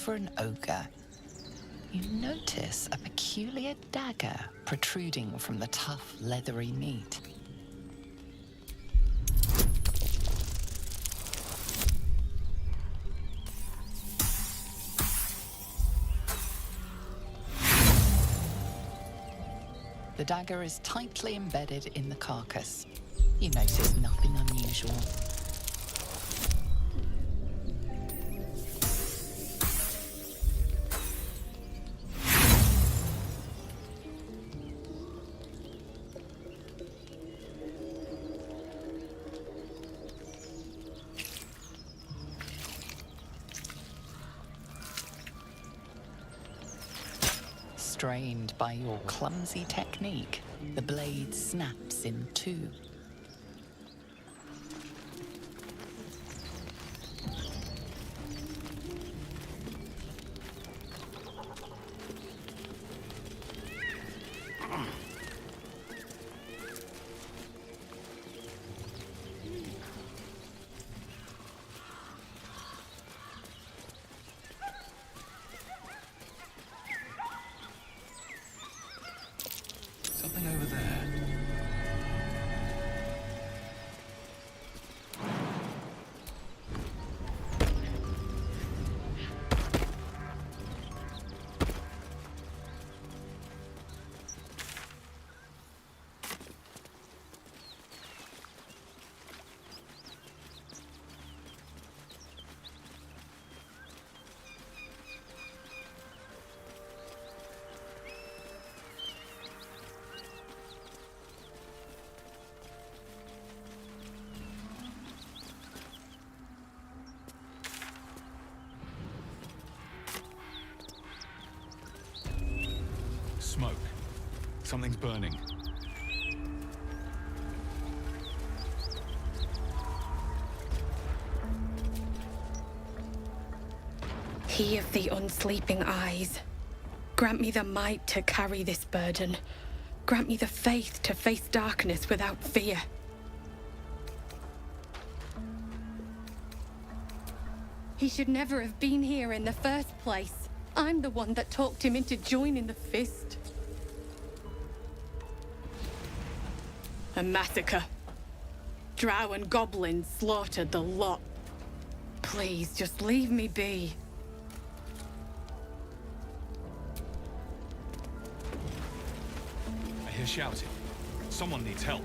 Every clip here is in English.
for an ogre, you notice a peculiar dagger protruding from the tough, leathery meat. The dagger is tightly embedded in the carcass. You notice nothing unusual. Strained by your clumsy technique, the blade snaps in two. Something over there. Smoke. Something's burning. He of the unsleeping eyes, grant me the might to carry this burden. Grant me the faith to face darkness without fear. He should never have been here in the first place. I'm the one that talked him into joining the Fist. A massacre. Drow and goblins slaughtered the lot. Please, just leave me be. I hear shouting. Someone needs help.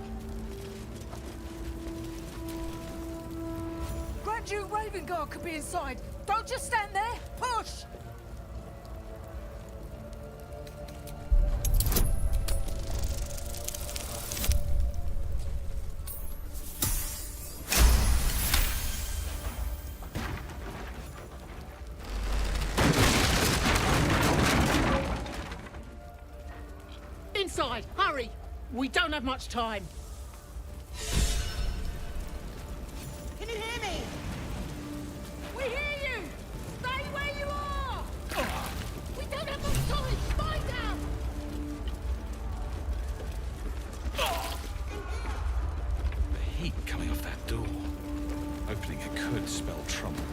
Grand Duke Ravengard could be inside. Don't just stand there. Push! Inside! Hurry! We don't have much time. Can you hear me? We hear you! Stay where you are! We don't have much time! Spy down! The heat coming off that door. Opening it could spell trouble.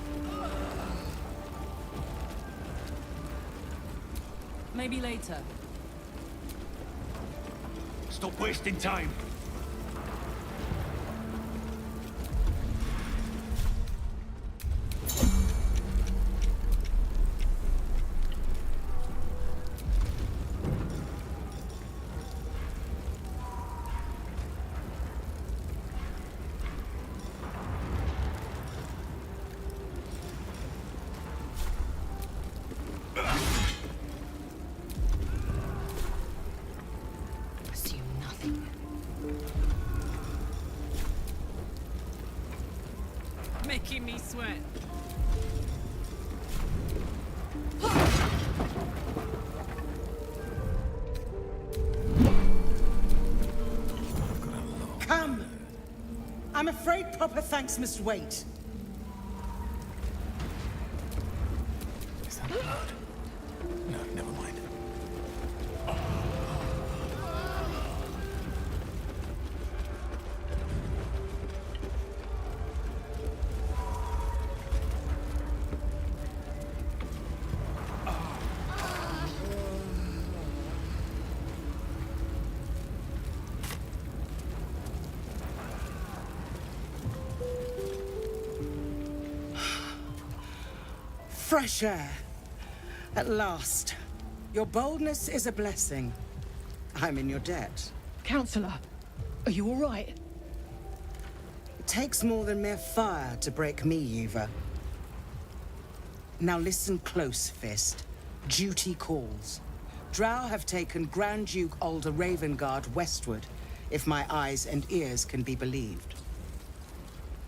Maybe later. Stop wasting time. Making me sweat. Come! I'm afraid proper thanks must wait. Is that blood? No, never mind. Fresh air. At last. Your boldness is a blessing. I'm in your debt. Counselor, are you all right? It takes more than mere fire to break me, Eva. Now listen close, Fist. Duty calls. Drow have taken Grand Duke Alder Ravengard westward, if my eyes and ears can be believed.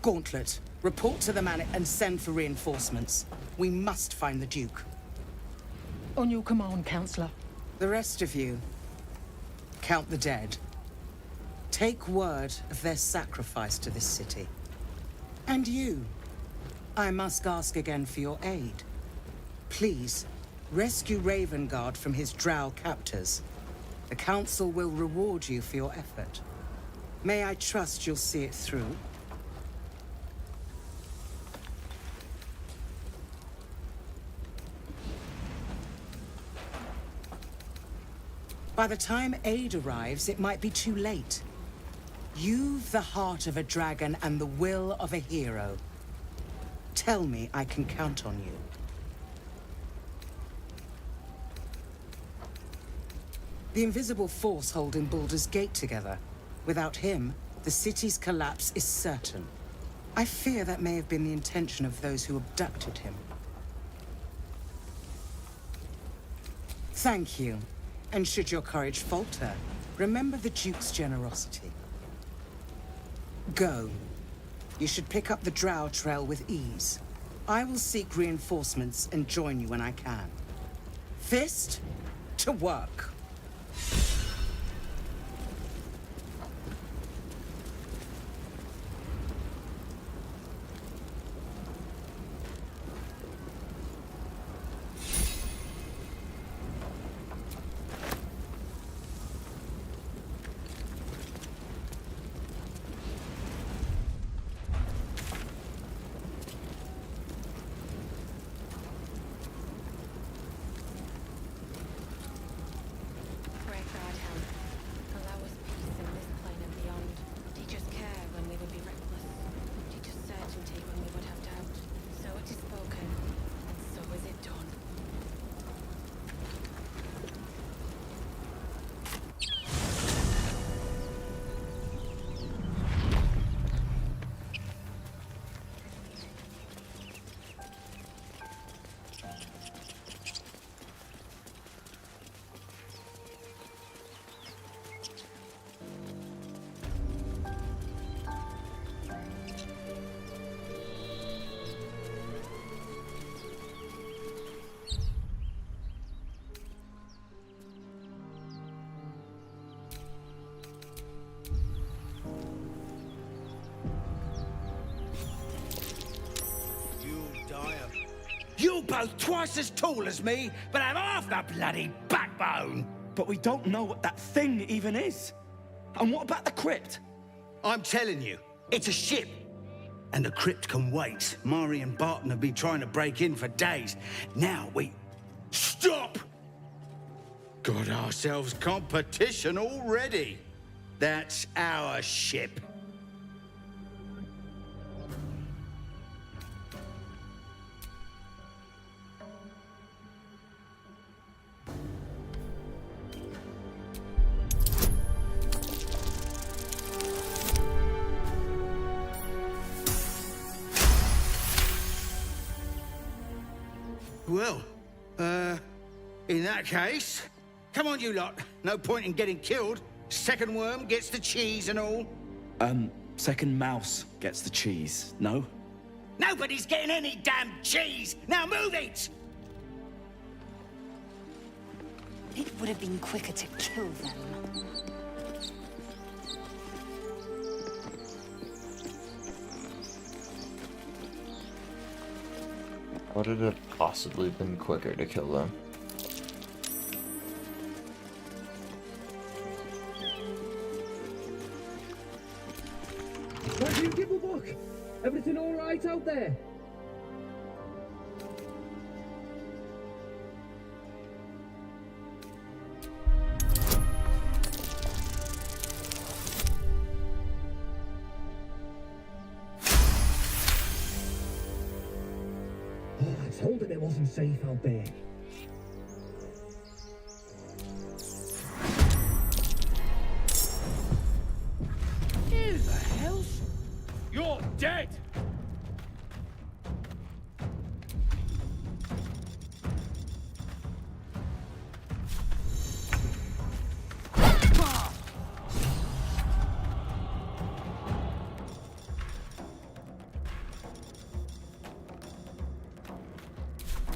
Gauntlet, report to the manor and send for reinforcements. We must find the Duke. On your command, Counselor. The rest of you, count the dead. Take word of their sacrifice to this city. And you, I must ask again for your aid. Please, rescue Ravengard from his drow captors. The Council will reward you for your effort. May I trust you'll see it through? By the time aid arrives, it might be too late. You've the heart of a dragon and the will of a hero. Tell me I can count on you. The invisible force holding Baldur's Gate together. Without him, the city's collapse is certain. I fear that may have been the intention of those who abducted him. Thank you. And should your courage falter, remember the Duke's generosity. Go. You should pick up the Drow trail with ease. I will seek reinforcements and join you when I can. Fist, to work. You're both twice as tall as me, but have half the bloody backbone! But we don't know what that thing even is. And what about the crypt? I'm telling you, it's a ship. And the crypt can wait. Mari and Barton have been trying to break in for days. Now we... Stop! Got ourselves competition already. That's our ship. Well, in that case, come on you lot. No point in getting killed. Second worm gets the cheese and all. Second mouse gets the cheese, no? Nobody's getting any damn cheese! Now move it! It would have been quicker to kill them. Would it have possibly been quicker to kill them? Why do you give a fuck? Everything all right out there? told him it wasn't safe out there. Who the hell's... You're dead!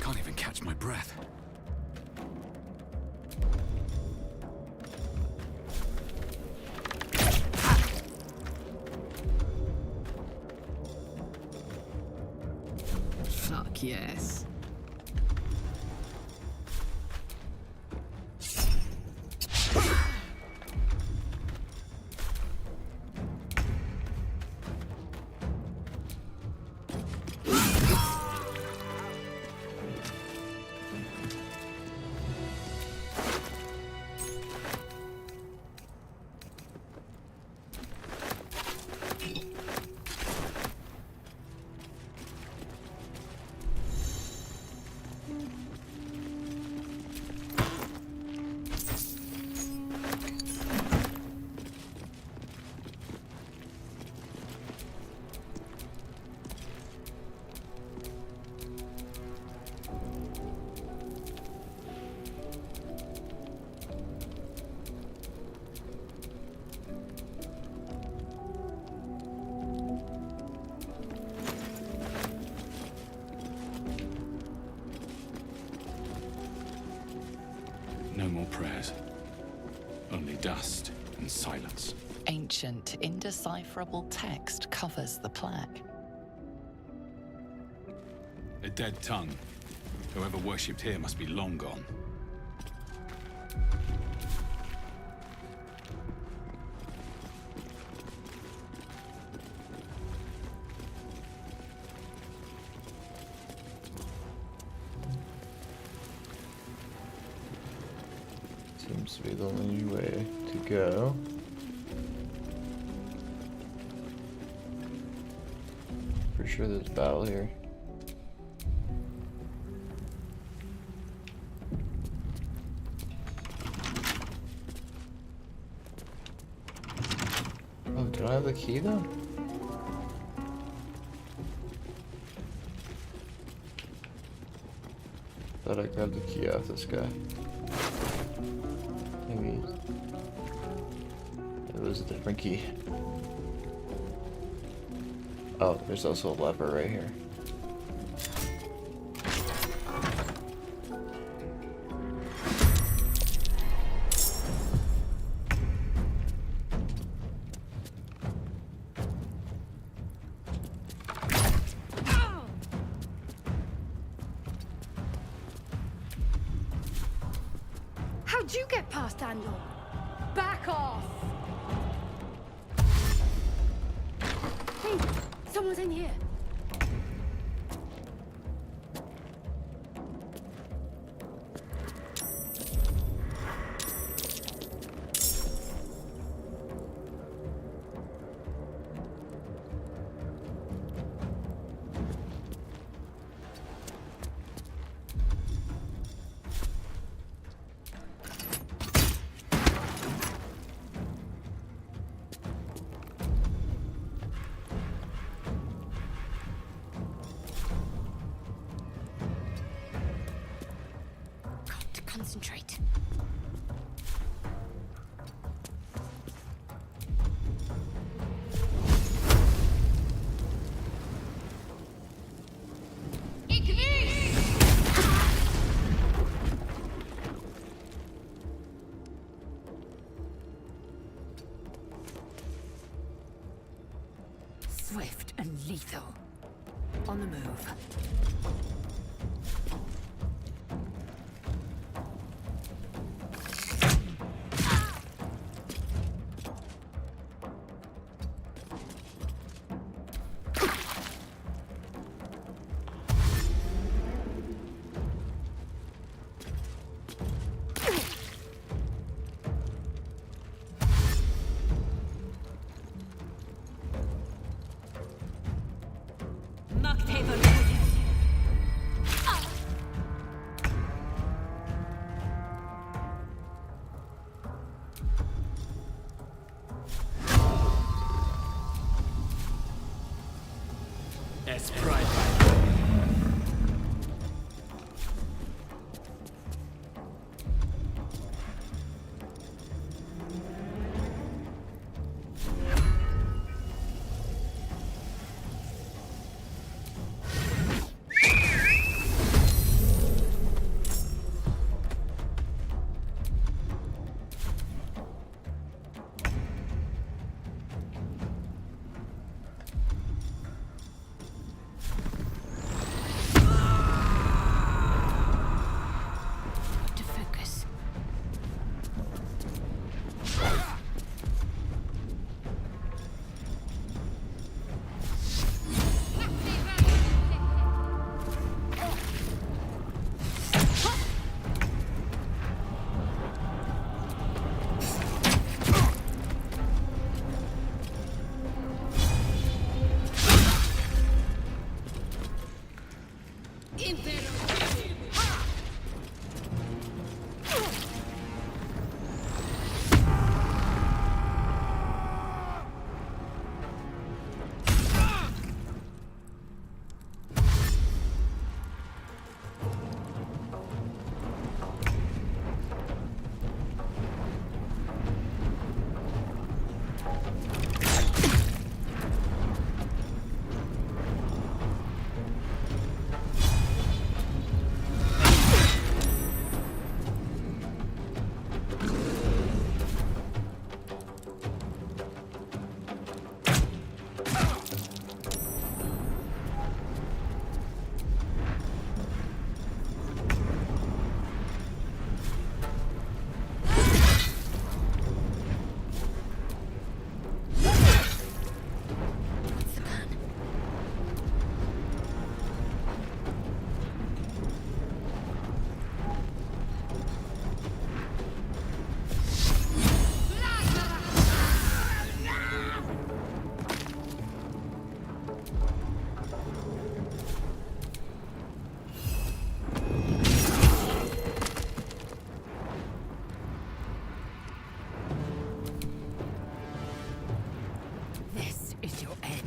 Can't even catch my breath. Fuck yes. No more prayers. Only dust and silence. Ancient, indecipherable text covers the plaque. A dead tongue. Whoever worshipped here must be long gone. Seems to be the only way to go. Pretty sure there's a battle here. Oh, do I have the key though? Thought I grabbed the key off this guy. Maybe it was a different key. Oh, there's also a lever right here. How'd you get past Daniel? Back off! Hey, someone's in here. Concentrate. Swift and lethal. On the move. Macht Haven. less pride by To focus. This is your end.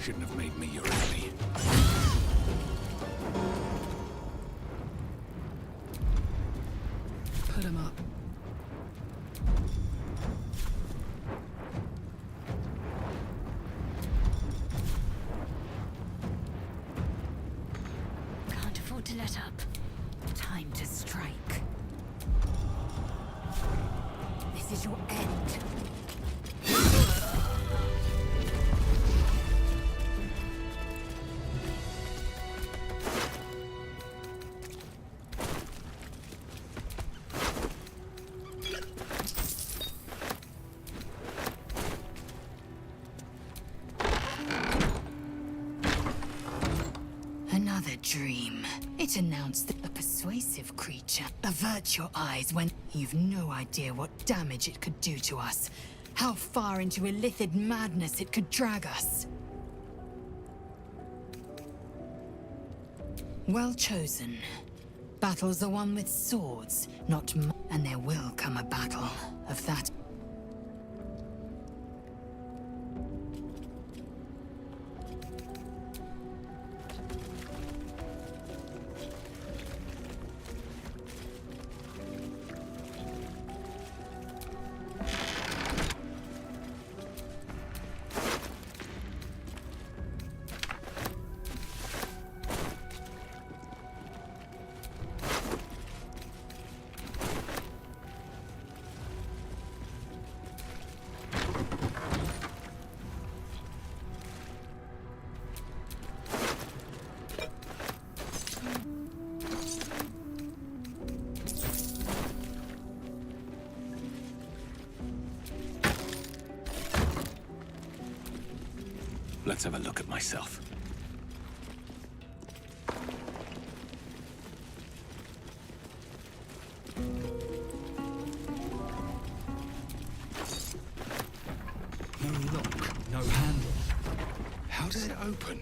Shouldn't have made me your enemy. Put him up. Can't afford to let up. Time to strike. This is your end. Another dream. It announced that a persuasive creature. Avert your eyes when you've no idea what damage it could do to us. How far into illithid madness it could drag us. Well chosen. Battles are won with swords, not and there will come a battle of that. Let's have a look at myself. No lock, no handle. How does it open?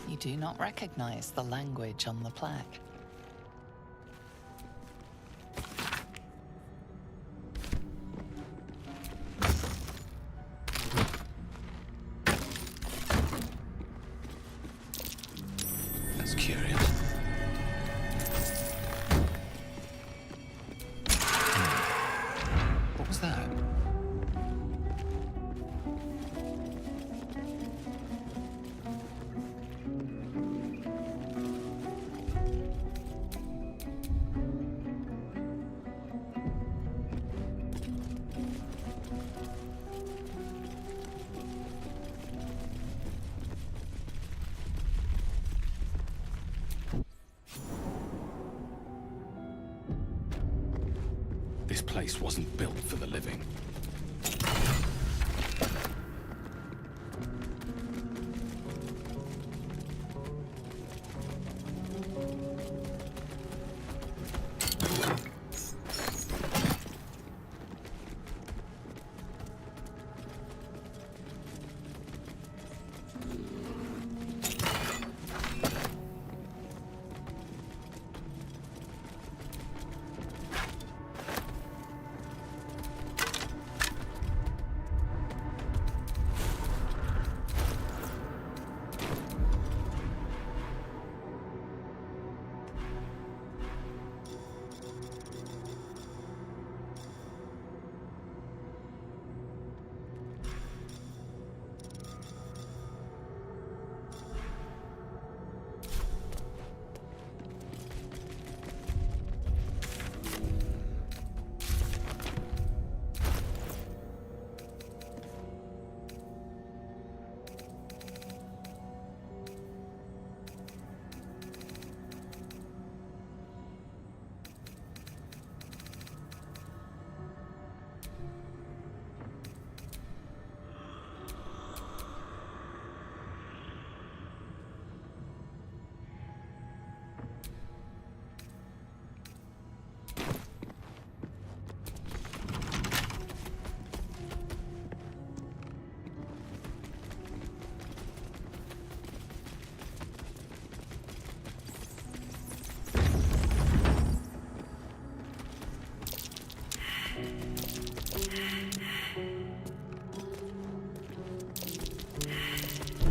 You do not recognize the language on the plaque. That's curious. What was that? This place wasn't built for the living.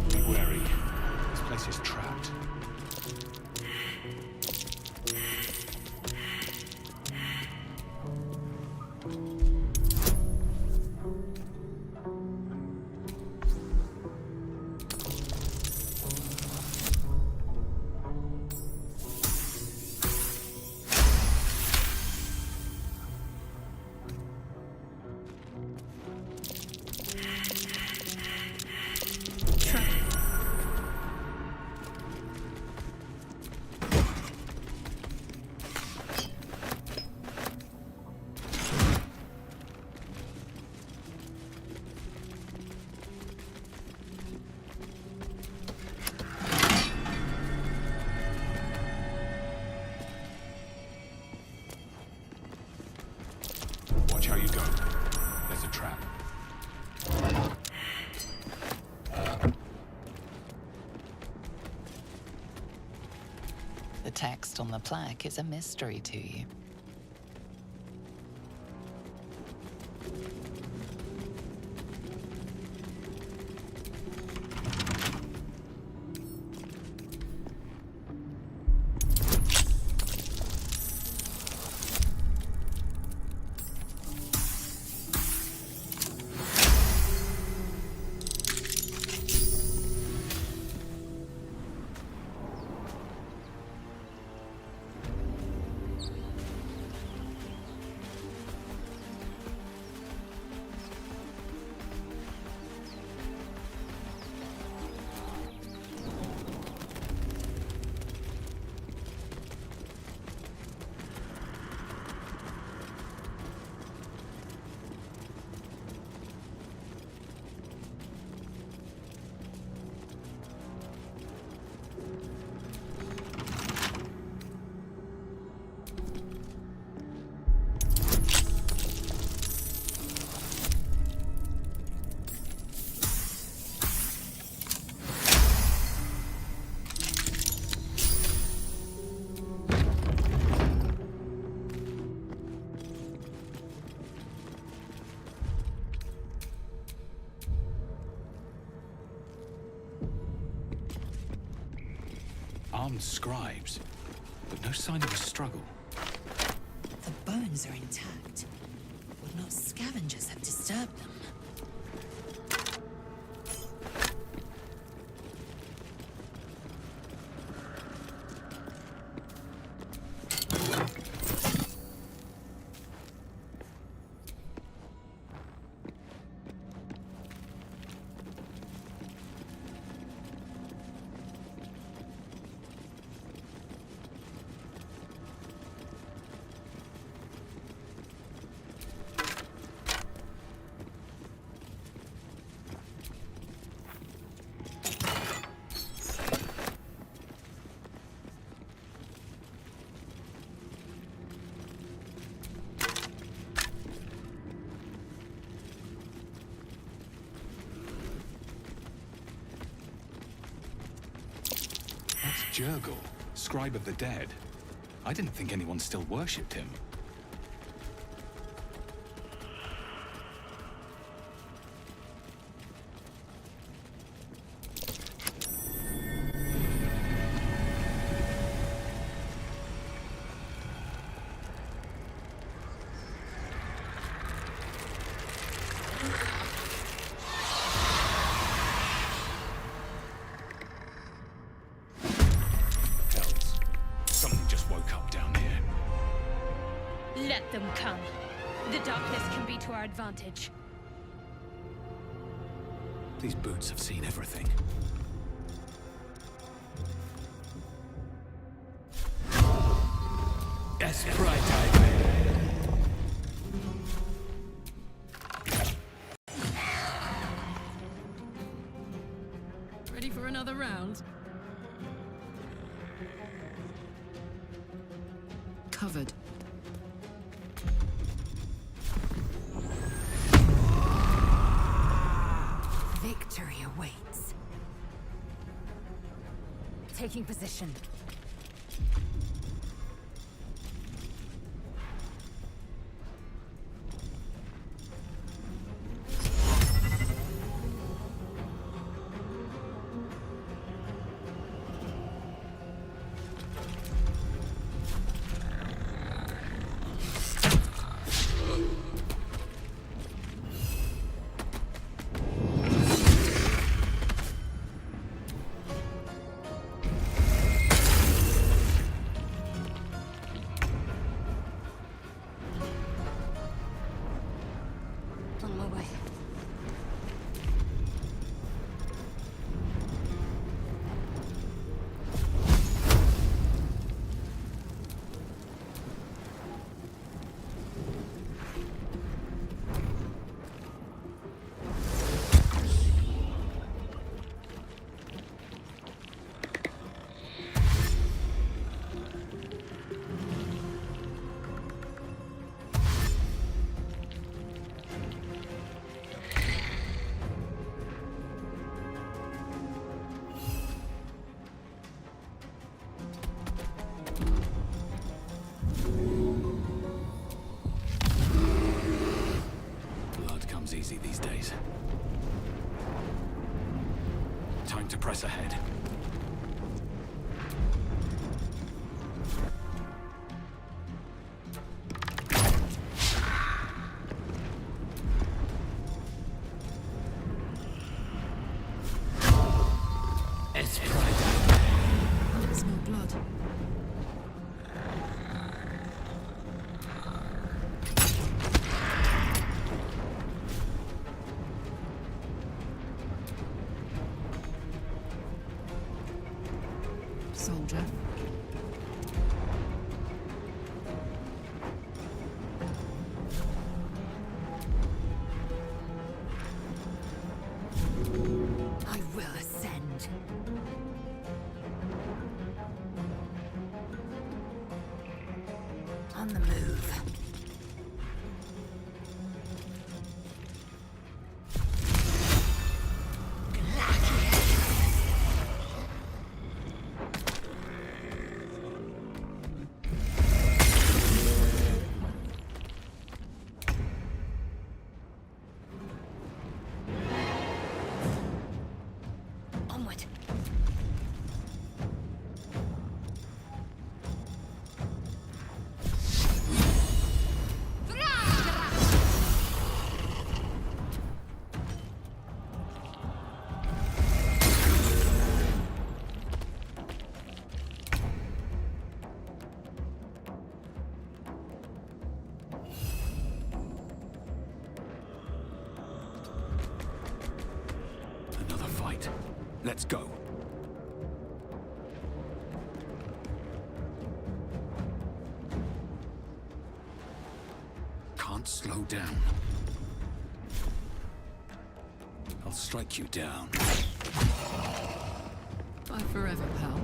Be wary. This place is trapped. Watch how you go. There's a trap. The text on the plaque is a mystery to you. Armed scribes, but no sign of a struggle. The bones are intact. Would not scavengers have disturbed them? Jurgle, scribe of the dead. I didn't think anyone still worshipped him. Let them come. The darkness can be to our advantage. These boots have seen everything. That's right, Ready for another round? Covered. Victory awaits. Taking position. On my way. Blood comes easy these days. Time to press ahead. It's right. There's no blood. Soldier. I will ascend. On the move. Onward. Let's go. Can't slow down. I'll strike you down. Bye forever, pal.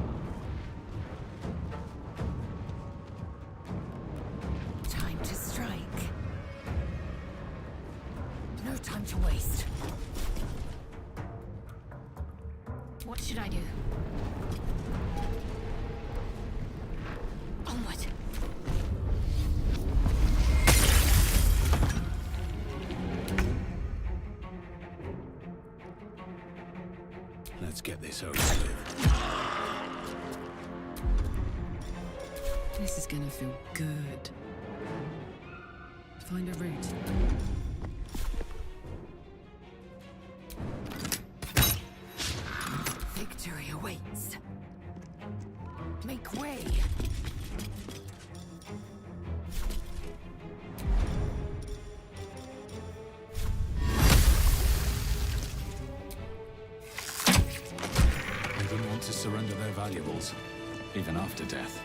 Time to strike. No time to waste. What should I do? Onward. Let's get this over with. This is gonna feel good. Find a route. Victory awaits. Make way. They didn't want to surrender their valuables, even after death.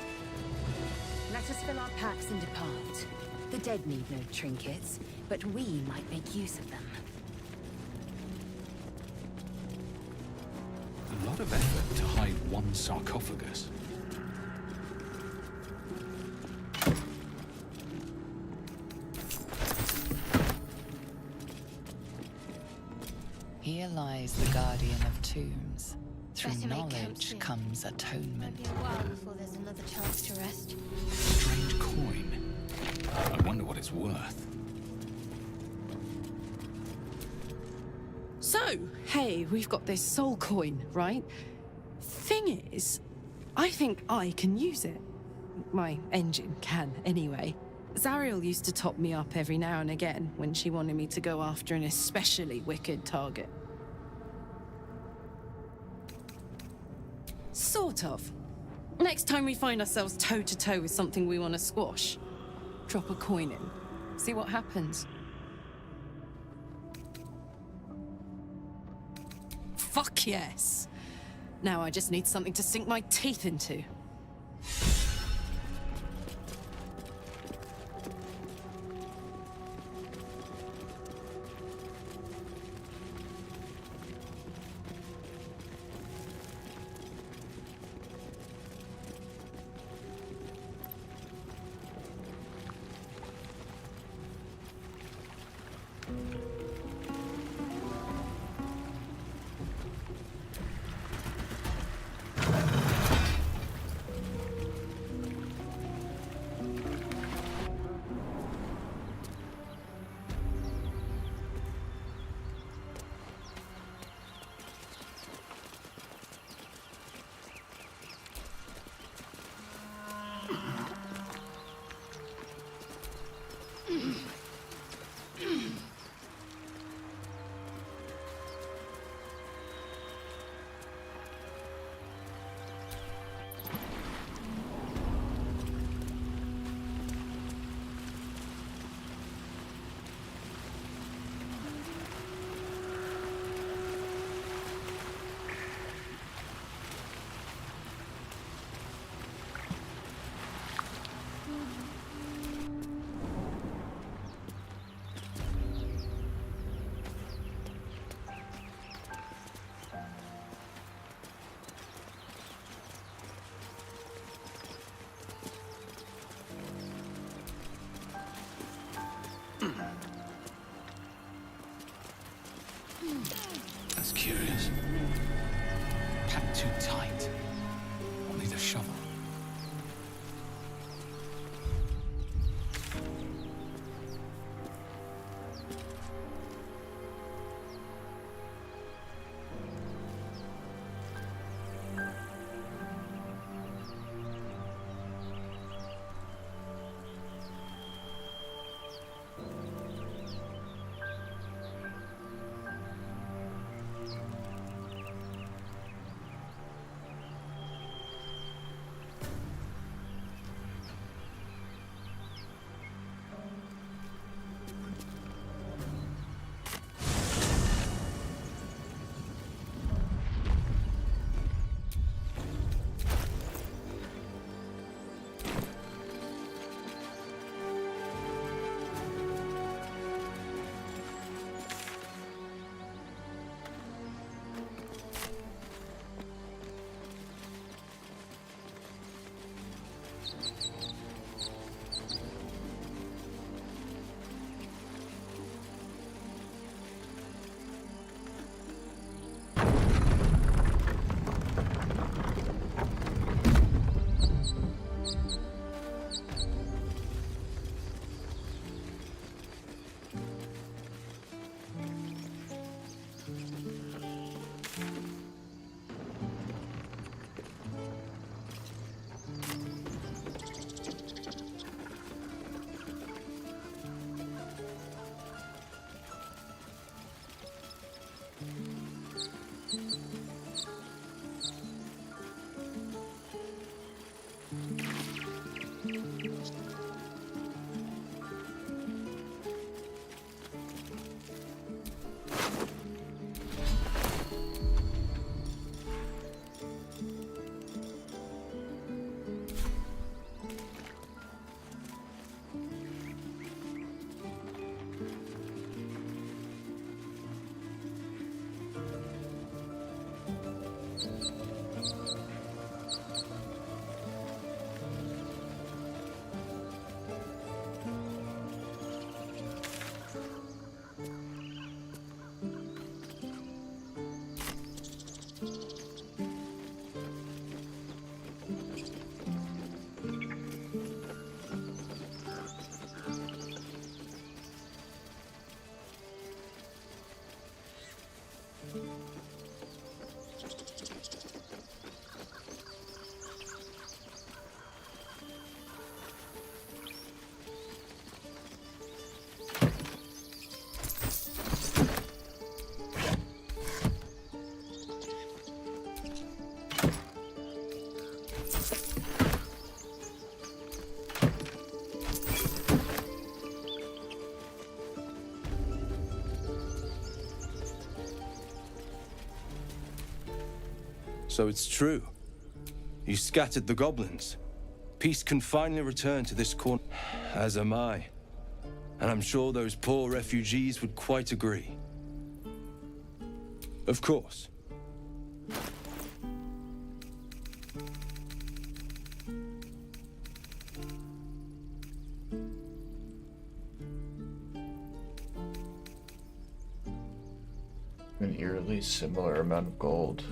Let us fill our packs and depart. The dead need no trinkets, but we might make use of them. A lot of effort to hide one sarcophagus. Here lies the guardian of tombs. Through Better make camp knowledge soon. comes atonement. Might be a while before there's another chance to rest. Strange coin. I wonder what it's worth. So, hey, we've got this soul coin, right? Thing is, I think I can use it. My engine can, anyway. Zariel used to top me up every now and again when she wanted me to go after an especially wicked target. Sort of. Next time we find ourselves toe-to-toe with something we want to squash, drop a coin in. See what happens. Fuck yes! Now I just need something to sink my teeth into. So it's true. You scattered the goblins. Peace can finally return to this corner, as am I. And I'm sure those poor refugees would quite agree. Of course. An eerily similar amount of gold.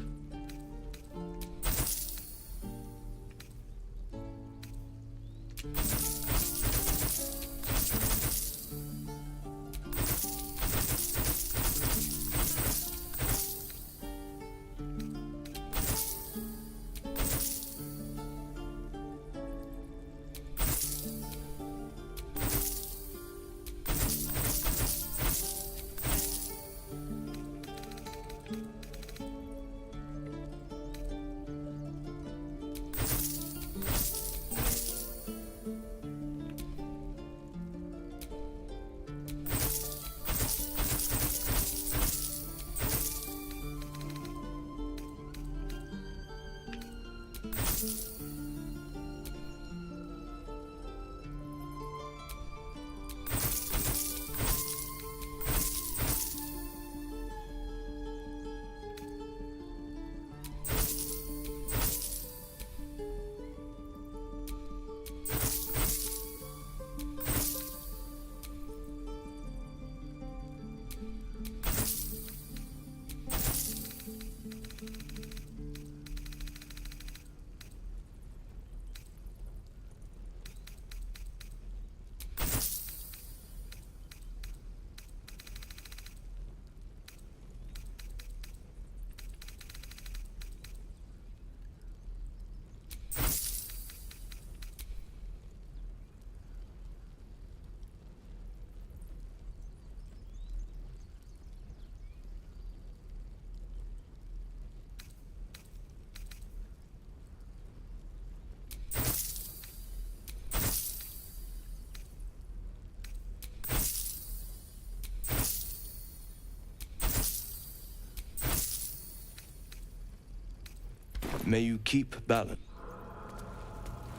May you keep balance.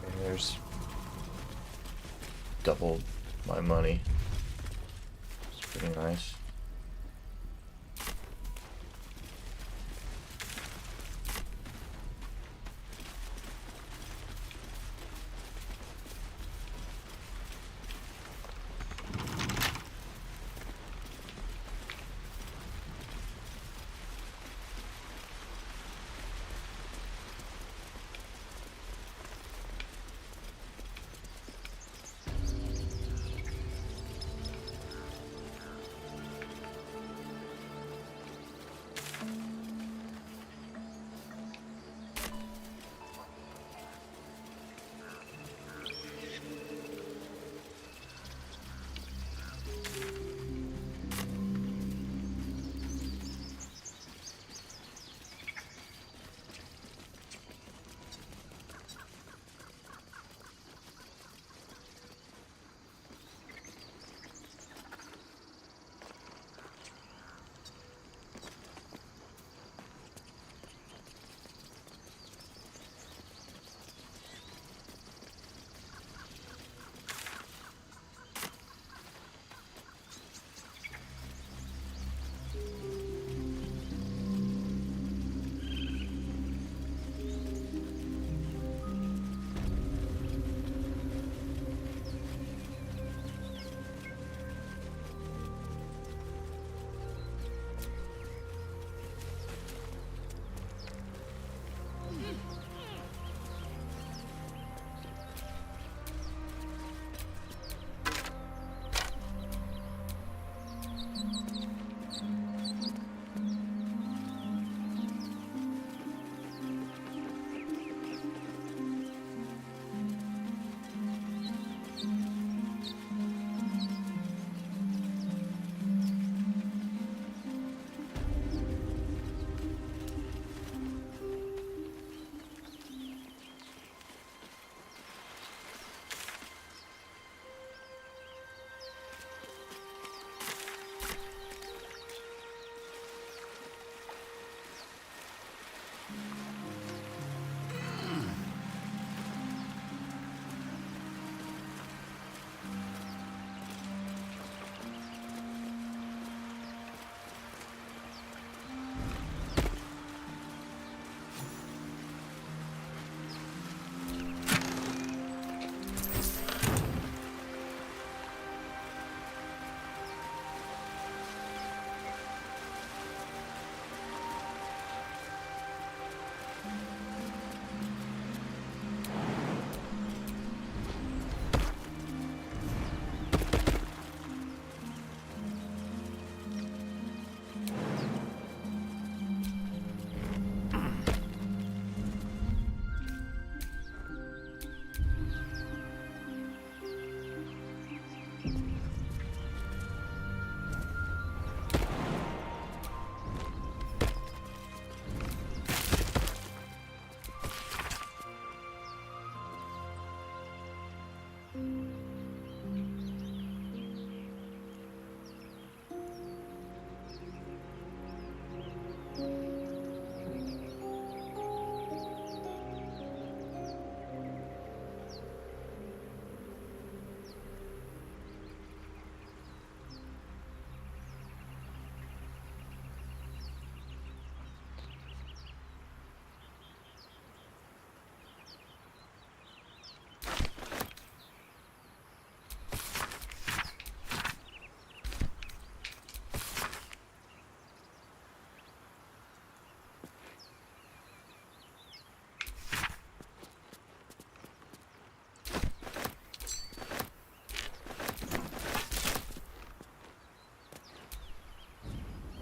And there's double my money. It's pretty nice.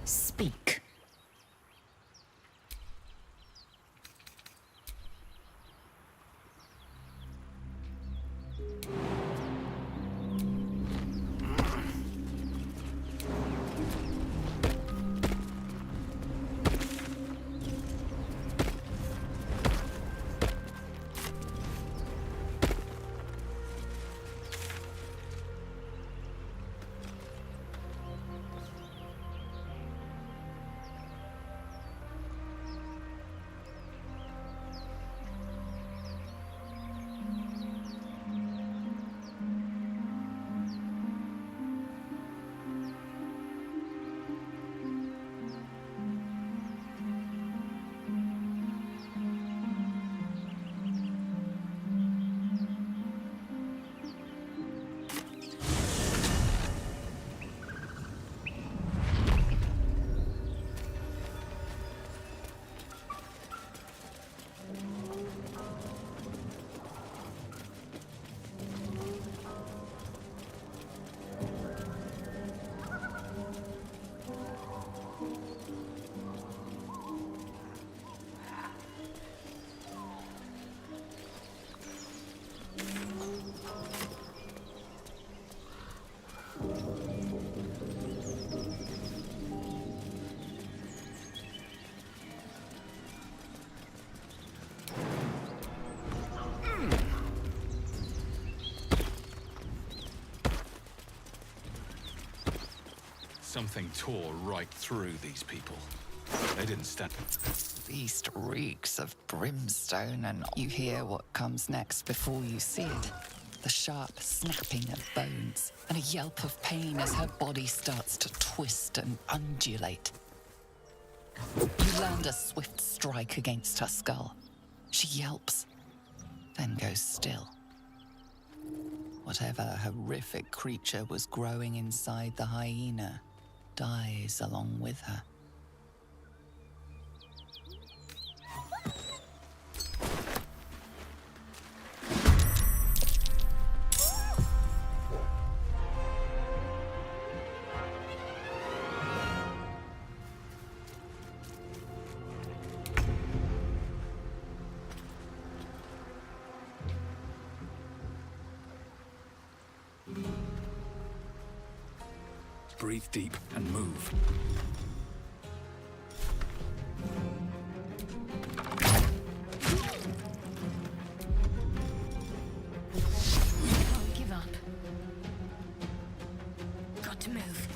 Speak. Something tore right through these people. They didn't stand. Beast reeks of brimstone, and you hear what comes next before you see it. The sharp snapping of bones, and a yelp of pain as her body starts to twist and undulate. You land a swift strike against her skull. She yelps, then goes still. Whatever horrific creature was growing inside the hyena dies along with her. Breathe deep and move. Can't give up. Got to move.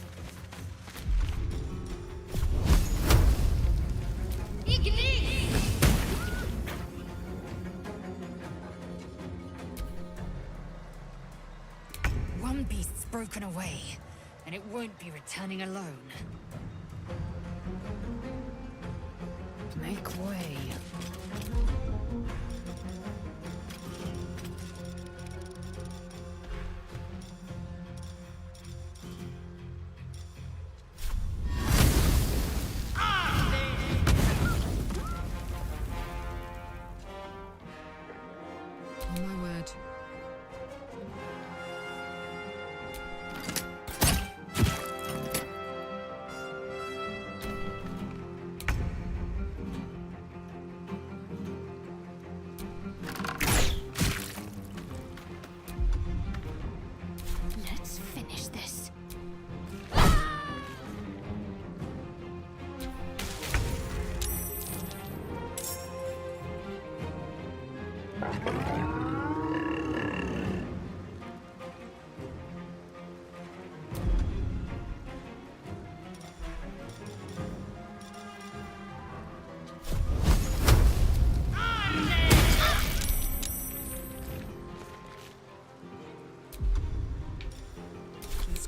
One beast's broken away, and it won't be returning alone. Make way. On my word.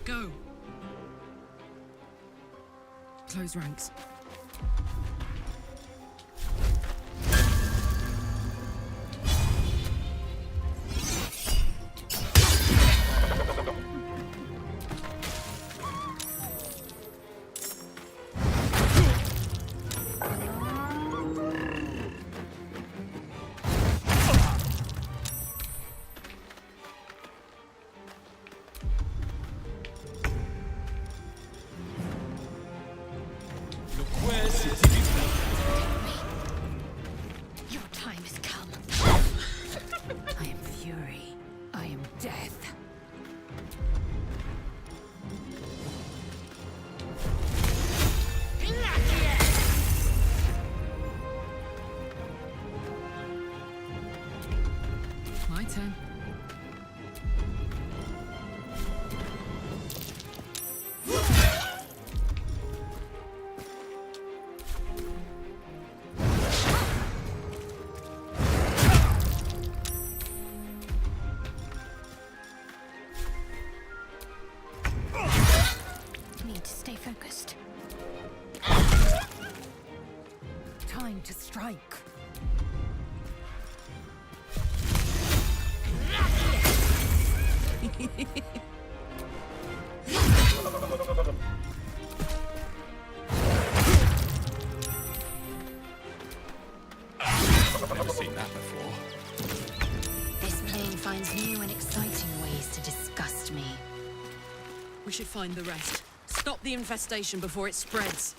Go. Close ranks. Your time has come. I am fury. I am death. My turn. Need to stay focused. Time to strike. I've never seen that before. This plane finds new and exciting ways to disgust me. We should find the rest. Stop the infestation before it spreads.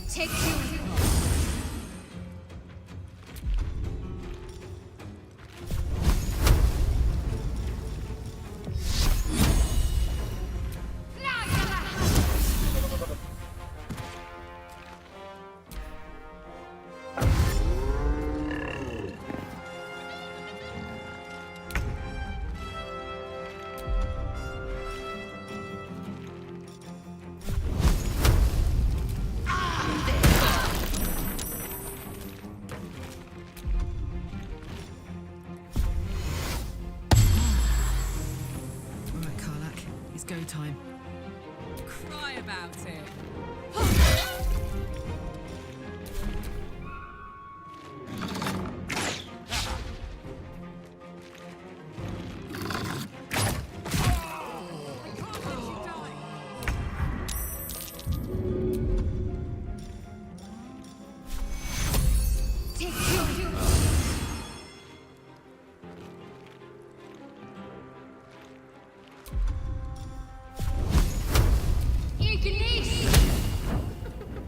Take two. Go time. Cry about it.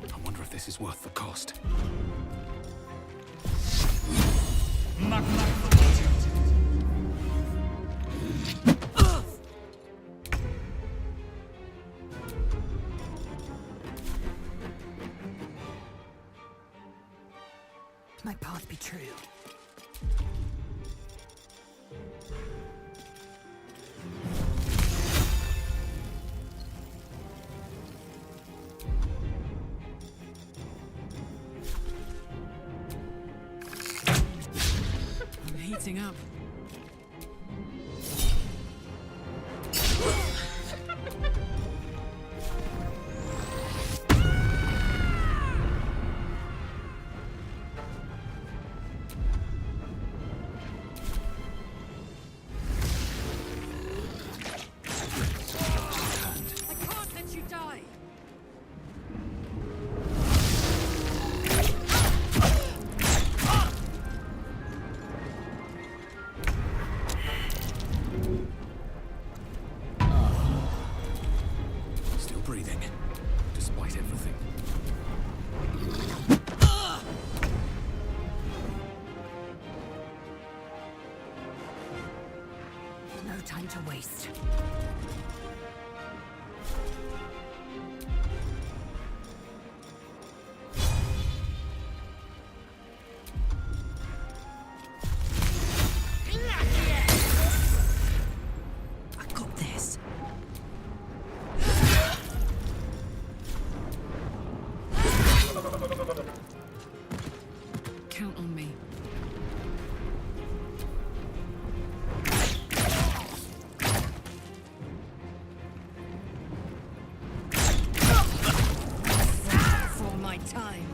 I wonder if this is worth the cost. My path be true. anything up. Time to waste. I got this. Count on me. Time.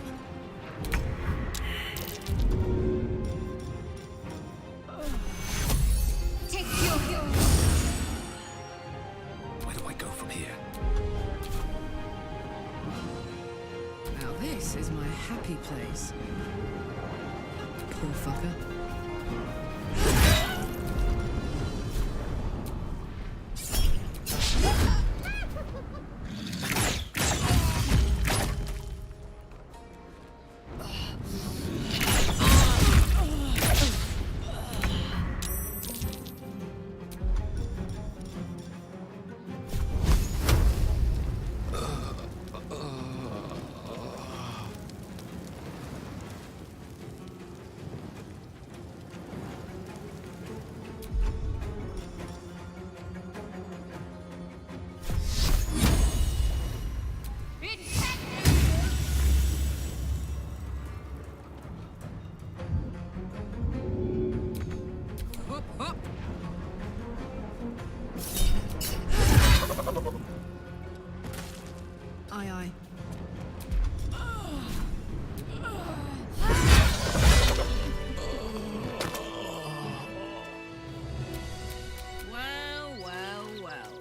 Take your heels. Where do I go from here? Now this is my happy place. Poor fucker. Aye, aye. Well, well, well.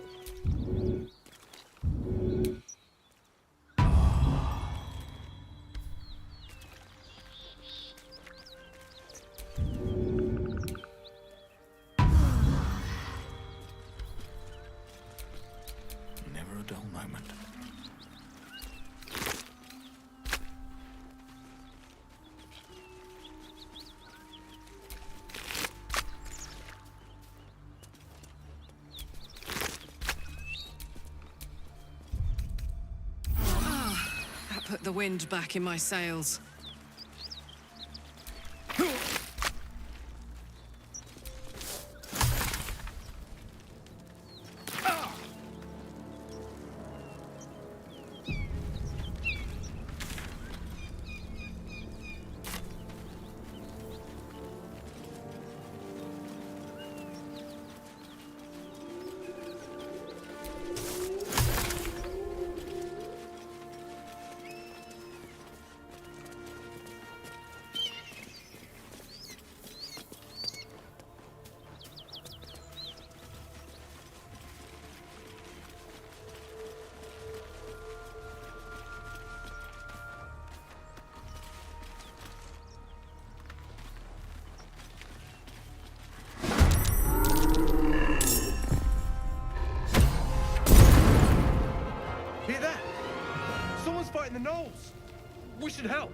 Never a dull moment. That put the wind back in my sails. fighting the gnolls. We should help.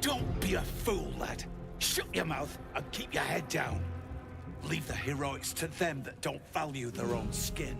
Don't be a fool, lad. Shut your mouth and keep your head down. Leave the heroics to them that don't value their own skin.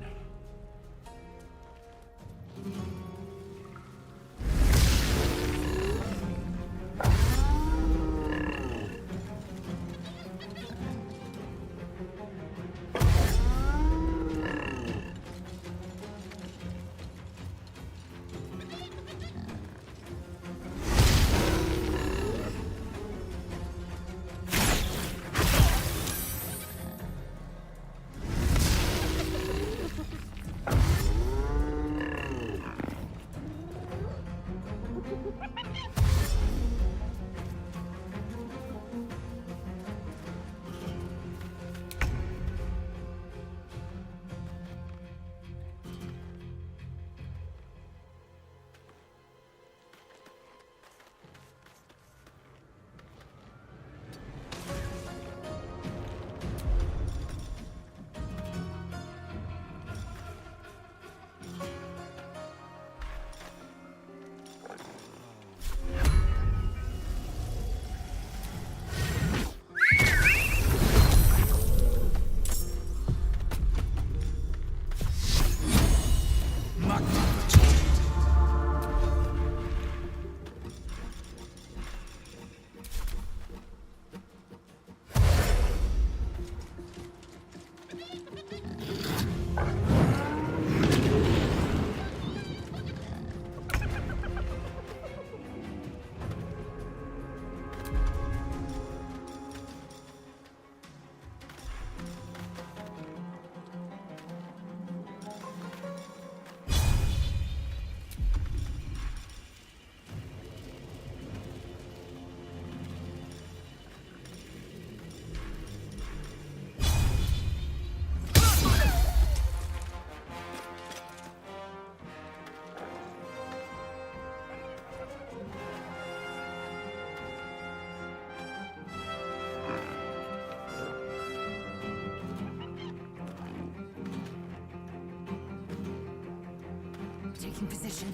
taking position.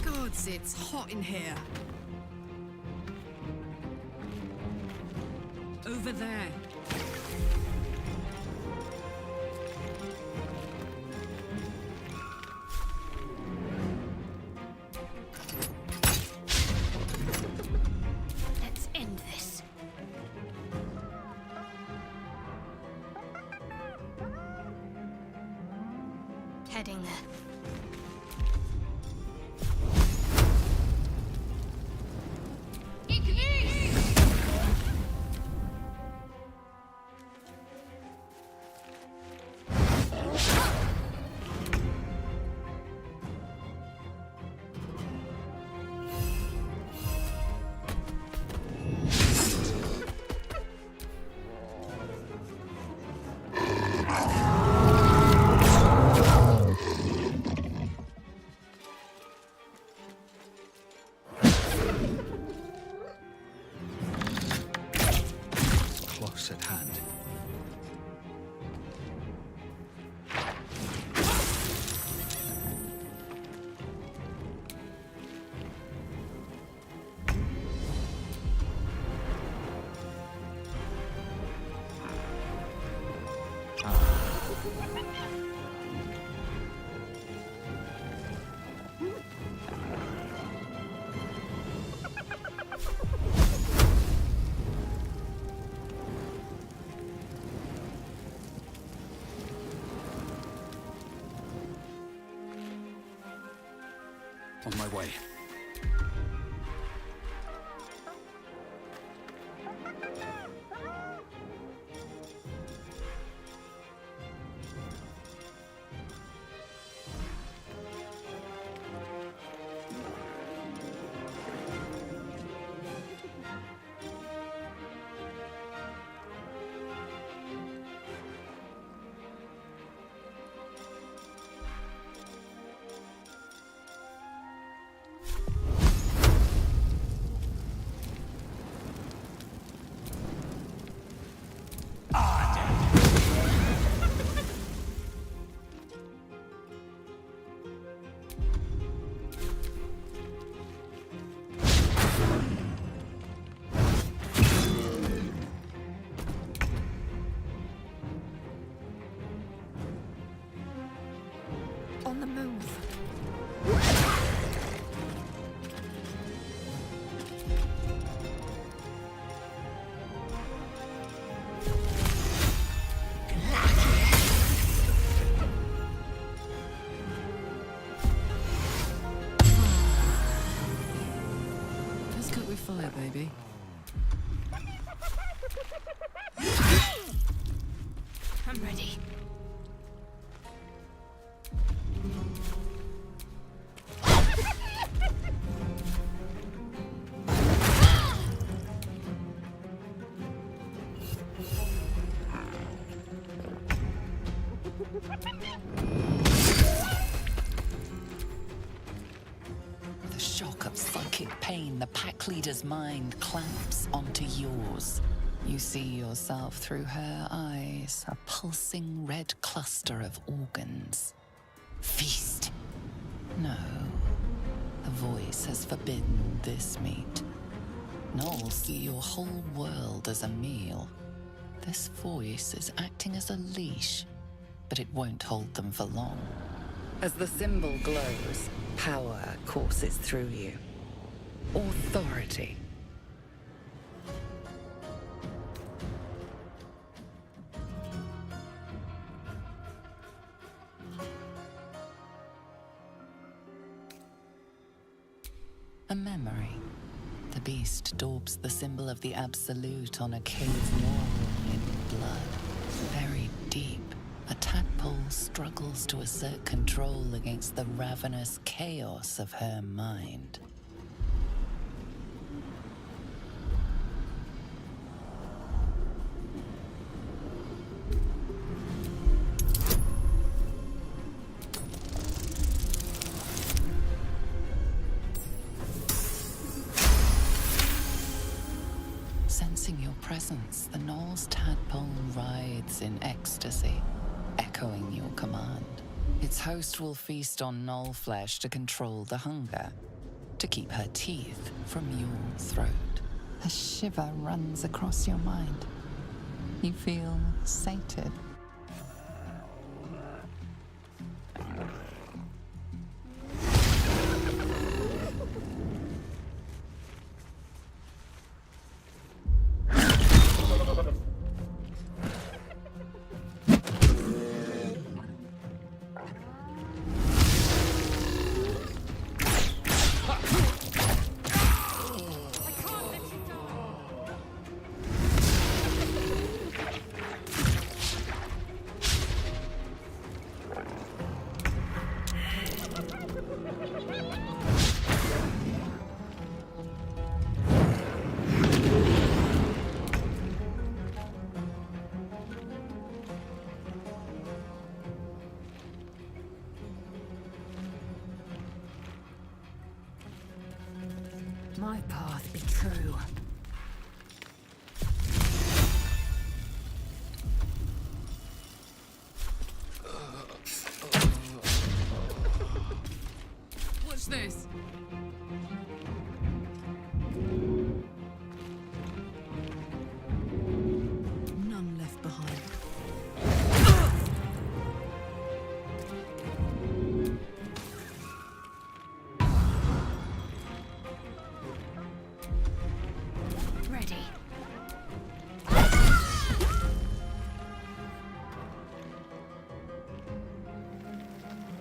Gods, it's hot in here. Over there. Let's end this. Heading there. Close at hand. On my way. On the move. Let's cook with fire, baby. I'm ready. With a shock of psychic pain, the pack leader's mind clamps onto yours. You see yourself through her eyes, a pulsing red cluster of organs. Feast. No. The voice has forbidden this meat. Gnolls see your whole world as a meal. This voice is acting as a leash, but it won't hold them for long. As the symbol glows, power courses through you. Authority. A memory. The beast daubs the symbol of the Absolute on a cave wall in blood. Buried deep, a tadpole struggles to assert control against the ravenous chaos of her mind. Sensing your presence, the Gnoll's tadpole writhes in ecstasy, echoing your command. Its host will feast on gnoll flesh to control the hunger, to keep her teeth from your throat. A shiver runs across your mind. You feel sated. My path be true. What's this? None left behind. Ready.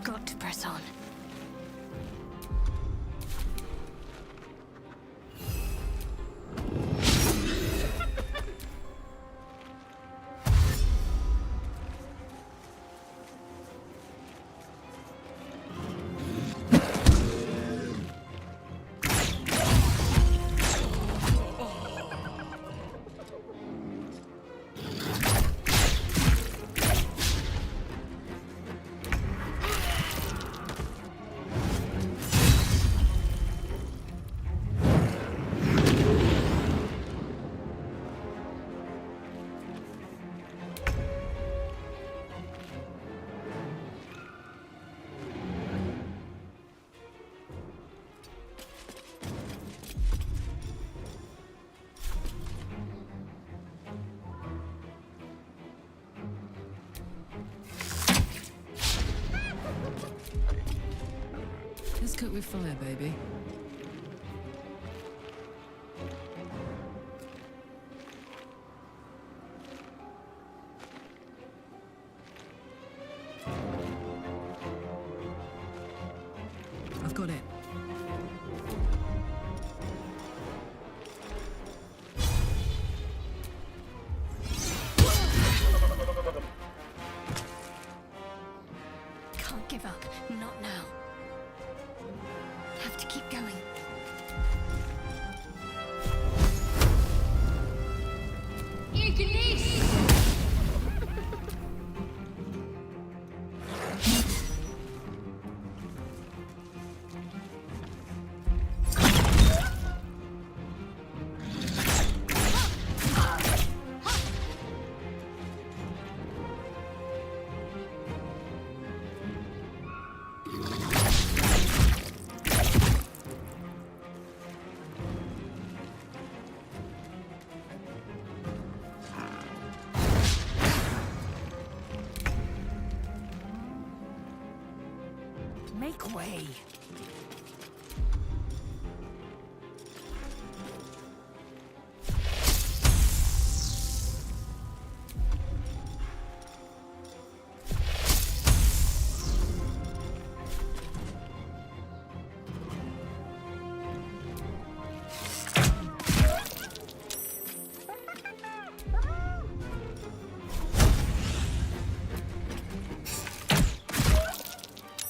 Got to press on. Let's cook with fire, baby. I've got it. Can't give up. Not now. Have to keep going. You can eat! Make way.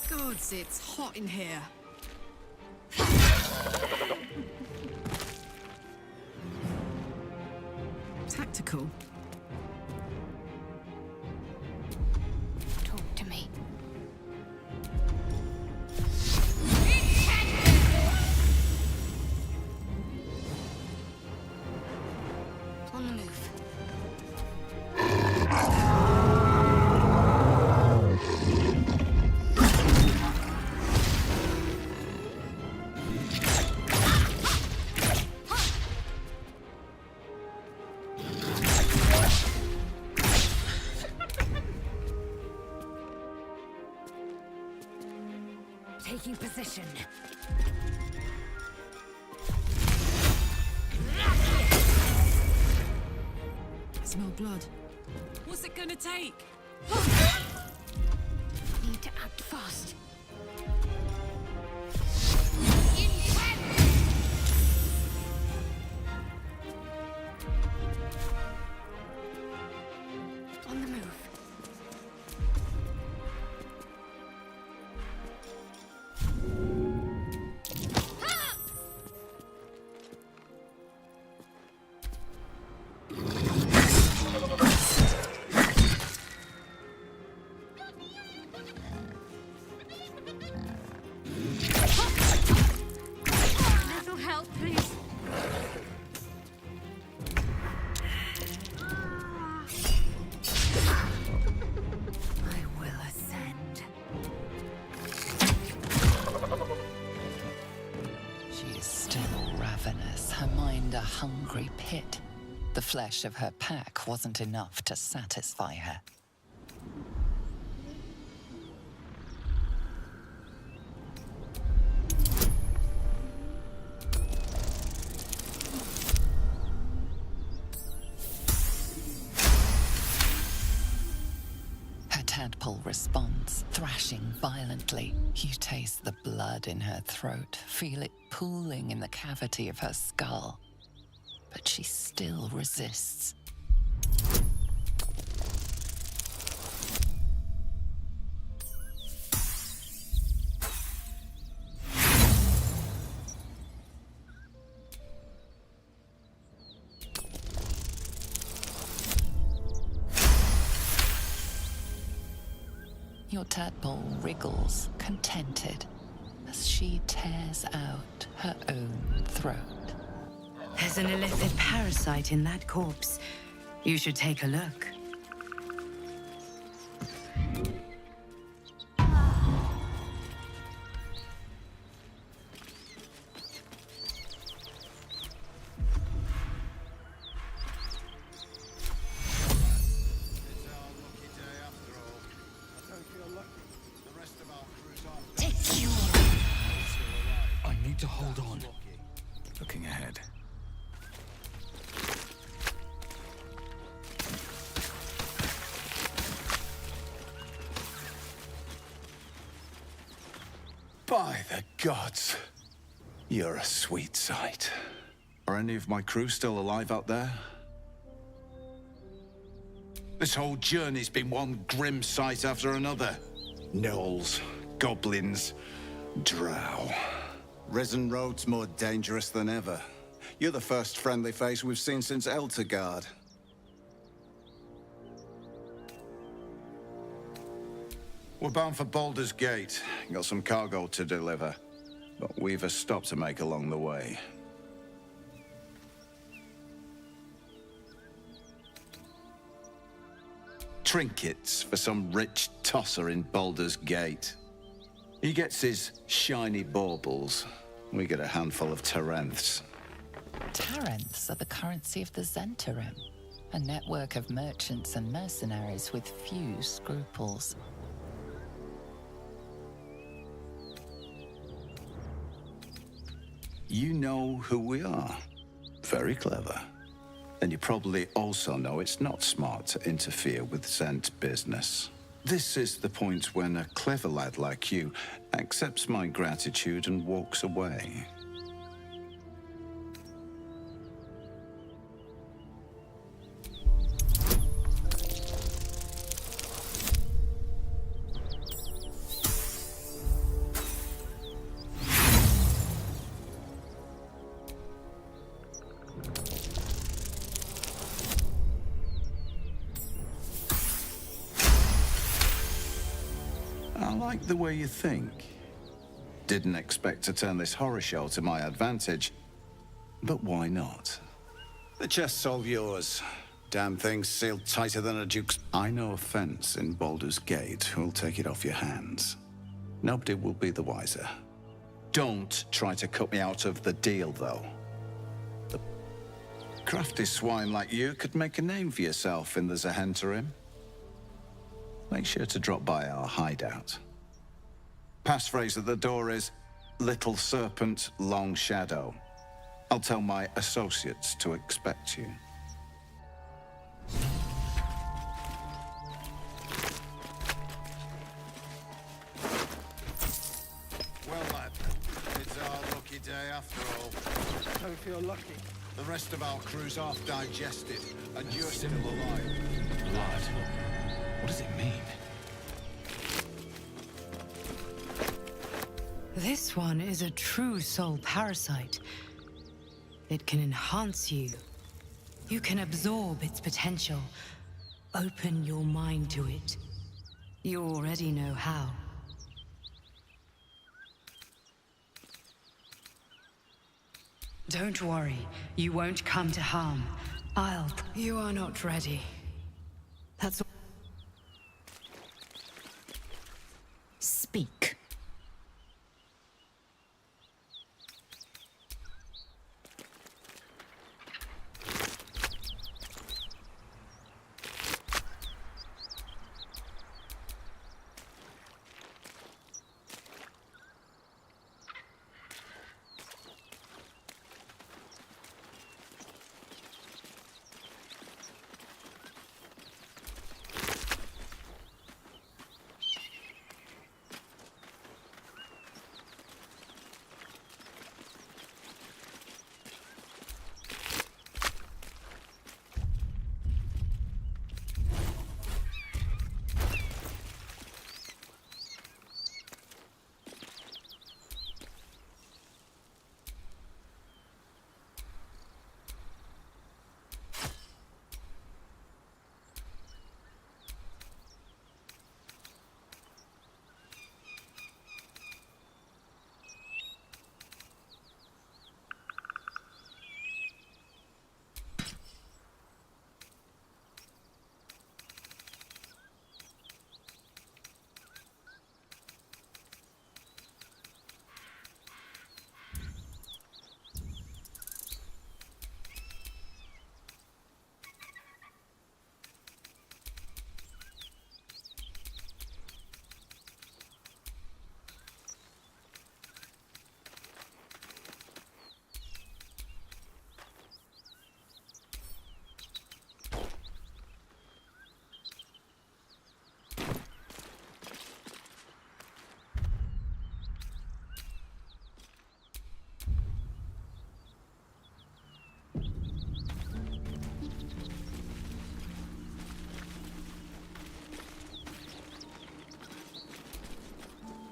Gods, it's hot in here. Tactical. Talk to me. On the move. Taking position. I smell blood. What's it gonna take? Need to act fast. On the move. Little help, please. I will ascend. She is still ravenous, her mind a hungry pit. The flesh of her pack wasn't enough to satisfy her. Her tadpole responds, thrashing violently. You taste the blood in her throat, feel it pooling in the cavity of her skull. But she still resists. Your tadpole wriggles, contented, as she tears out her own throat. There's an illithid parasite in that corpse. You should take a look. I need to hold on. Looking ahead. By the gods, you're a sweet sight. Are any of my crew still alive out there? This whole journey's been one grim sight after another. Gnolls, goblins, drow. Risen Road's more dangerous than ever. You're the first friendly face we've seen since Eltergard. We're bound for Baldur's Gate. Got some cargo to deliver. But we've a stop to make along the way. Trinkets for some rich tosser in Baldur's Gate. He gets his shiny baubles. We get a handful of Tarenths. Tarenths are the currency of the Zentarim, a network of merchants and mercenaries with few scruples. You know who we are. Very clever. And you probably also know it's not smart to interfere with Zent business. This is the point when a clever lad like you accepts my gratitude and walks away. I like the way you think. Didn't expect to turn this horror show to my advantage, but why not? The chest's all yours. Damn thing's sealed tighter than a duke's. I know a fence in Baldur's Gate who'll take it off your hands. Nobody will be the wiser. Don't try to cut me out of the deal, though. The crafty swine like you could make a name for yourself in the Zahentarim. Make sure to drop by our hideout. Passphrase at the door is Little Serpent, Long Shadow. I'll tell my associates to expect you. Well, lad, it's our lucky day after all. Don't feel lucky. The rest of our crew's half digested, and you're still alive. Blood. What does it mean? This one is a true soul parasite. It can enhance you. You can absorb its potential. Open your mind to it. You already know how. Don't worry, you won't come to harm. You are not ready. That's... Speak.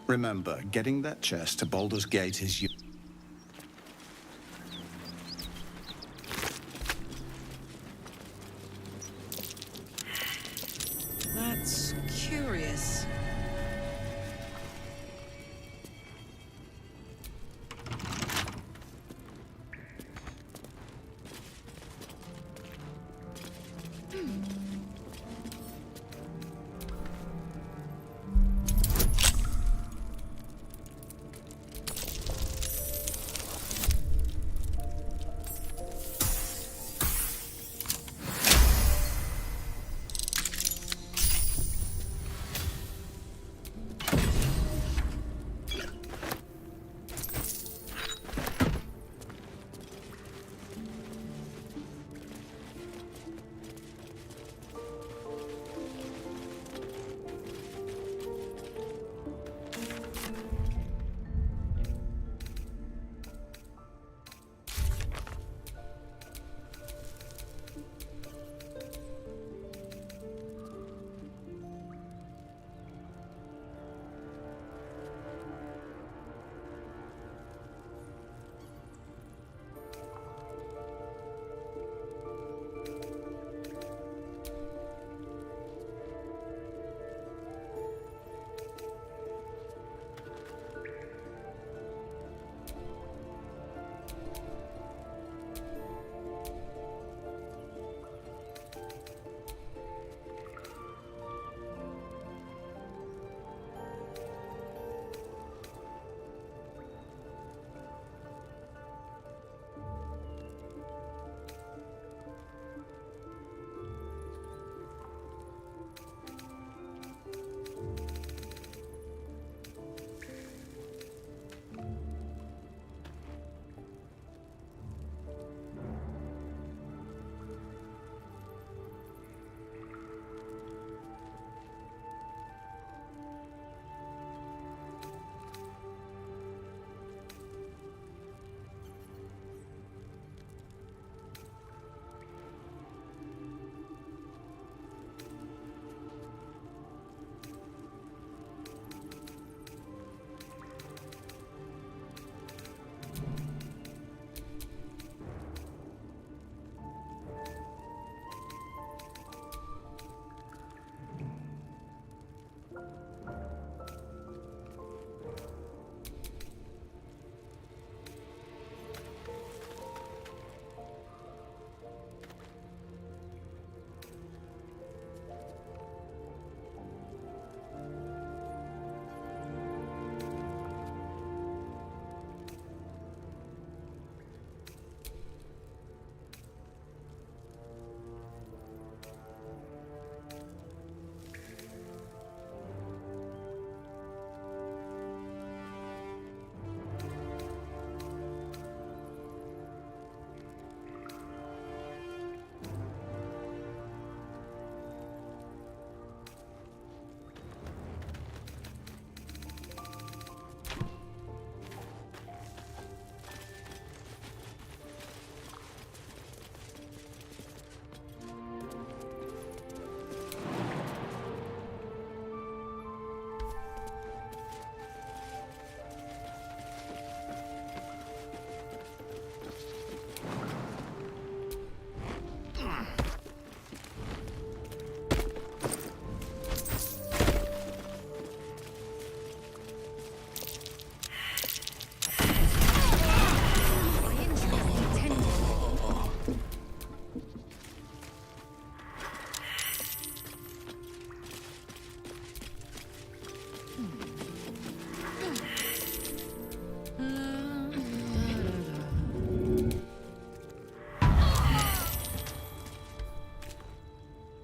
Remember, getting that chest to Baldur's Gate is you. That's curious.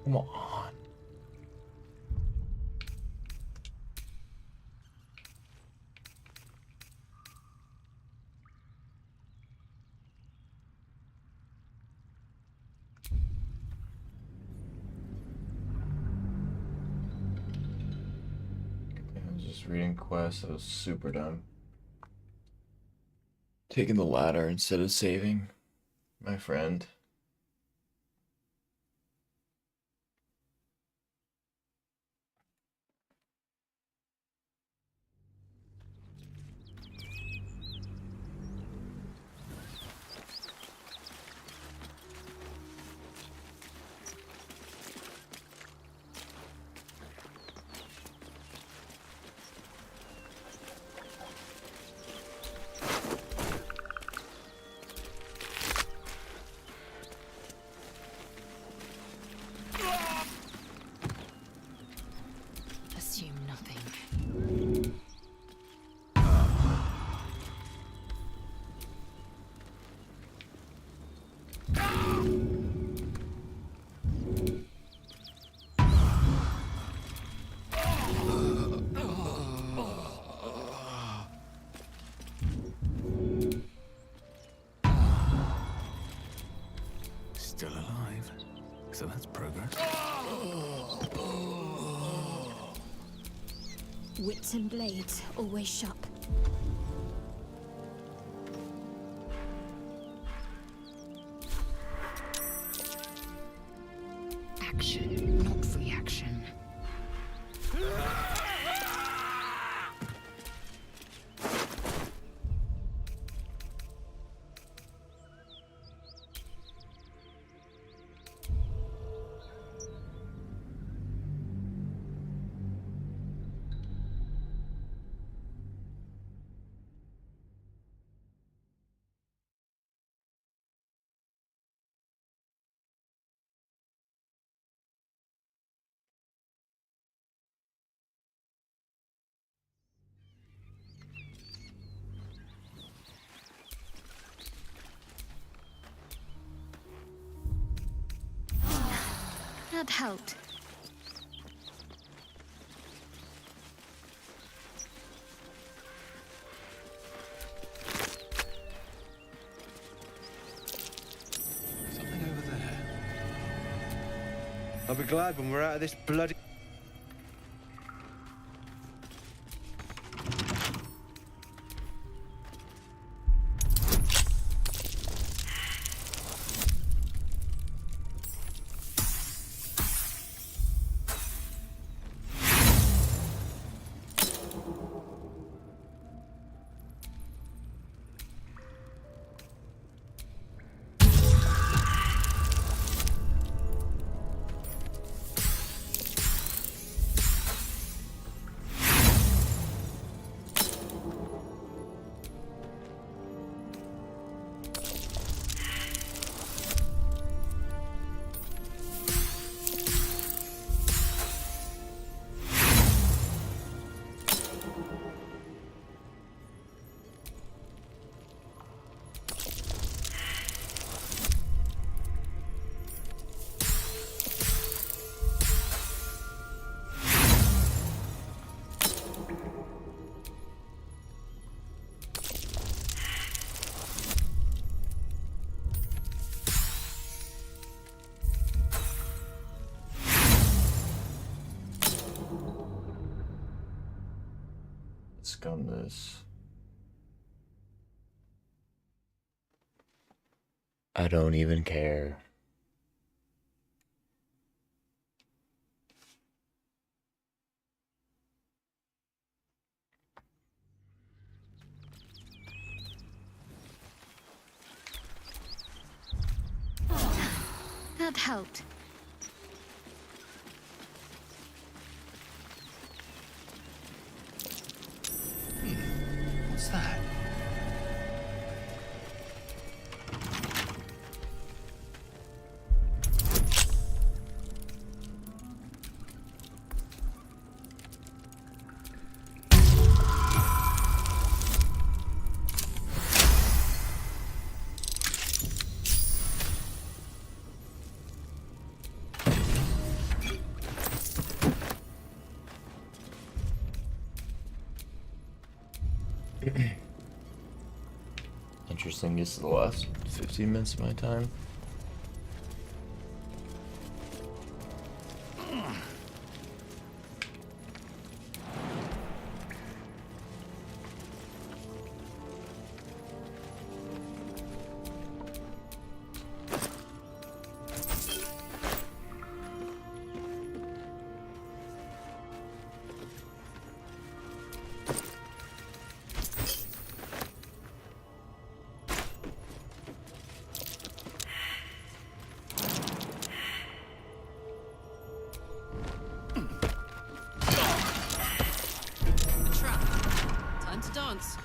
Come on. I was just reading quests. I was super dumb. Taking the ladder instead of saving my friend. Assume nothing. Still alive. So that's progress. Wits and blades, always sharp. Action, not reaction. That helped. Something over there. I'll be glad when we're out of this bloody... Scum this. I don't even care. That helped. What's that? Interesting, this is the last 15 minutes of my time. Dance.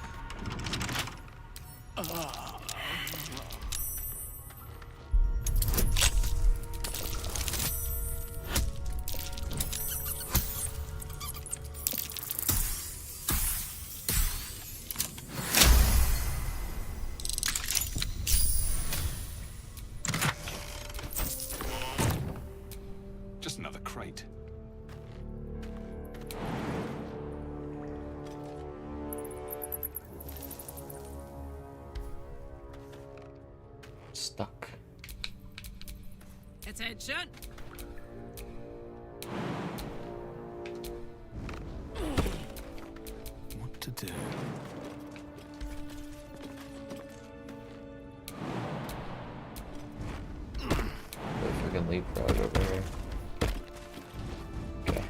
Just another crate. Stuck. Attention. What to do? If we can leapfrog over here. Okay.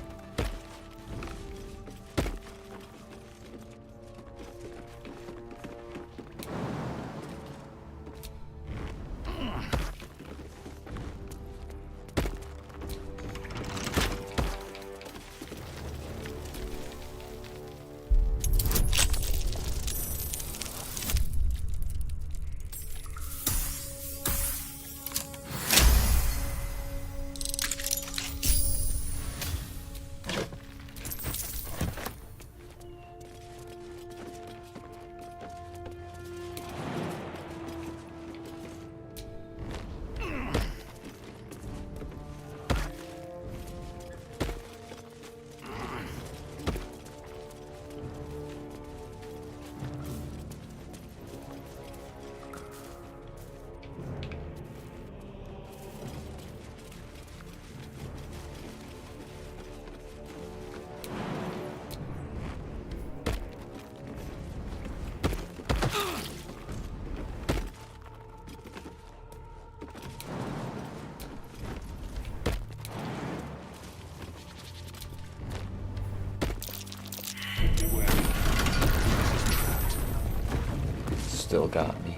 Still got me.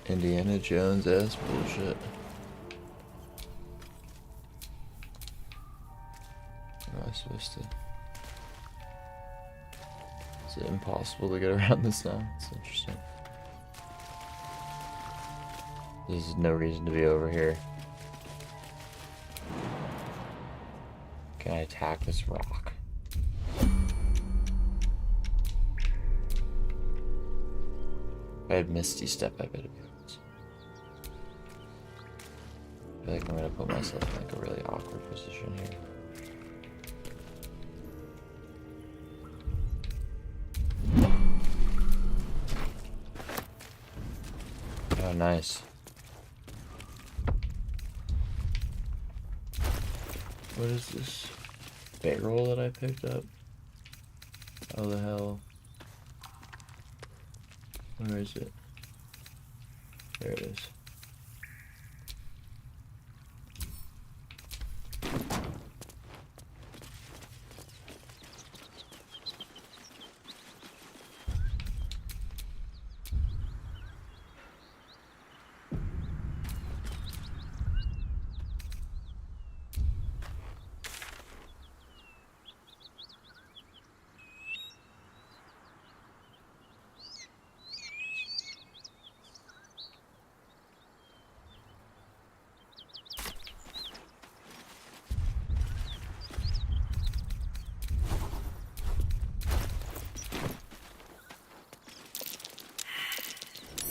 Indiana Jones ass bullshit. How am I supposed to? Is it impossible to get around this now? It's interesting. There's no reason to be over here. Can I attack this rock? If I had Misty Step, I bet it'd be able to. I feel like I'm gonna put myself in like a really awkward position here. Oh, nice. What is this? Barrel that I picked up? How the hell? Where is it? There it is.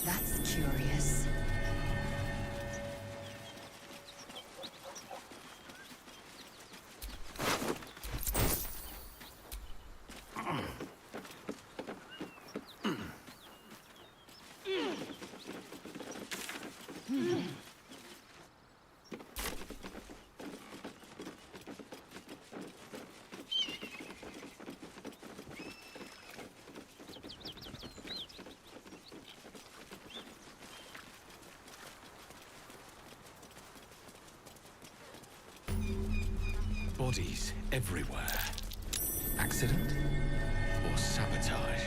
That's curious. Bodies everywhere. Accident or sabotage?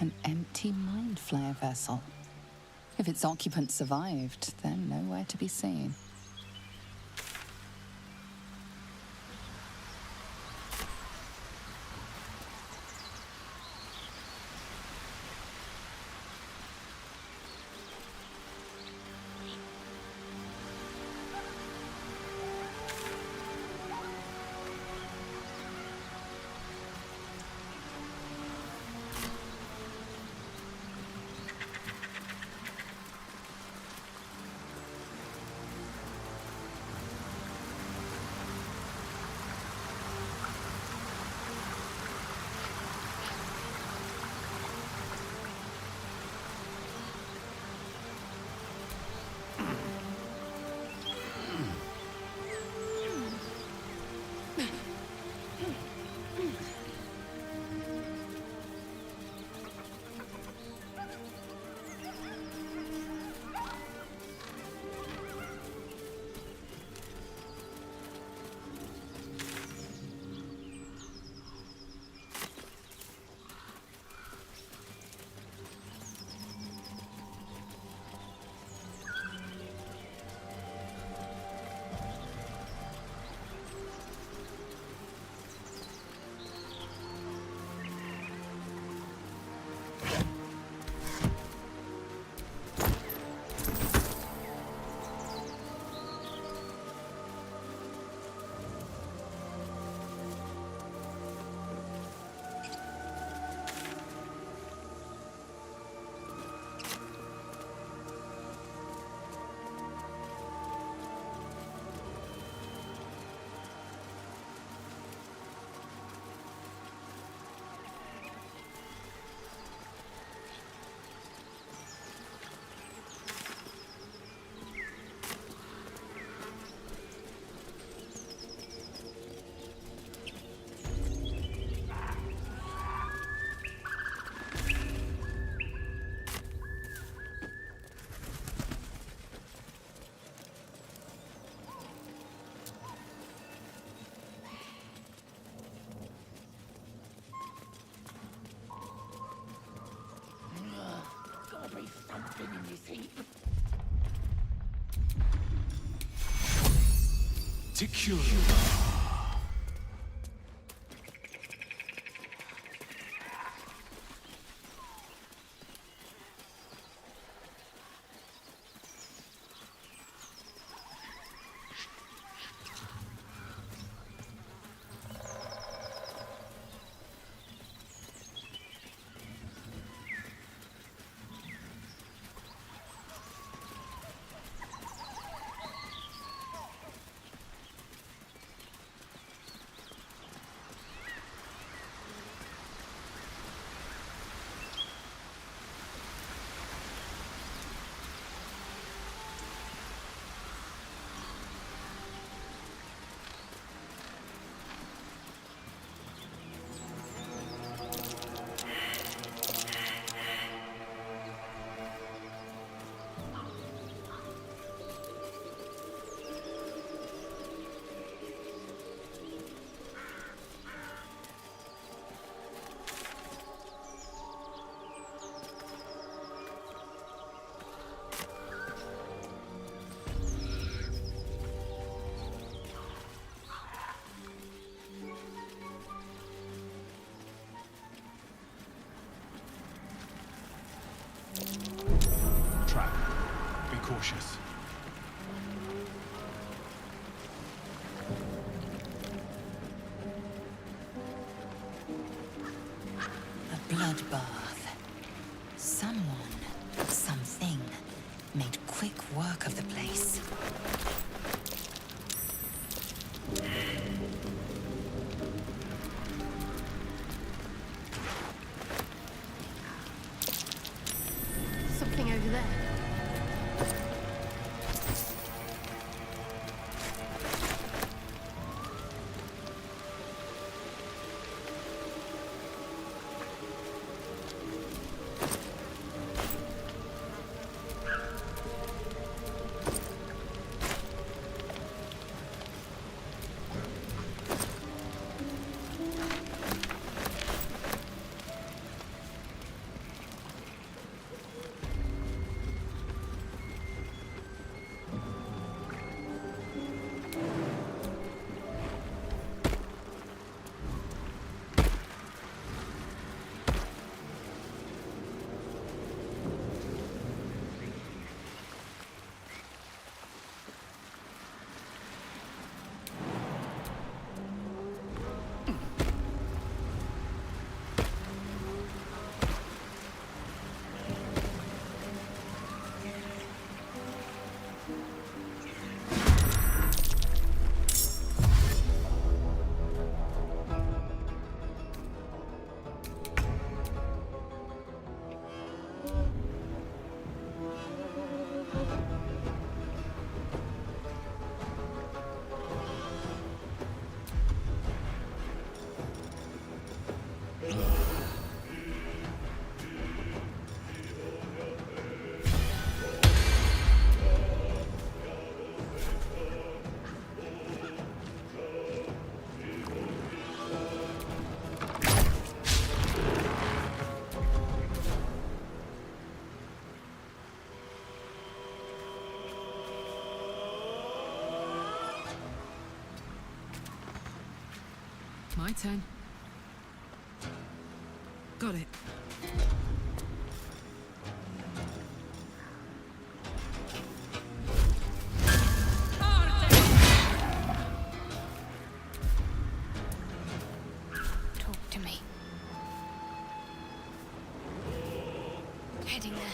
An empty mind flayer vessel. If its occupant survived, they're nowhere to be seen. particular. Trap. Be cautious. A bloodbath. Someone, something, made quick work of the place. Something over there. My turn. Got it. Talk to me. Heading there.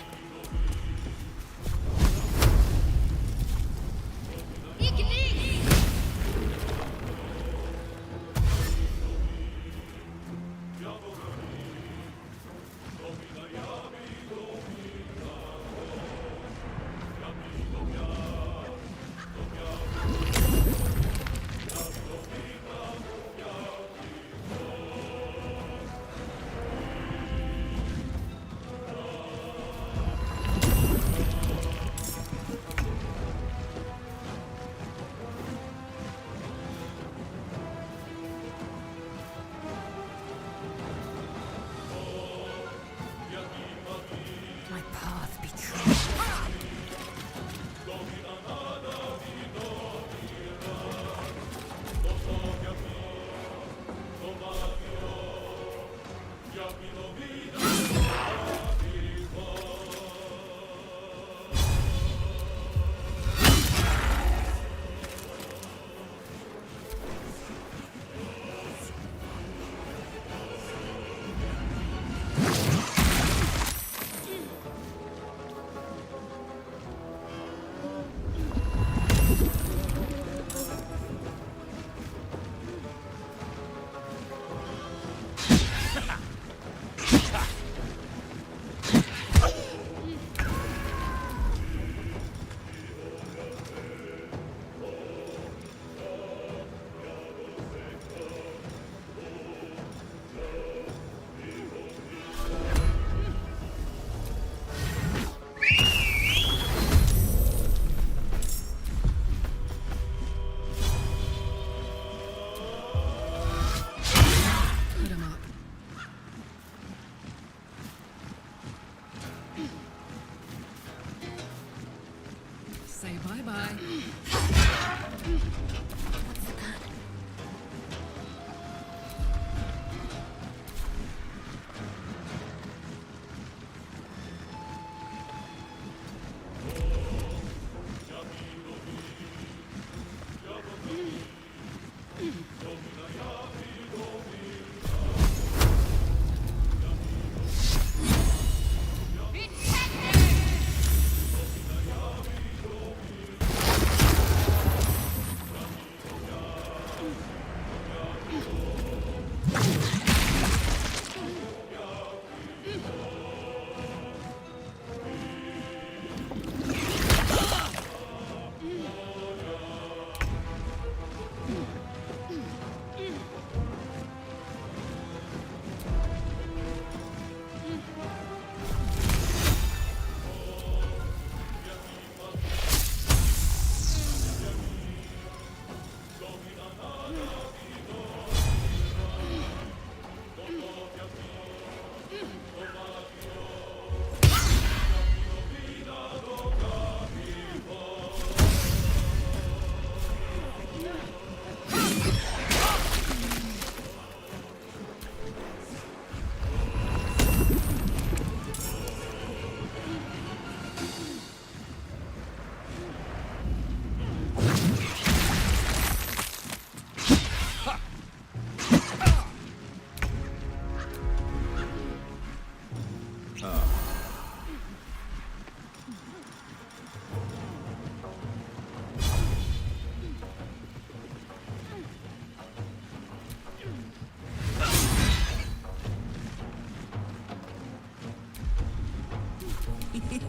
My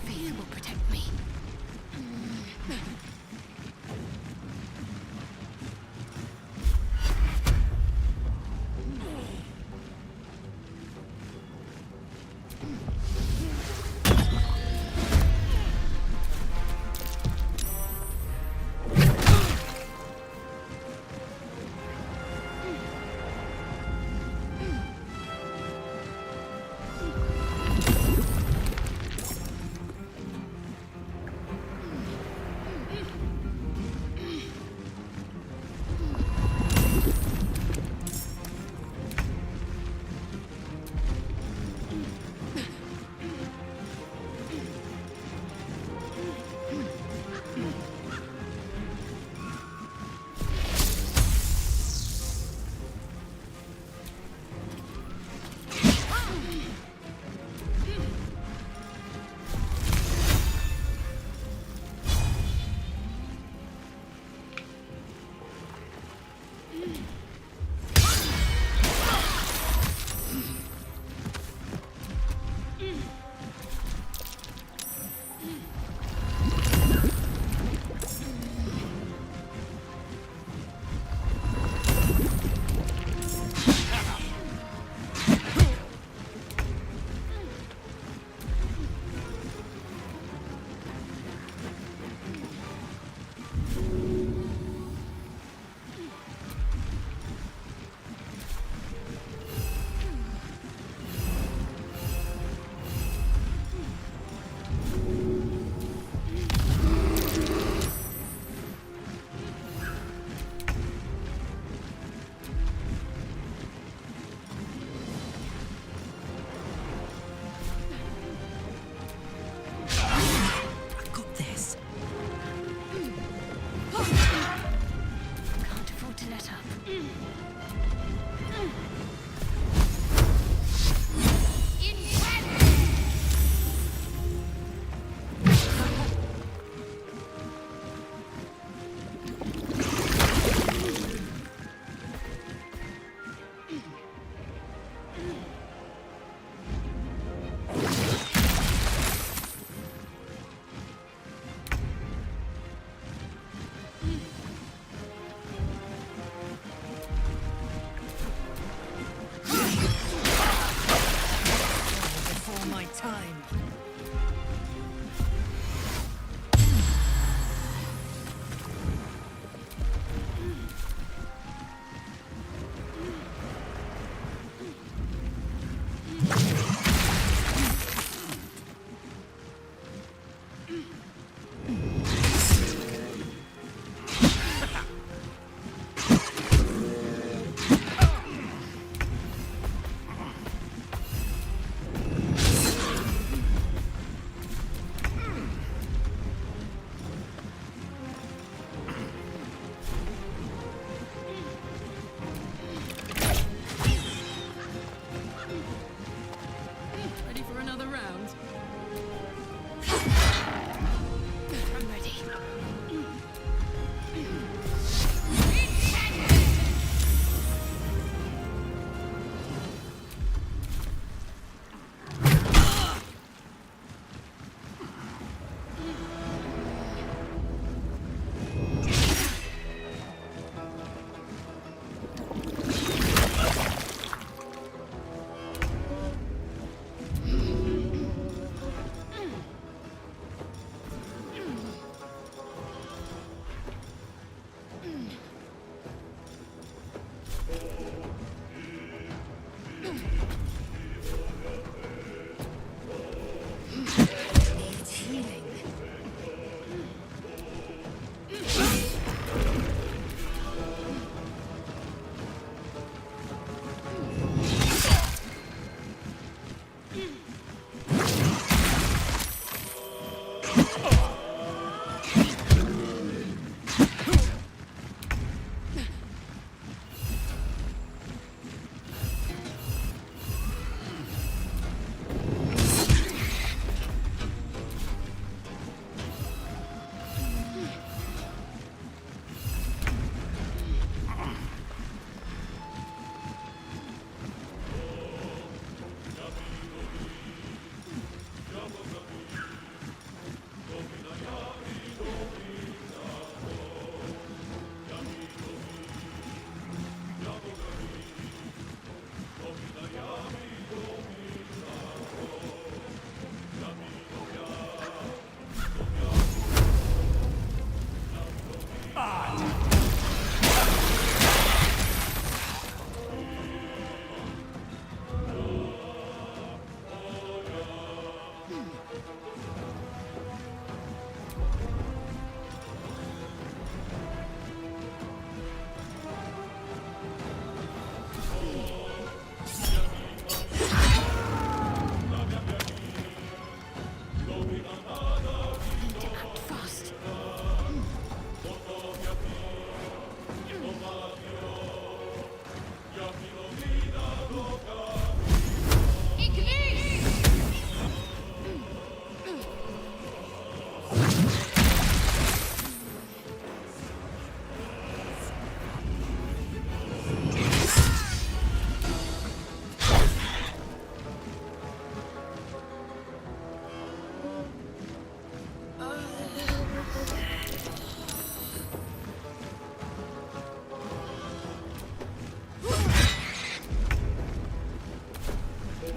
faith will protect me.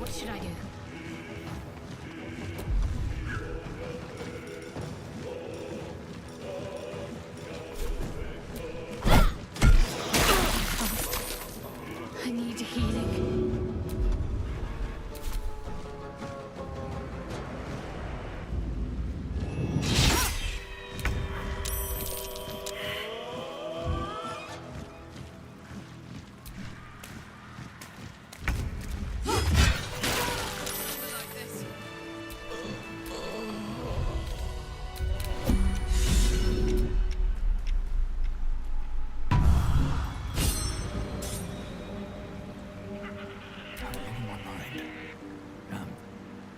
What should I do? I need healing.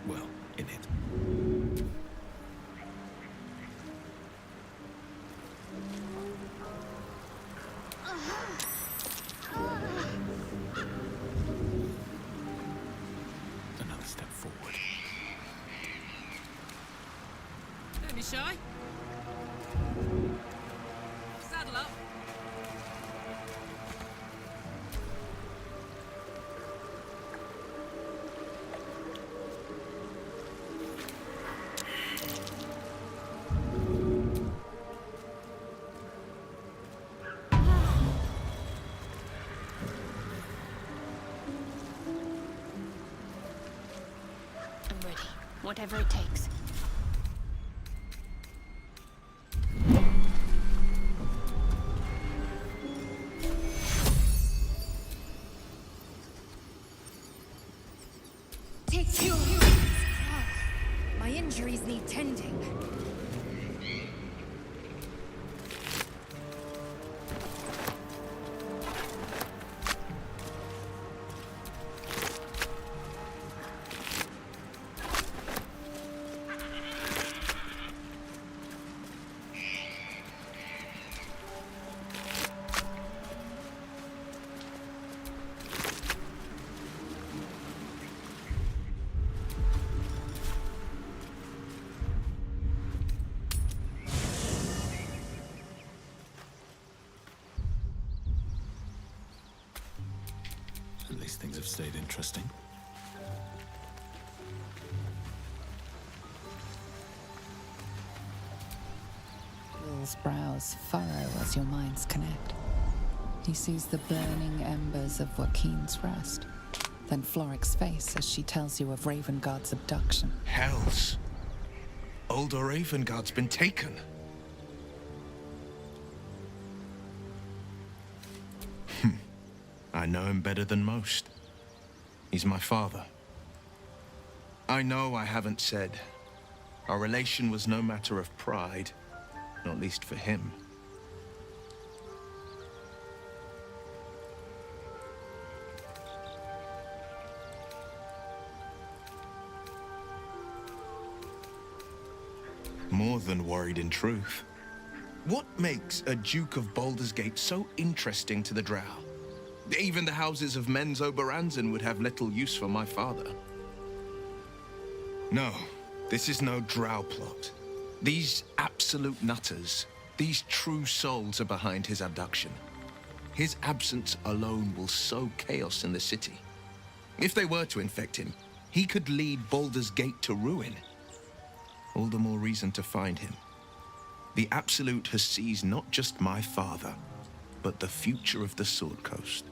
Well, in it. Another step forward. Don't be shy. Saddle up. I'm ready. Whatever it takes. Take your My injuries need tending. At least things have stayed interesting. Will's brows furrow as your minds connect. He sees the burning embers of Joaquin's rest, then Floric's face as she tells you of Ravengard's abduction. Hells! Older Ravengard's been taken. I know him better than most. He's my father. I know I haven't said. Our relation was no matter of pride, not least for him. More than worried, in truth. What makes a Duke of Baldur's Gate so interesting to the Drow? Even the houses of Men's Oberanzen would have little use for my father. No, this is no Drow plot. These absolute nutters, these true souls are behind his abduction. His absence alone will sow chaos in the city. If they were to infect him, he could lead Baldur's Gate to ruin. All the more reason to find him. The Absolute has seized not just my father, but the future of the Sword Coast.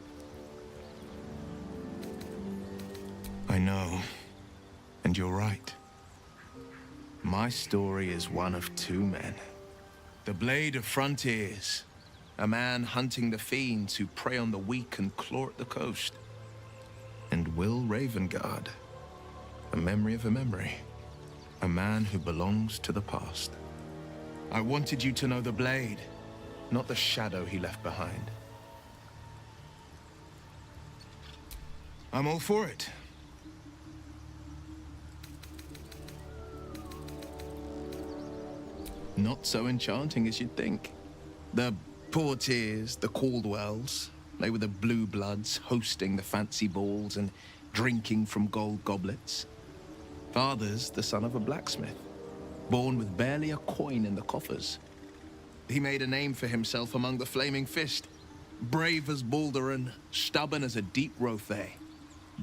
I know, and you're right. My story is one of two men. The Blade of Frontiers, a man hunting the fiends who prey on the weak and claw at the coast. And Will Ravengard, a memory of a memory. A man who belongs to the past. I wanted you to know the Blade, not the shadow he left behind. I'm all for it. Not so enchanting as you'd think. The Portiers, the Caldwells, they were the blue bloods hosting the fancy balls and drinking from gold goblets. Father's the son of a blacksmith, born with barely a coin in the coffers. He made a name for himself among the Flaming Fist, brave as Baldur and stubborn as a deep Rothay.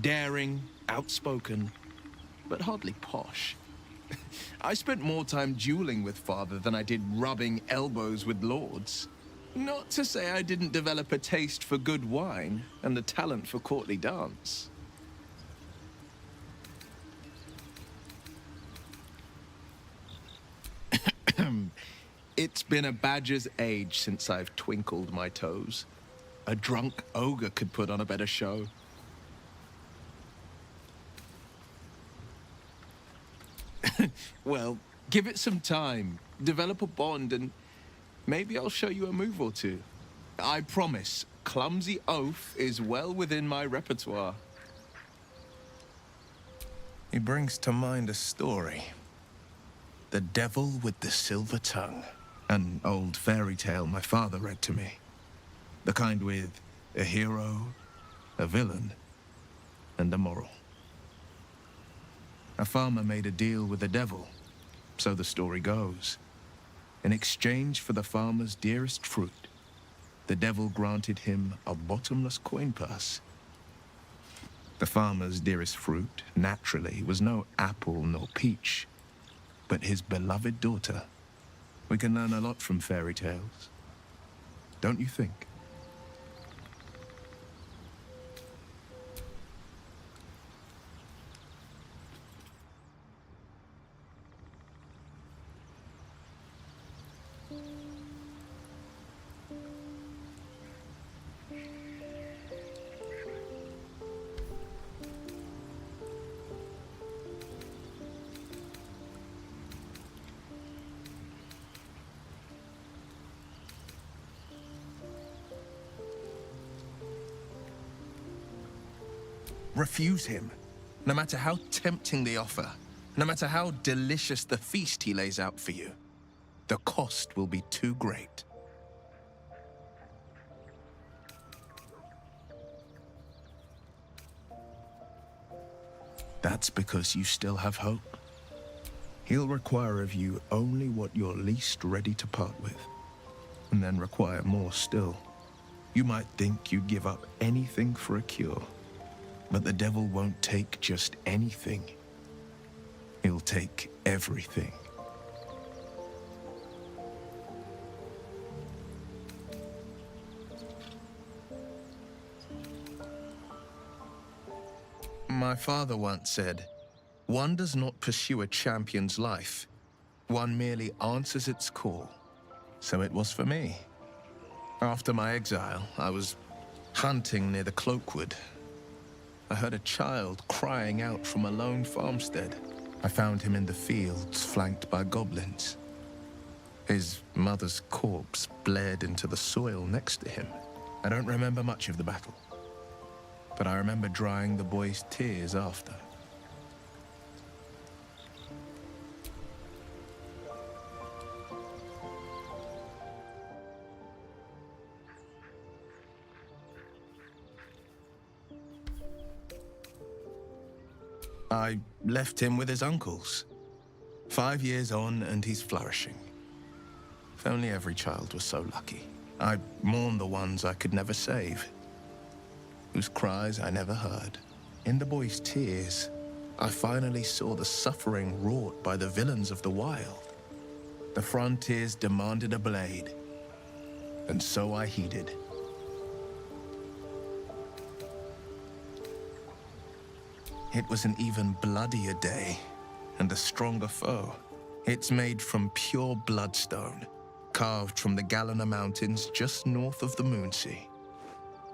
Daring, outspoken, but hardly posh. I spent more time dueling with father than I did rubbing elbows with lords. Not to say I didn't develop a taste for good wine and the talent for courtly dance. It's been a badger's age since I've twinkled my toes. A drunk ogre could put on a better show. Well, give it some time, develop a bond, and maybe I'll show you a move or two. I promise, clumsy oath is well within my repertoire. He brings to mind a story. The Devil with the Silver Tongue. An old fairy tale my father read to me. The kind with a hero, a villain, and a moral. A farmer made a deal with the devil, so the story goes. In exchange for the farmer's dearest fruit, the devil granted him a bottomless coin purse. The farmer's dearest fruit, naturally, was no apple nor peach, but his beloved daughter. We can learn a lot from fairy tales, don't you think? Refuse him, no matter how tempting the offer, no matter how delicious the feast he lays out for you. The cost will be too great. That's because you still have hope. He'll require of you only what you're least ready to part with, and then require more still. You might think you'd give up anything for a cure. But the devil won't take just anything. He'll take everything. My father once said, "One does not pursue a champion's life. One merely answers its call." So it was for me. After my exile, I was hunting near the Cloakwood. I heard a child crying out from a lone farmstead. I found him in the fields, flanked by goblins. His mother's corpse bled into the soil next to him. I don't remember much of the battle, but I remember drying the boy's tears after. I left him with his uncles. 5 years on, and he's flourishing. If only every child was so lucky. I mourn the ones I could never save, whose cries I never heard. In the boy's tears, I finally saw the suffering wrought by the villains of the wild. The frontiers demanded a blade, and so I heeded. It was an even bloodier day, and a stronger foe. It's made from pure bloodstone, carved from the Galena Mountains just north of the Moonsea.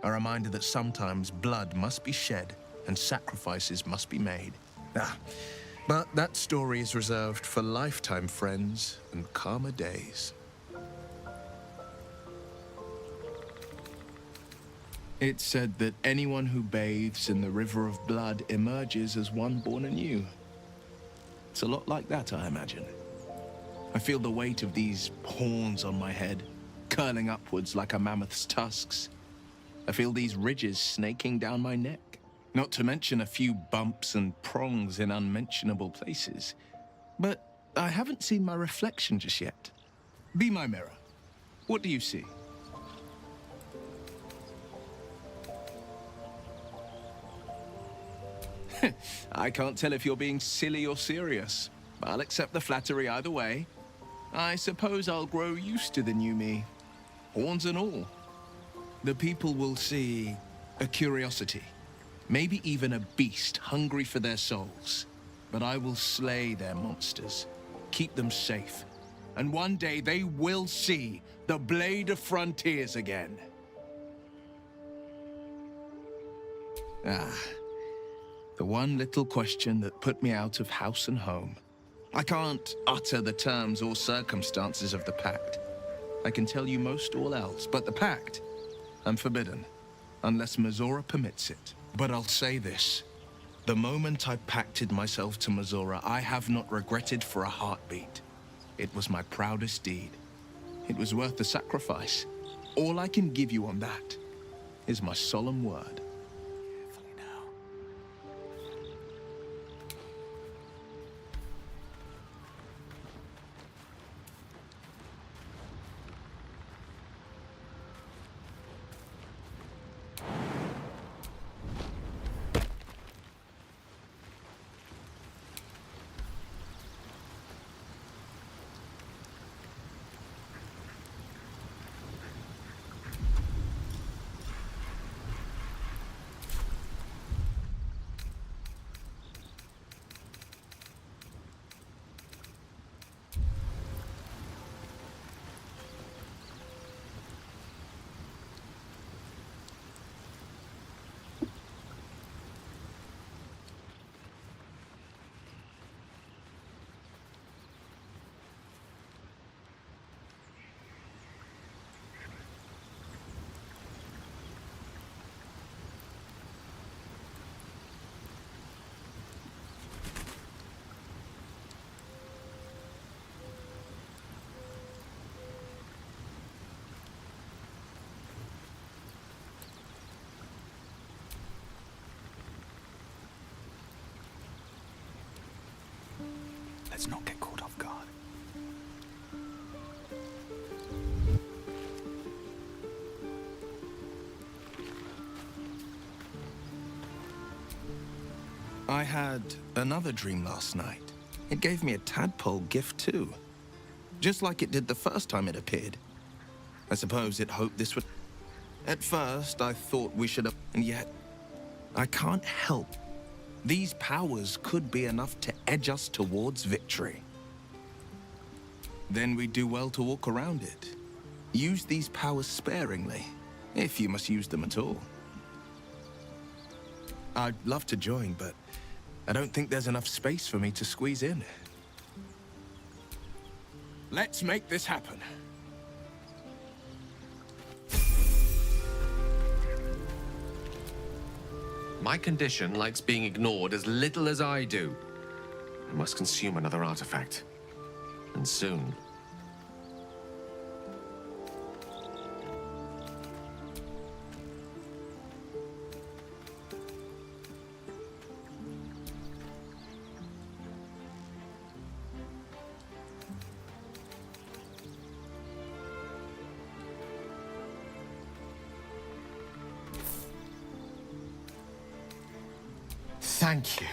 A reminder that sometimes blood must be shed and sacrifices must be made. But that story is reserved for lifetime friends and calmer days. It's said that anyone who bathes in the river of blood emerges as one born anew. It's a lot like that, I imagine. I feel the weight of these horns on my head, curling upwards like a mammoth's tusks. I feel these ridges snaking down my neck, not to mention a few bumps and prongs in unmentionable places. But I haven't seen my reflection just yet. Be my mirror. What do you see? I can't tell if you're being silly or serious. I'll accept the flattery either way. I suppose I'll grow used to the new me, horns and all. The people will see a curiosity, maybe even a beast hungry for their souls. But I will slay their monsters, keep them safe, and one day they will see the Blade of Frontiers again. The one little question that put me out of house and home. I can't utter the terms or circumstances of the pact. I can tell you most all else, but the pact, I'm forbidden, unless Mizora permits it. But I'll say this. The moment I pacted myself to Mizora, I have not regretted for a heartbeat. It was my proudest deed. It was worth the sacrifice. All I can give you on that is my solemn word. Let's not get caught off guard. I had another dream last night. It gave me a tadpole gift too. Just like it did the first time it appeared. I suppose it hoped this would... At first, I thought we should have... And yet, I can't help. These powers could be enough to edge us towards victory. Then we'd do well to walk around it. Use these powers sparingly, if you must use them at all. I'd love to join, but I don't think there's enough space for me to squeeze in. Let's make this happen. My condition likes being ignored as little as I do. I must consume another artifact. And soon. Thank you.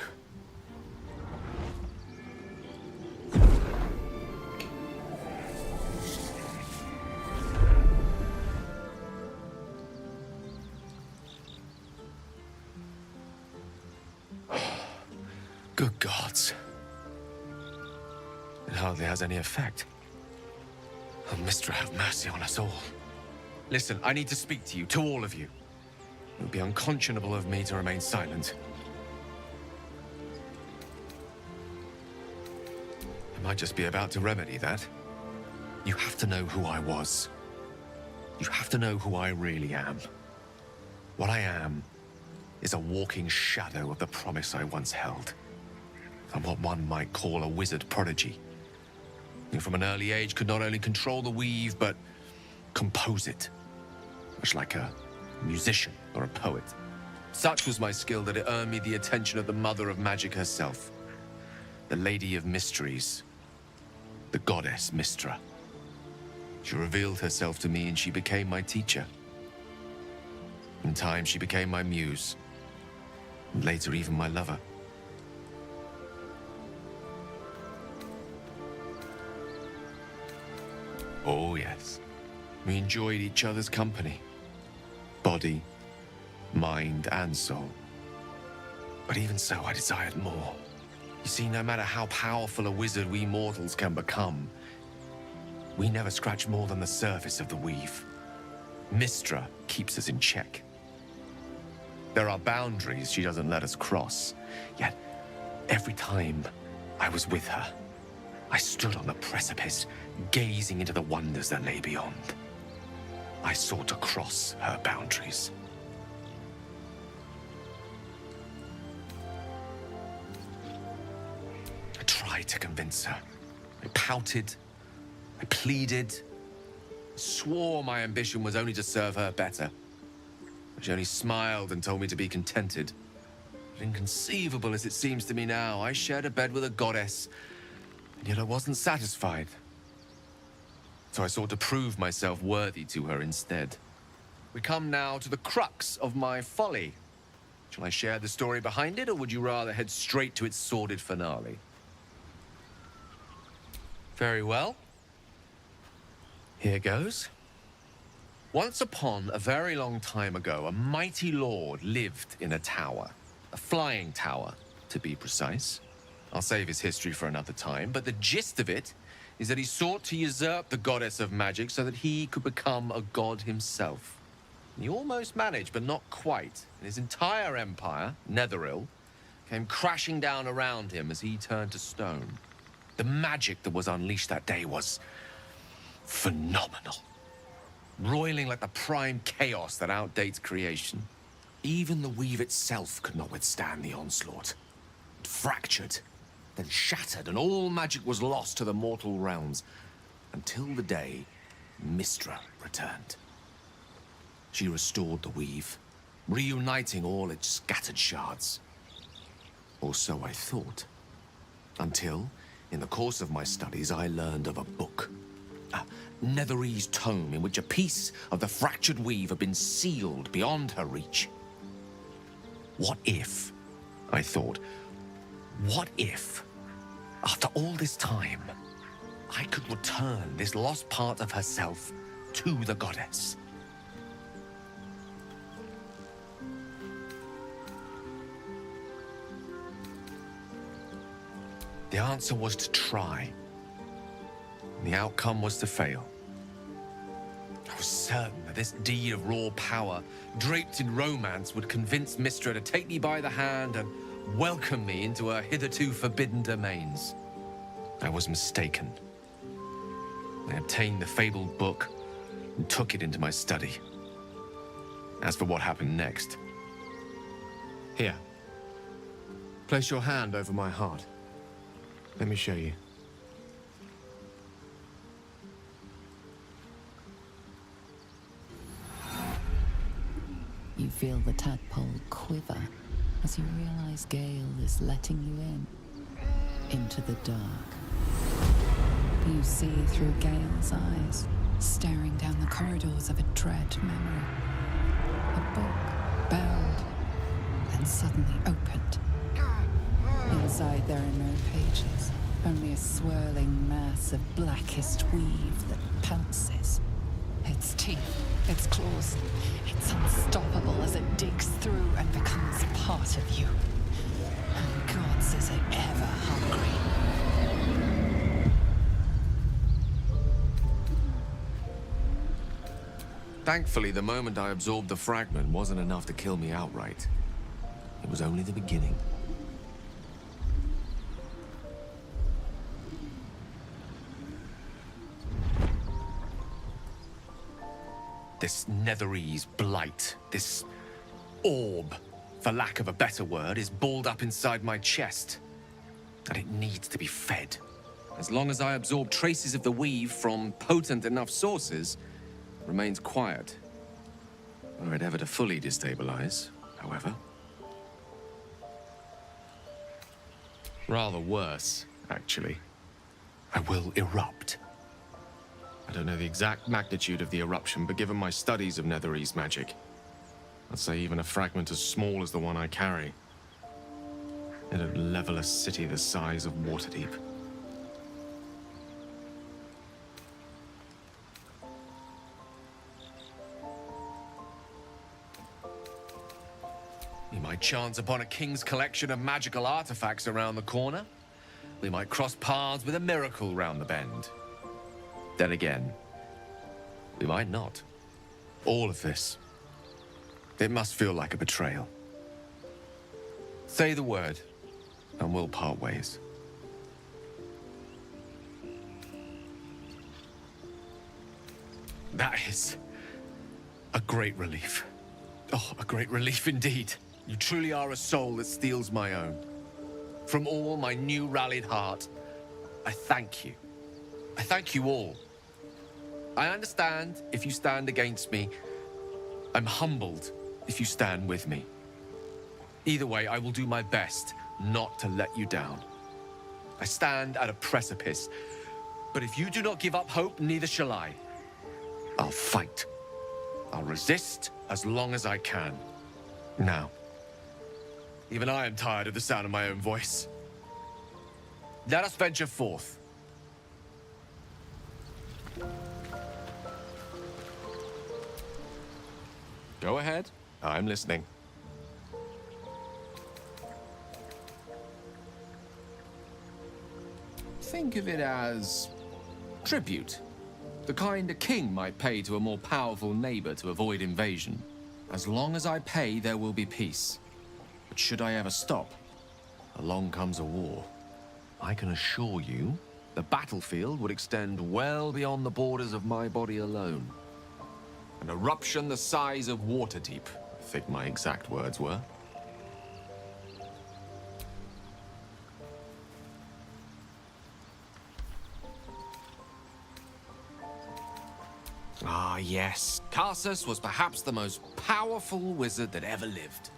Good gods. It hardly has any effect. Oh, Mystra, have mercy on us all. Listen, I need to speak to you, to all of you. It would be unconscionable of me to remain silent. I might just be about to remedy that. You have to know who I was. You have to know who I really am. What I am is a walking shadow of the promise I once held. I'm what one might call a wizard prodigy, who from an early age could not only control the weave, but compose it, much like a musician or a poet. Such was my skill that it earned me the attention of the mother of magic herself, the Lady of Mysteries, the goddess Mystra. She revealed herself to me and she became my teacher. In time, she became my muse, and later even my lover. Oh, yes. We enjoyed each other's company. Body, mind, and soul. But even so, I desired more. You see, no matter how powerful a wizard we mortals can become, we never scratch more than the surface of the weave. Mystra keeps us in check. There are boundaries she doesn't let us cross. Yet, every time I was with her, I stood on the precipice, gazing into the wonders that lay beyond. I sought to cross her boundaries. I tried to convince her. I pouted. I pleaded. Swore my ambition was only to serve her better. But she only smiled and told me to be contented. But inconceivable as it seems to me now, I shared a bed with a goddess, and yet I wasn't satisfied. So I sought to prove myself worthy to her instead. We come now to the crux of my folly. Shall I share the story behind it, or would you rather head straight to its sordid finale? Very well. Here goes. Once upon a very long time ago, a mighty lord lived in a tower. A flying tower, to be precise. I'll save his history for another time, but the gist of it is that he sought to usurp the goddess of magic so that he could become a god himself. And he almost managed, but not quite. And his entire empire, Netheril, came crashing down around him as he turned to stone. The magic that was unleashed that day was phenomenal. Roiling like the prime chaos that outdates creation. Even the weave itself could not withstand the onslaught. It fractured, then shattered, and all magic was lost to the mortal realms, until the day Mystra returned. She restored the weave, reuniting all its scattered shards. Or so I thought. Until, in the course of my studies, I learned of a book. A Netherese tome in which a piece of the fractured weave had been sealed beyond her reach. What if, I thought, what if, after all this time, I could return this lost part of herself to the goddess? The answer was to try. And the outcome was to fail. I was certain that this deed of raw power, draped in romance, would convince Mystra to take me by the hand and welcome me into her hitherto forbidden domains. I was mistaken. I obtained the fabled book and took it into my study. As for what happened next... Here. Place your hand over my heart. Let me show you. You feel the tadpole quiver as you realize Gale is letting you into the dark. You see through Gale's eyes, staring down the corridors of a dread memory. A book bound and suddenly opened. Inside there are no pages, only a swirling mass of blackest weave that pounces. Its teeth, its claws, it's unstoppable as it digs through and becomes part of you. And gods, is it ever hungry. Thankfully, the moment I absorbed the fragment wasn't enough to kill me outright. It was only the beginning. This Netherese blight, this orb, for lack of a better word, is balled up inside my chest. And it needs to be fed. As long as I absorb traces of the weave from potent enough sources, it remains quiet. Were it ever to fully destabilize, however. Rather worse, actually. I will erupt. I don't know the exact magnitude of the eruption, but given my studies of Netherese magic, I'd say even a fragment as small as the one I carry, it'd level a city the size of Waterdeep. might chance upon a king's collection of magical artifacts around the corner. We might cross paths with a miracle round the bend. Then again, we might not. All of this, it must feel like a betrayal. Say the word, and we'll part ways. That is a great relief. Oh, a great relief indeed. You truly are a soul that steals my own. From all my new rallied heart, I thank you. I thank you all. I understand if you stand against me. I'm humbled if you stand with me. Either way, I will do my best not to let you down. I stand at a precipice, but if you do not give up hope, neither shall I. I'll fight. I'll resist as long as I can. Now, even I am tired of the sound of my own voice. Let us venture forth. Go ahead. I'm listening. Think of it as tribute. The kind a king might pay to a more powerful neighbor to avoid invasion. As long as I pay, there will be peace. But should I ever stop, along comes a war. I can assure you, the battlefield would extend well beyond the borders of my body alone. An eruption the size of Waterdeep, I think my exact words were. Ah, yes. Karsus was perhaps the most powerful wizard that ever lived.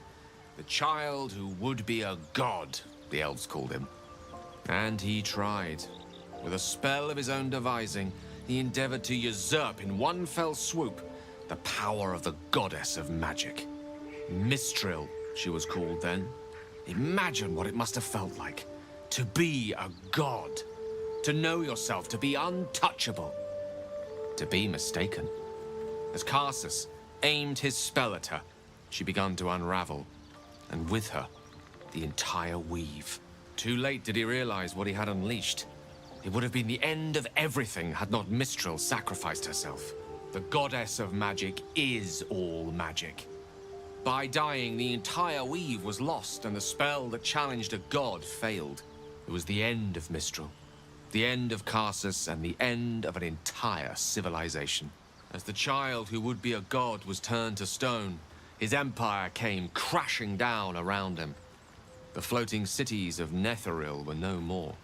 The child who would be a god, the elves called him. And he tried. With a spell of his own devising, he endeavored to usurp in one fell swoop the power of the goddess of magic. Mistral, she was called then. Imagine what it must have felt like to be a god, to know yourself, to be untouchable. To be mistaken. As Karsus aimed his spell at her, she began to unravel, and with her, the entire weave. Too late did he realize what he had unleashed. It would have been the end of everything had not Mistral sacrificed herself. The goddess of magic is all magic. By dying, the entire weave was lost, and the spell that challenged a god failed. It was the end of Mistral. The end of Karsus and the end of an entire civilization. As the child who would be a god was turned to stone, his empire came crashing down around him. The floating cities of Netheril were no more.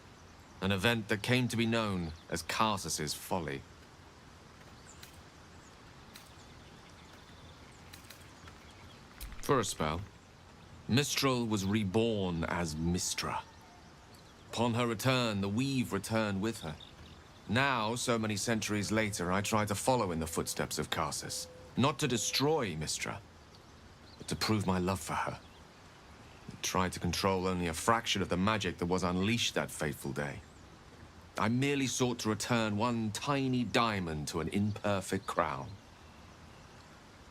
An event that came to be known as Karsus's folly. For a spell, Mistral was reborn as Mistra. Upon her return, the weave returned with her. Now, so many centuries later, I try to follow in the footsteps of Karsus. Not to destroy Mistra, but to prove my love for her. I tried to control only a fraction of the magic that was unleashed that fateful day. I merely sought to return one tiny diamond to an imperfect crown.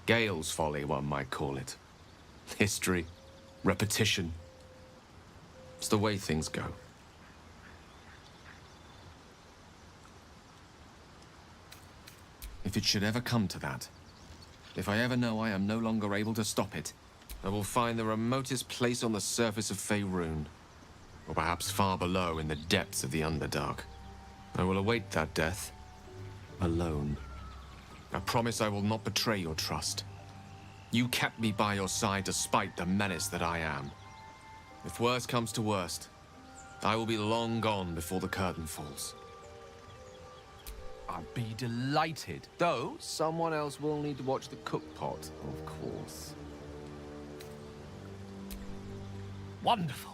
Gale's folly, one might call it. History, repetition. It's the way things go. If it should ever come to that, if I ever know I am no longer able to stop it, I will find the remotest place on the surface of Faerun, or perhaps far below in the depths of the Underdark. I will await that death, alone. I promise I will not betray your trust. You kept me by your side despite the menace that I am. If worst comes to worst, I will be long gone before the curtain falls. I'd be delighted, though someone else will need to watch the cookpot, of course. Wonderful.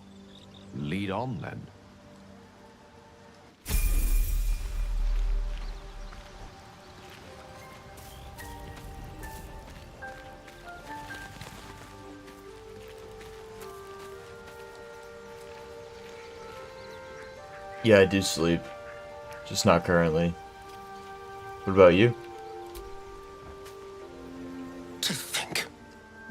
Lead on, then. Yeah, I do sleep. Just not currently. What about you? To think,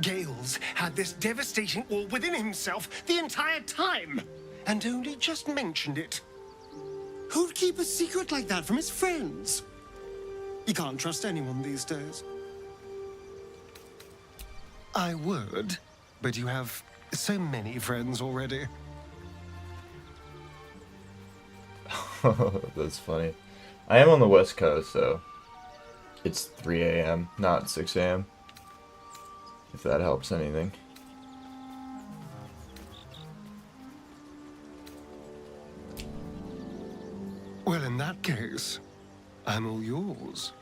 Gale's Miles had this devastating all within himself the entire time, and only just mentioned it. Who'd keep a secret like that from his friends? You can't trust anyone these days. I would, but you have so many friends already. That's funny. I am on the West Coast, so it's 3 a.m., not 6 a.m. If that helps anything. Well, in that case, I'm all yours.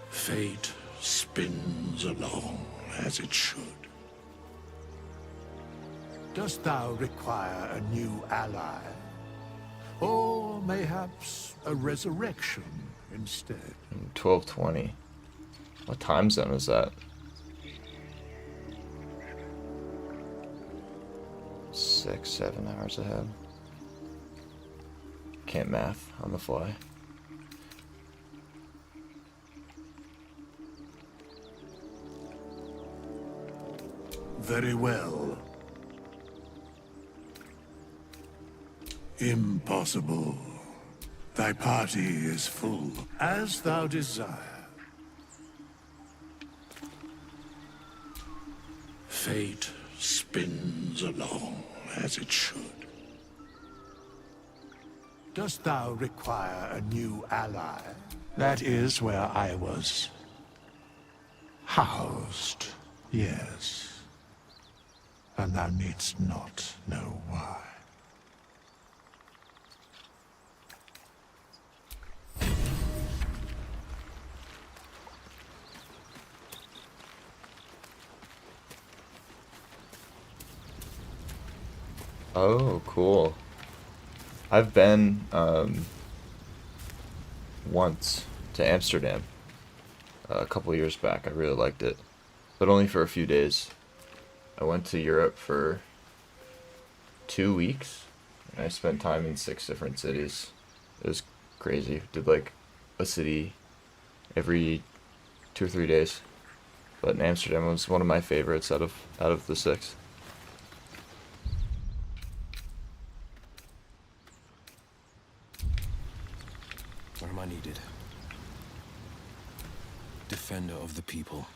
Fate spins along as it should. Dost thou require a new ally? Or mayhaps a resurrection instead? 12:20. What time zone is that? 6, 7 hours ahead. Can't math on the fly. Very well. Impossible. Thy party is full, as thou desire. Fate spins along as it should. Dost thou require a new ally? That is where I was housed, yes. And thou needst not know why. Oh, cool. I've been once to Amsterdam a couple years back. I really liked it, but only for a few days. I went to Europe for 2 weeks, and I spent time in 6 different cities. It was crazy. Did like a city every 2 or 3 days, but Amsterdam was one of my favorites out of the 6. Where am I needed? Defender of the people.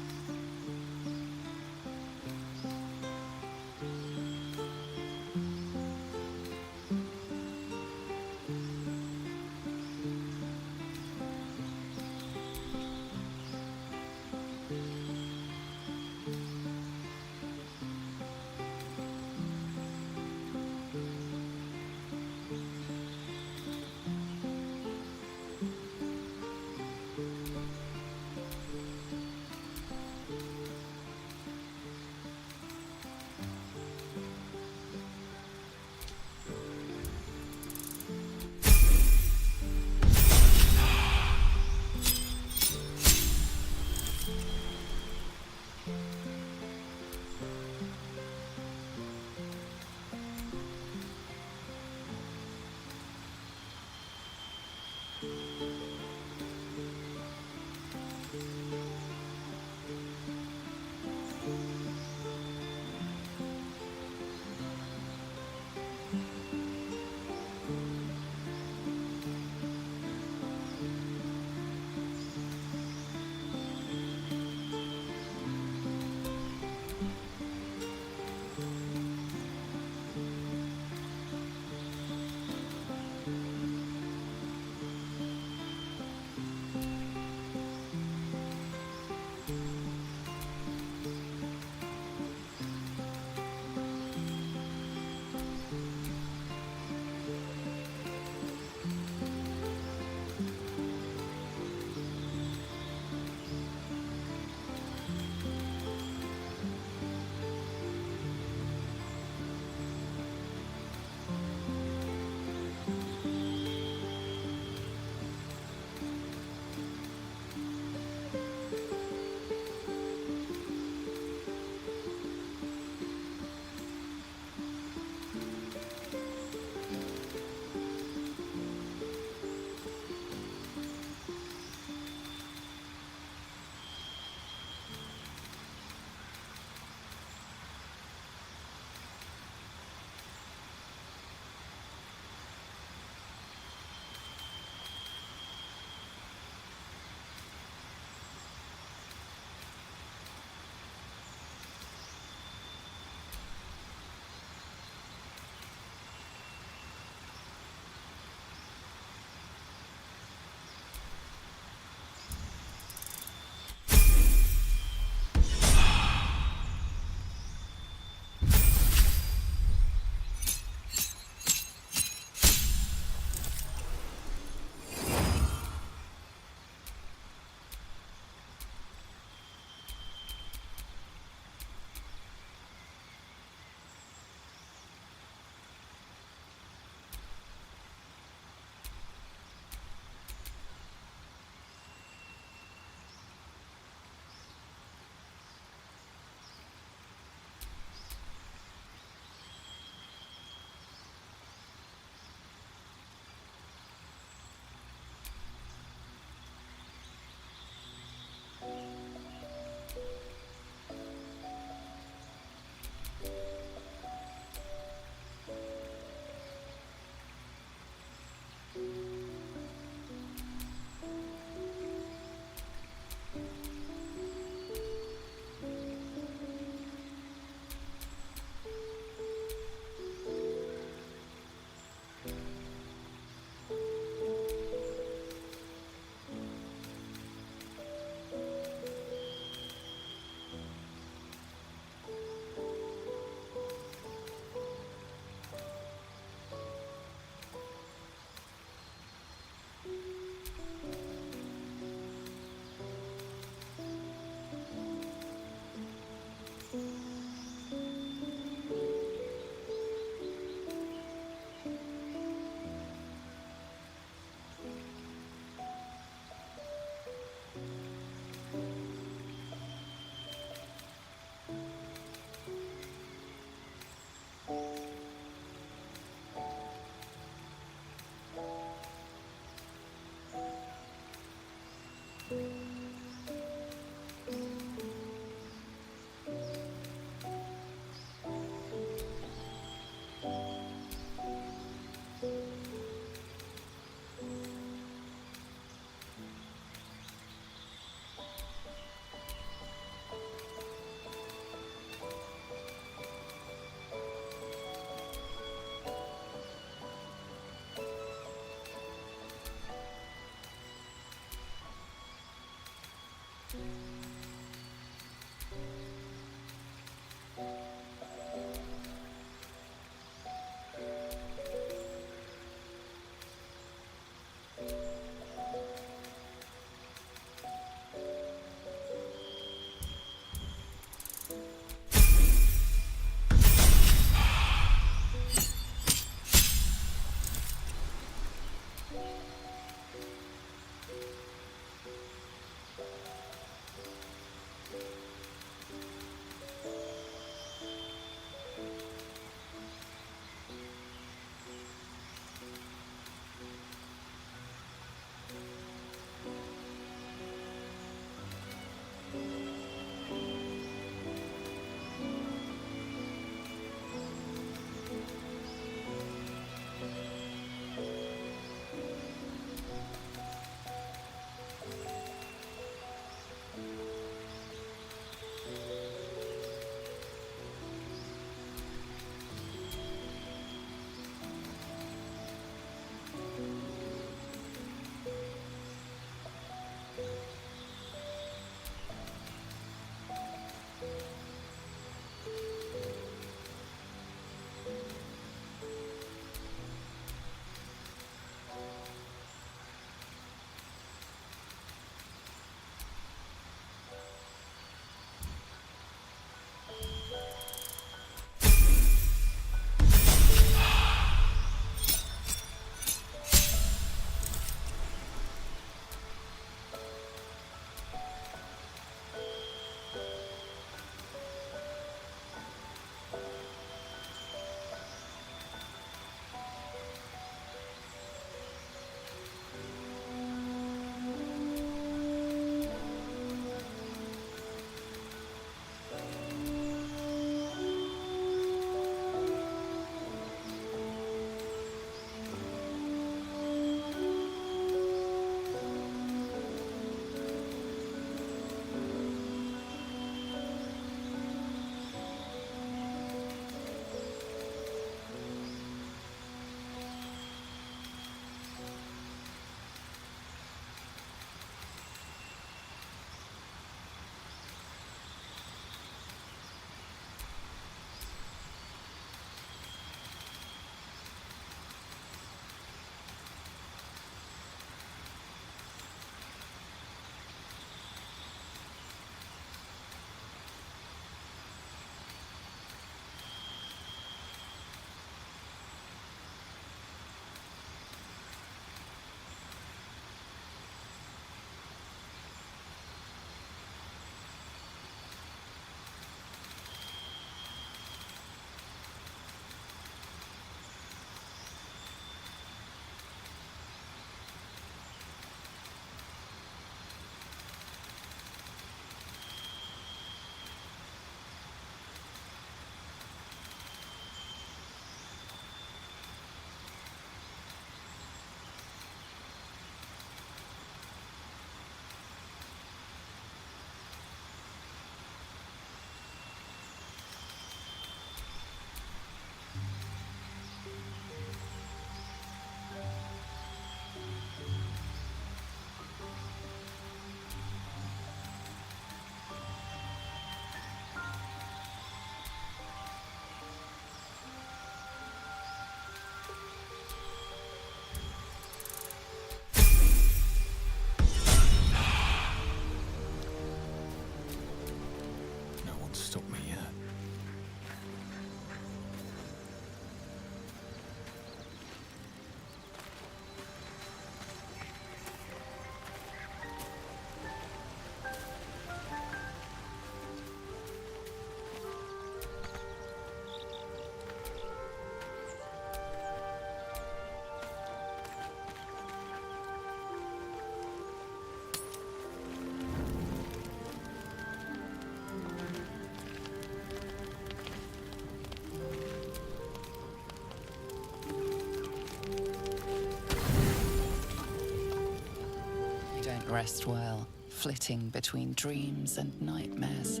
rest well, flitting between dreams and nightmares.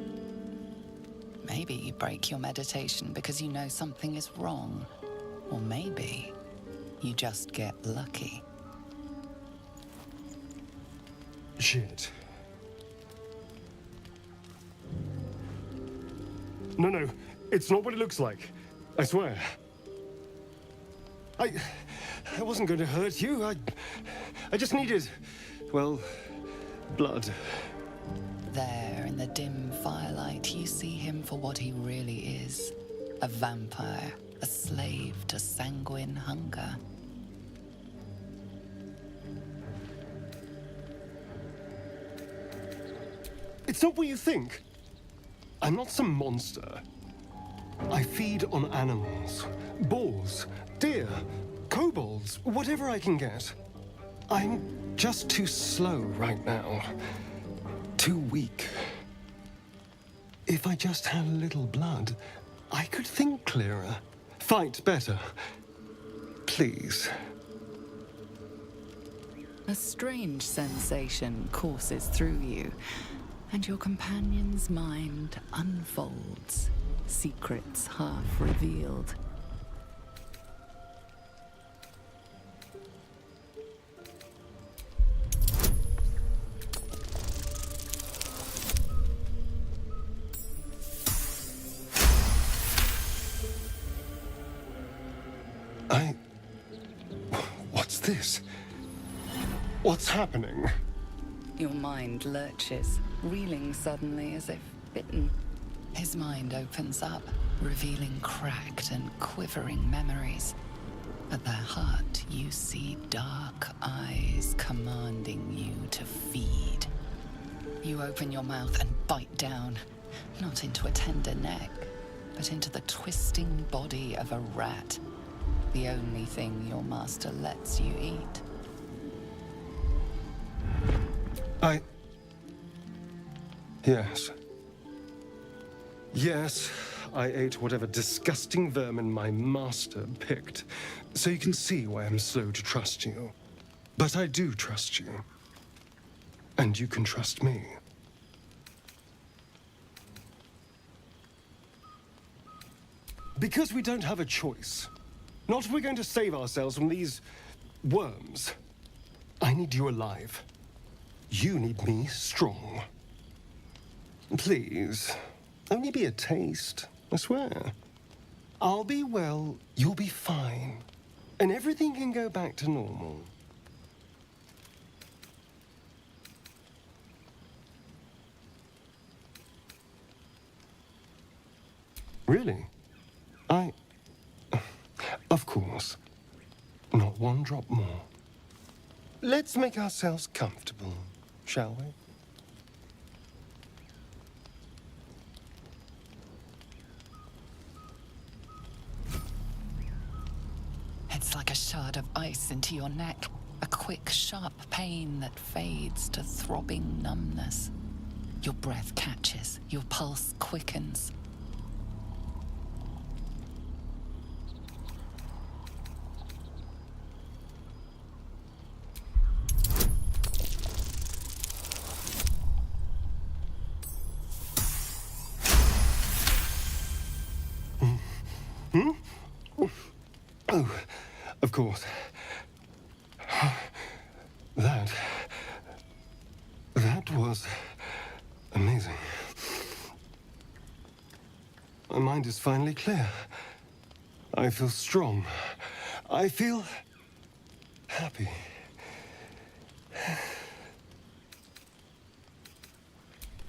Maybe you break your meditation because you know something is wrong. Or maybe you just get lucky. Shit. No, it's not what it looks like. I swear. I wasn't going to hurt you. I just needed, well, blood. There, in the dim firelight, you see him for what he really is. A vampire, a slave to sanguine hunger. It's not what you think. I'm not some monster. I feed on animals. Boars, deer, kobolds, whatever I can get. I'm just too slow right now. Too weak. If I just had a little blood, I could think clearer, fight better. Please. A strange sensation courses through you, and your companion's mind unfolds, secrets half revealed. What's this? What's happening? Your mind lurches, reeling suddenly as if bitten. His mind opens up, revealing cracked and quivering memories. At their heart, you see dark eyes commanding you to feed. You open your mouth and bite down, not into a tender neck, but into the twisting body of a rat, the only thing your master lets you eat. Yes, I ate whatever disgusting vermin my master picked, so you can see why I'm slow to trust you. But I do trust you. And you can trust me. Because we don't have a choice. Not if we're going to save ourselves from these worms. I need you alive. You need me strong. Please, only be a taste, I swear. I'll be well, you'll be fine. And everything can go back to normal. Really? Of course. Not one drop more. Let's make ourselves comfortable, shall we? It's like a shard of ice into your neck, a quick, sharp pain that fades to throbbing numbness. Your breath catches, your pulse quickens. Oh, of course. That was amazing. My mind is finally clear. I feel strong. I feel happy.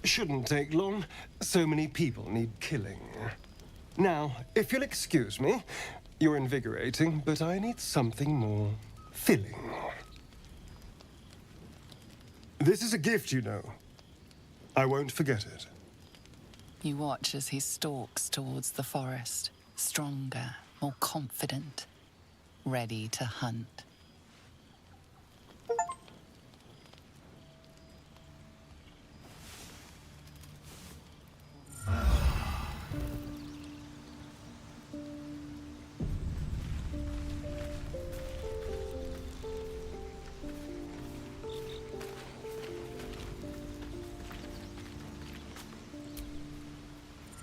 Shouldn't take long. So many people need killing. Now, if you'll excuse me, you're invigorating, but I need something more filling. This is a gift, you know. I won't forget it. You watch as he stalks towards the forest, stronger, more confident, ready to hunt.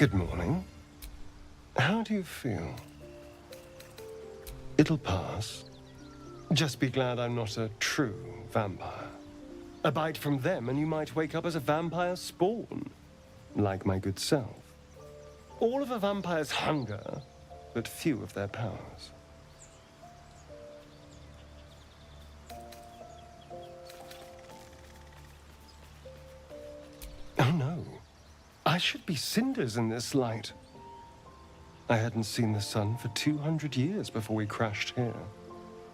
Good morning. How do you feel? It'll pass. Just be glad I'm not a true vampire. A bite from them and you might wake up as a vampire spawn, like my good self. All of a vampire's hunger, but few of their powers. Oh no, I should be cinders in this light. I hadn't seen the sun for 200 years before we crashed here.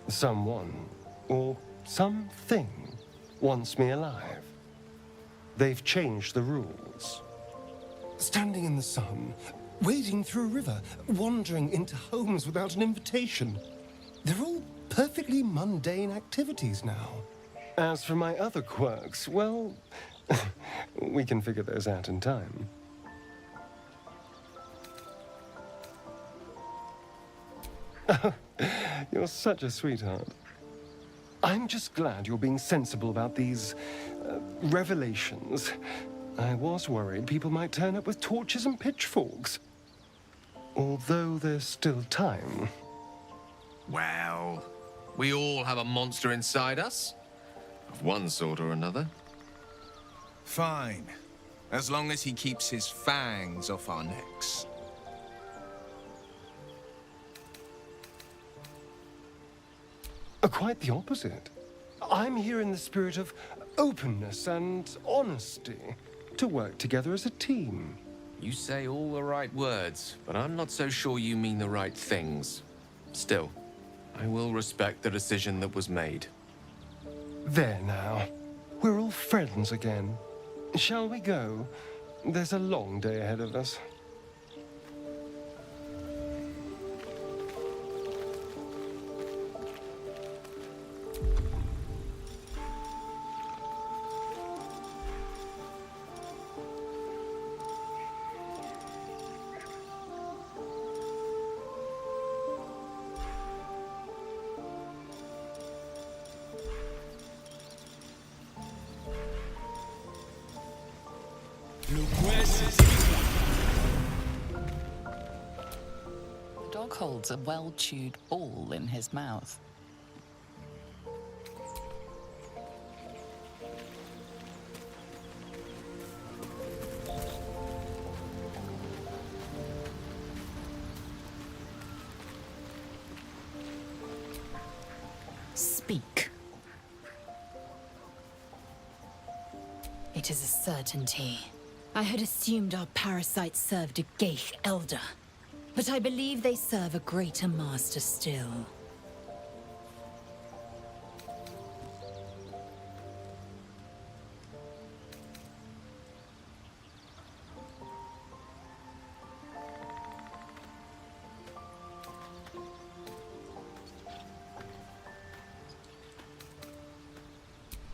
Someone, or something, wants me alive. They've changed the rules. Standing in the sun, wading through a river, wandering into homes without an invitation. They're all perfectly mundane activities now. As for my other quirks, well, we can figure those out in time. You're such a sweetheart. I'm just glad you're being sensible about these revelations. I was worried people might turn up with torches and pitchforks. Although there's still time. Well, we all have a monster inside us, of one sort or another. Fine. As long as he keeps his fangs off our necks. Quite the opposite. I'm here in the spirit of openness and honesty, to work together as a team. You say all the right words, but I'm not so sure you mean the right things. Still, I will respect the decision that was made. There now. We're all friends again. Shall we go? There's a long day ahead of us. The dog holds a well-chewed ball in his mouth. Speak. It is a certainty. I had assumed our parasites served a Geich elder, but I believe they serve a greater master still.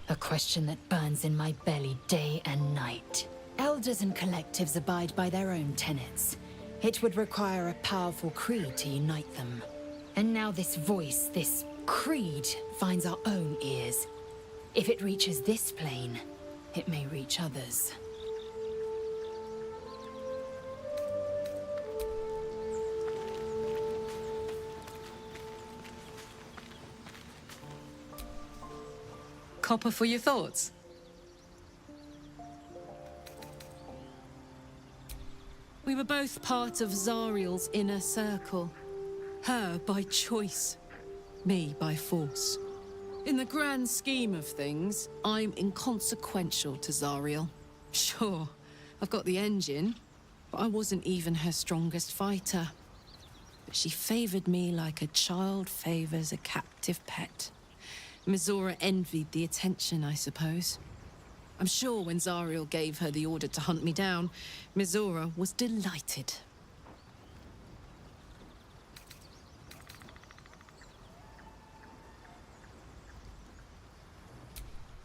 A question that burns in my belly day and night. Elders and collectives abide by their own tenets. It would require a powerful creed to unite them. And now this voice, this creed, finds our own ears. If it reaches this plane, it may reach others. Copper for your thoughts? We were both part of Zariel's inner circle. Her by choice, me by force. In the grand scheme of things, I'm inconsequential to Zariel. Sure, I've got the engine, but I wasn't even her strongest fighter. But she favored me like a child favors a captive pet. Mizora envied the attention, I suppose. I'm sure when Zariel gave her the order to hunt me down, Mizora was delighted.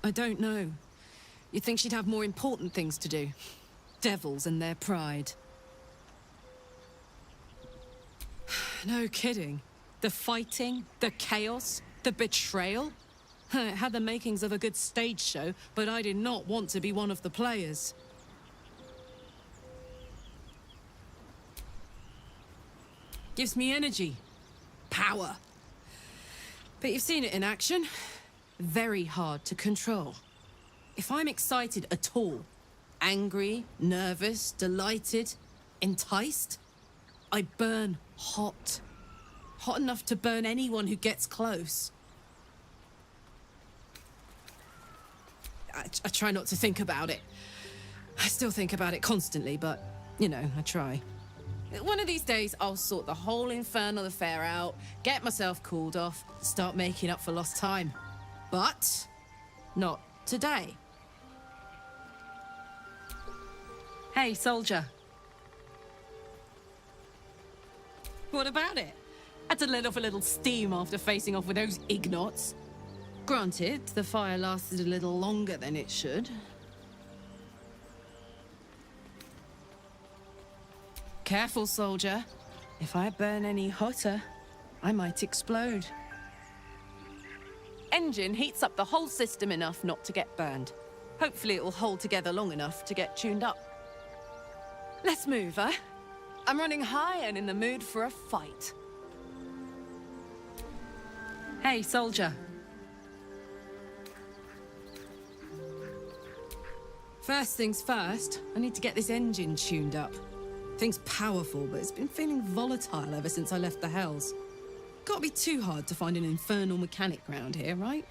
I don't know. You'd think she'd have more important things to do. Devils and their pride. No kidding. The fighting, the chaos, the betrayal. It had the makings of a good stage show, but I did not want to be one of the players. Gives me energy. Power. But you've seen it in action. Very hard to control. If I'm excited at all, angry, nervous, delighted, enticed, I burn hot. Hot enough to burn anyone who gets close. I try not to think about it. I still think about it constantly, but, you know, I try. One of these days, I'll sort the whole infernal affair out, get myself cooled off, start making up for lost time. But not today. Hey, soldier. What about it? Had to let off a little steam after facing off with those ignots. Granted, the fire lasted a little longer than it should. Careful, soldier. If I burn any hotter, I might explode. Engine heats up the whole system enough not to get burned. Hopefully it will hold together long enough to get tuned up. Let's move, huh? I'm running high and in the mood for a fight. Hey, soldier. First things first, I need to get this engine tuned up. Thing's powerful, but it's been feeling volatile ever since I left the Hells. Can't be too hard to find an infernal mechanic round here, right?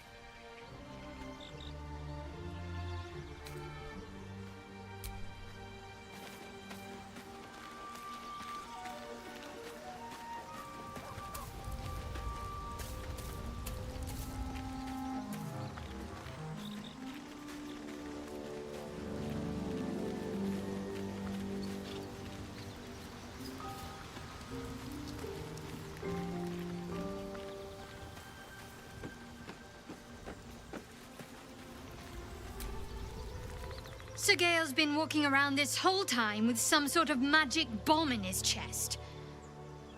Sir Gale's been walking around this whole time with some sort of magic bomb in his chest.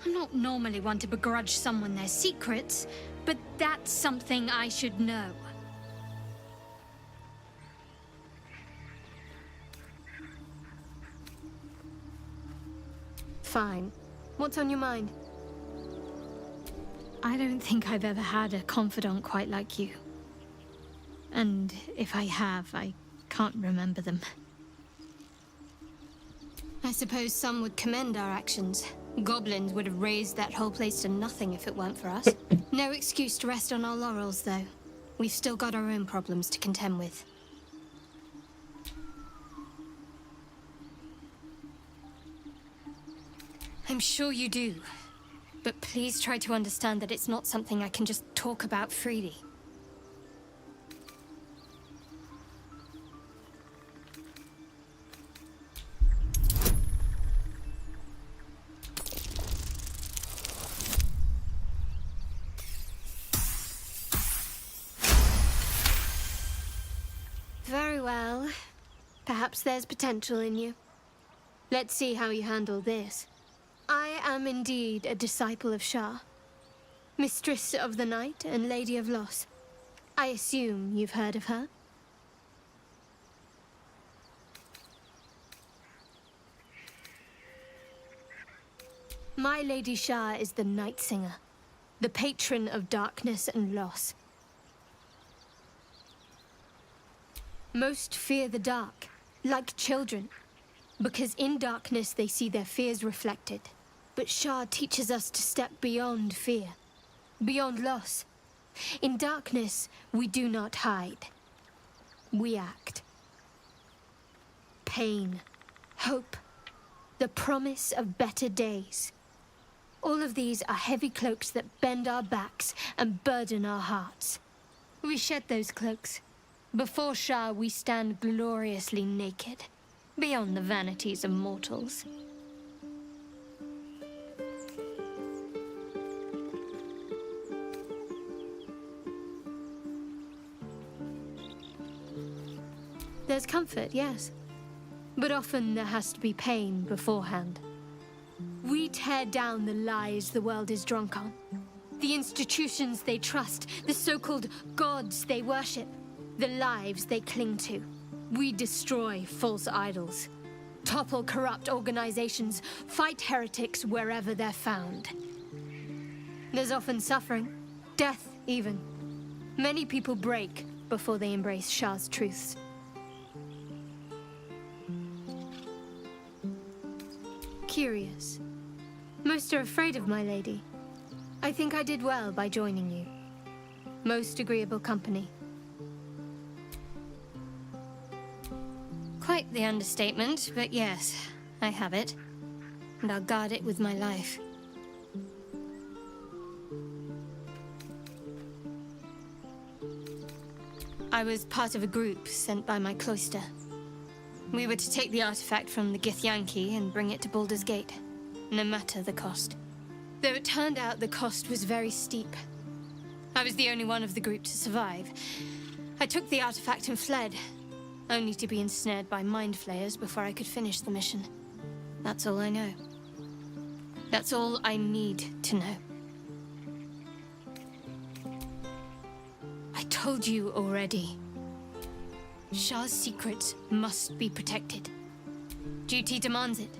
I'm not normally one to begrudge someone their secrets, but that's something I should know. Fine. What's on your mind? I don't think I've ever had a confidant quite like you. And if I have, I can't remember them. I suppose some would commend our actions. Goblins would have razed that whole place to nothing if it weren't for us. No excuse to rest on our laurels, though. We've still got our own problems to contend with. I'm sure you do. But please try to understand that it's not something I can just talk about freely. Very well. Perhaps there's potential in you. Let's see how you handle this. I am indeed a disciple of Shah, Mistress of the Night and Lady of Loss. I assume you've heard of her? My Lady Shah is the Night Singer, the patron of darkness and loss. Most fear the dark, like children, because in darkness they see their fears reflected. But Shah teaches us to step beyond fear, beyond loss. In darkness, we do not hide. We act. Pain, hope, the promise of better days. All of these are heavy cloaks that bend our backs and burden our hearts. We shed those cloaks. Before Shah, we stand gloriously naked, beyond the vanities of mortals. There's comfort, yes. But often there has to be pain beforehand. We tear down the lies the world is drunk on. The institutions they trust, the so-called gods they worship, the lives they cling to. We destroy false idols. topple corrupt organizations, fight heretics wherever they're found. There's often suffering, death even. Many people break before they embrace Shah's truths. Curious. Most are afraid of my lady. I think I did well by joining you. Most agreeable company. Quite the understatement, but yes, I have it. And I'll guard it with my life. I was part of a group sent by my cloister. We were to take the artifact from the Githyanki and bring it to Baldur's Gate, no matter the cost. Though it turned out the cost was very steep. I was the only one of the group to survive. I took the artifact and fled, only to be ensnared by mind flayers before I could finish the mission. That's all I know. That's all I need to know. I told you already. Shah's secrets must be protected. Duty demands it.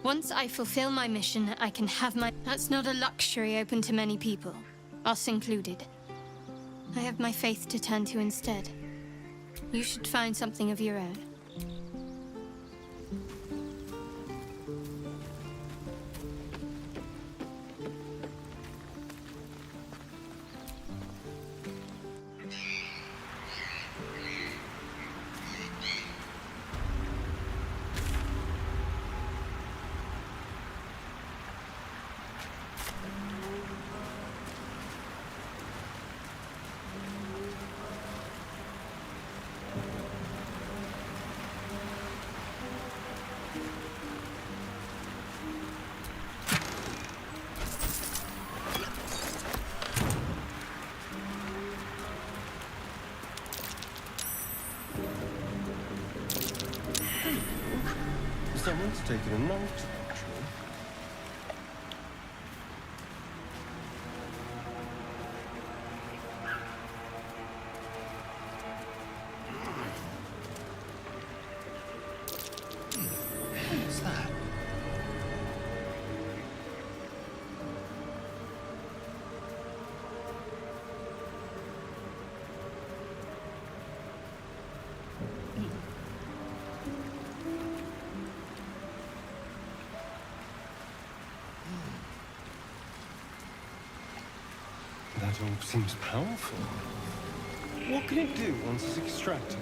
Once I fulfill my mission, I can have my... That's not a luxury open to many people, us included. I have my faith to turn to instead. You should find something of your own. Someone's taken a note, actually. What's that? That orb seems powerful. What can it do once it's extracted?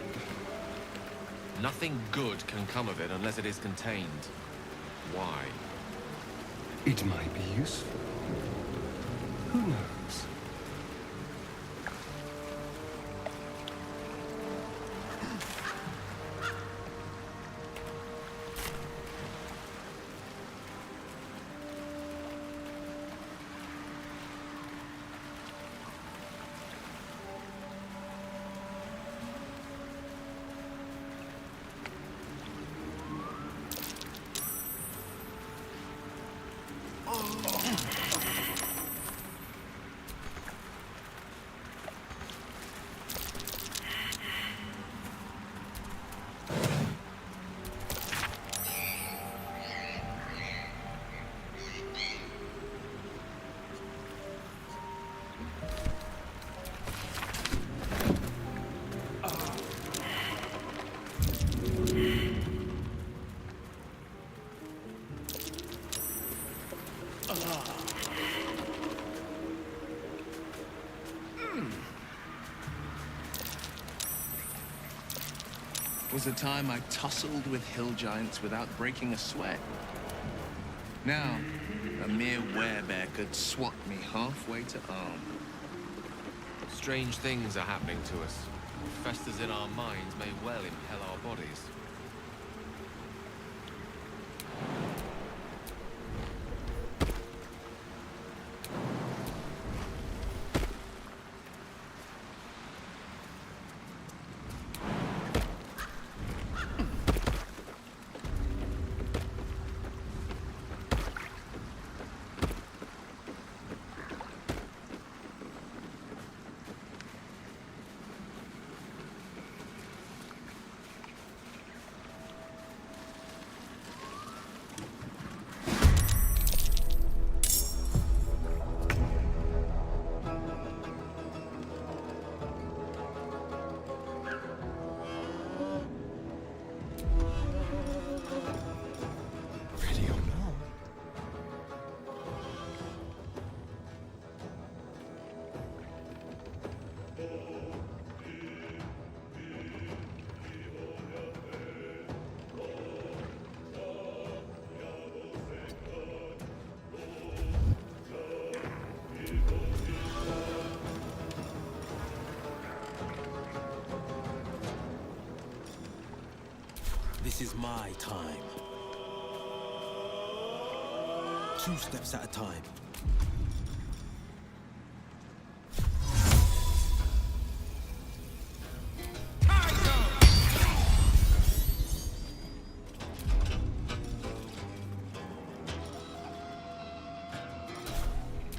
Nothing good can come of it unless it is contained. Why? It might be useful. Who knows? Was a time I tussled with hill giants without breaking a sweat. Now, a mere werebear could swat me halfway to arm. Strange things are happening to us. What festers in our minds may well impel our bodies. This is my time. 2 steps at a time.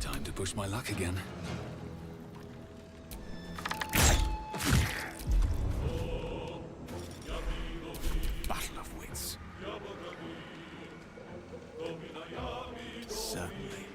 Time to push my luck again. Battle of wits. Certainly.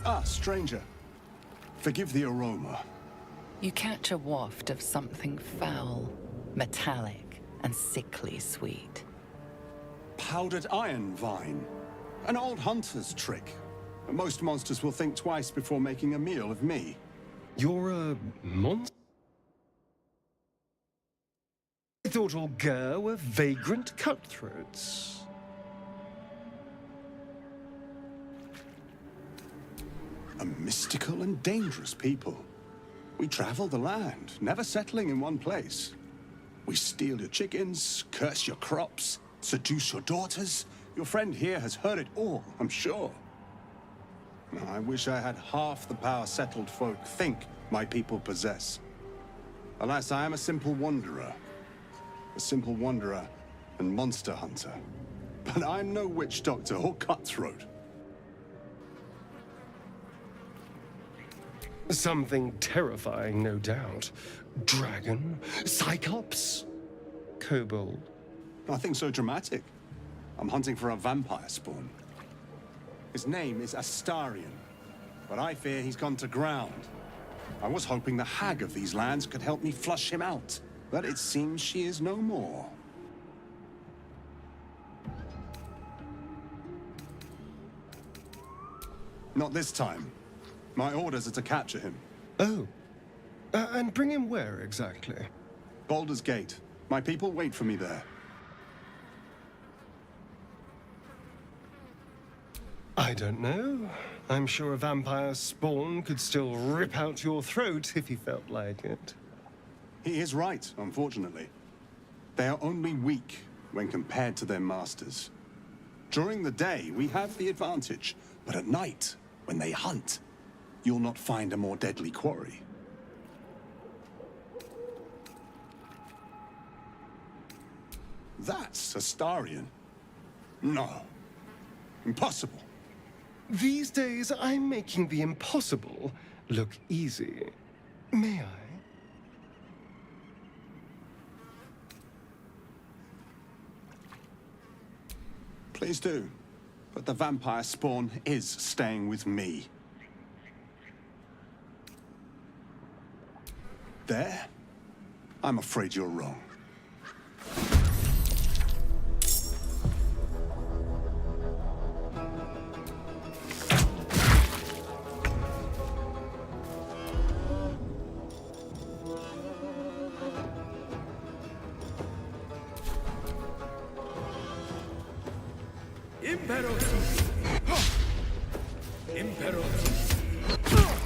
Ah, stranger. Forgive the aroma. You catch a waft of something foul, metallic, and sickly sweet. Powdered iron vine. An old hunter's trick. Most monsters will think twice before making a meal of me. You're a monster? I thought all Ger were vagrant cutthroats. A mystical and dangerous people. We travel the land, never settling in one place. We steal your chickens, curse your crops, seduce your daughters. Your friend here has heard it all, I'm sure. I wish I had half the power settled folk think my people possess. Alas, I am a simple wanderer. A simple wanderer and monster hunter. But I'm no witch doctor or cutthroat. Something terrifying, no doubt. Dragon? Cyclops? Kobold? Nothing so dramatic. I'm hunting for a vampire spawn. His name is Astarion, but I fear he's gone to ground. I was hoping the hag of these lands could help me flush him out, but it seems she is no more. Not this time. My orders are to capture him. Oh. And bring him where exactly? Baldur's Gate. My people wait for me there. I don't know. I'm sure a vampire spawn could still rip out your throat if he felt like it. He is right, unfortunately. They are only weak when compared to their masters. During the day, we have the advantage, but at night, when they hunt, you'll not find a more deadly quarry. That's Astarion. No. Impossible. These days, I'm making the impossible look easy. May I? Please do. But the vampire spawn is staying with me. There? I'm afraid you're wrong. Imperative! Imperative!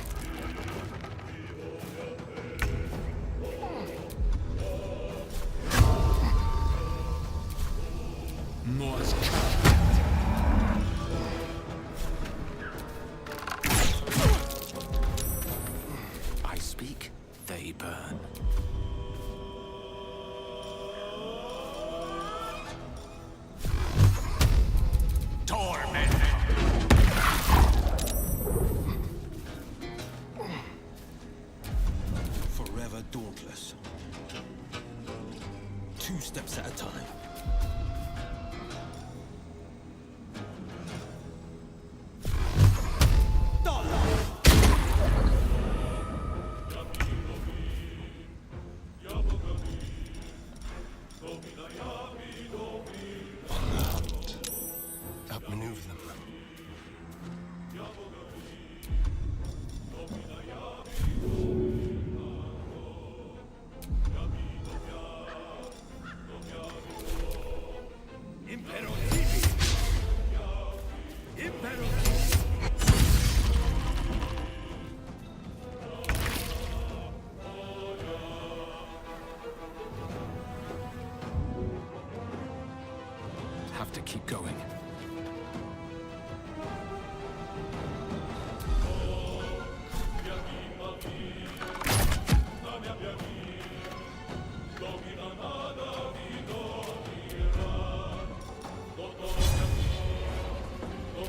to keep going.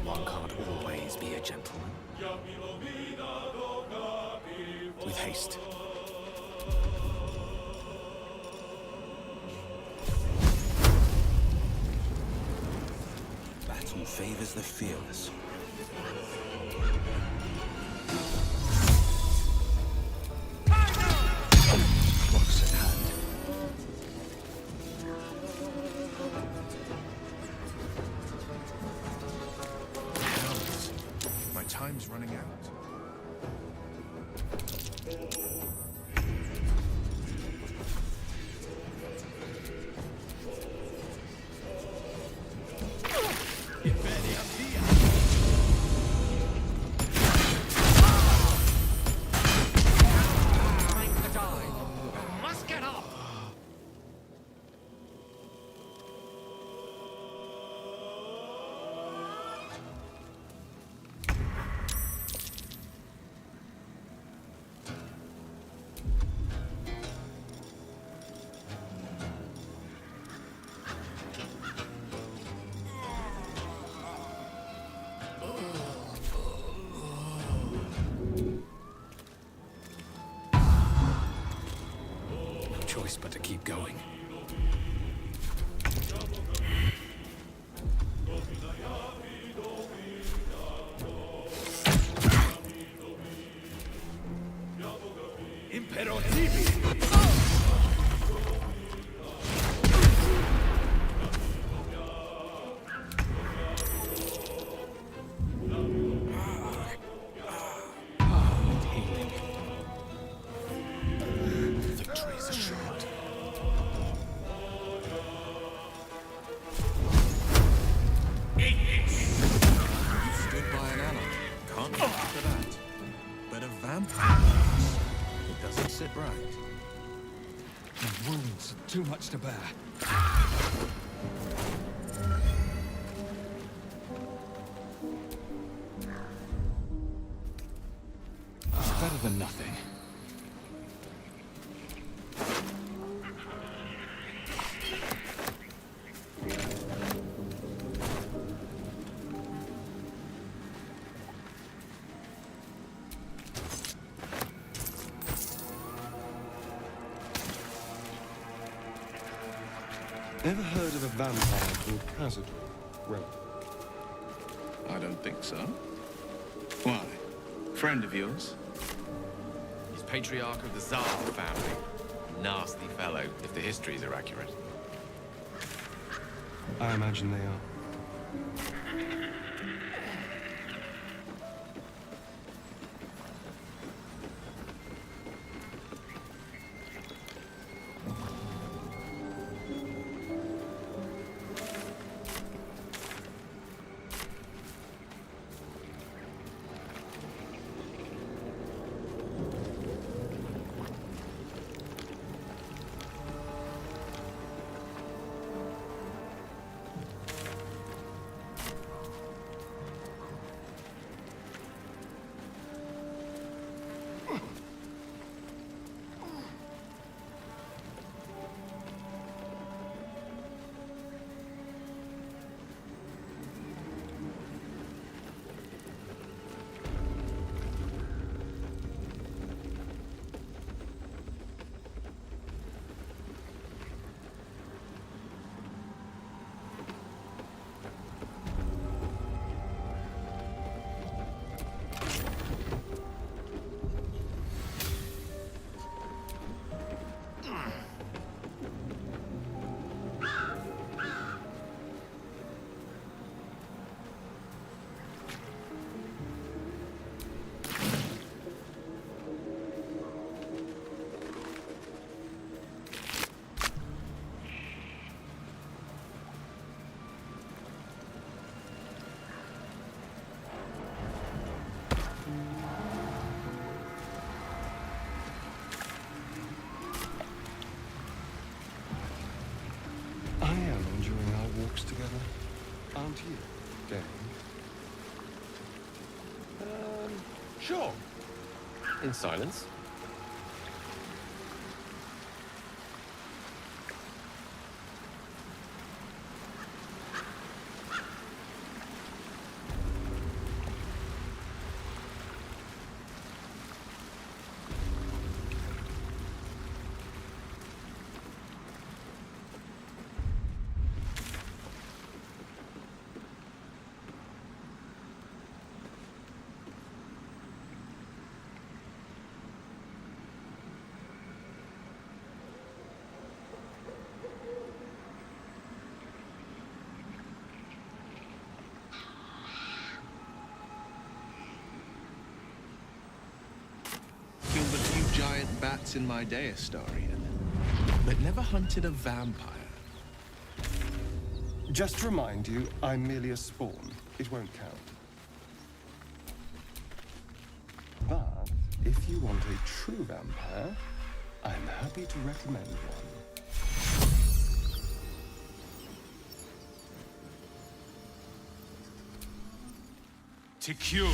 One can't always be a gentleman. With haste. Battle favors the fearless. Close at hand. Hells. My time's running out. Must get up! No choice but to keep going. Victory's assured. You stood by an ally. Can't be for that. But a vampire, it doesn't sit right. The wounds are too much to bear. Better than nothing. Ever heard of a vampire called Cazador, Rowan? I don't think so. Why? Friend of yours? He's patriarch of the Tsar family. Nasty fellow, if the histories are accurate. I imagine they are. Aren't you game? Sure. In silence. Killed a few giant bats in my day, Astarion, but never hunted a vampire. Just to remind you, I'm merely a spawn. It won't count. But if you want a true vampire, I'm happy to recommend one. To cure.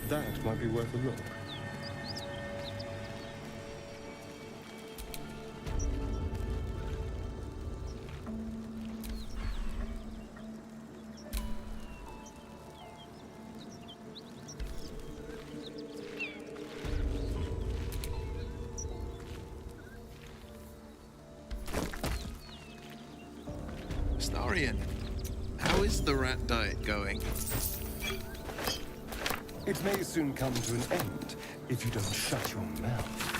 That might be worth a look. Astarion, how is the rat diet going? It may soon come to an end if you don't shut your mouth.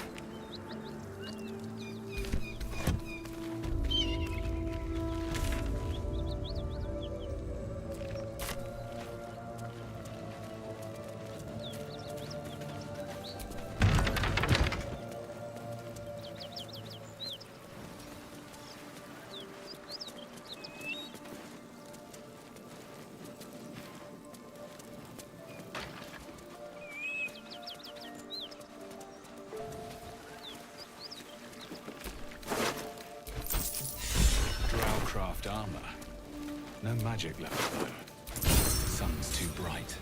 Craft armor. No magic left though. The sun's too bright.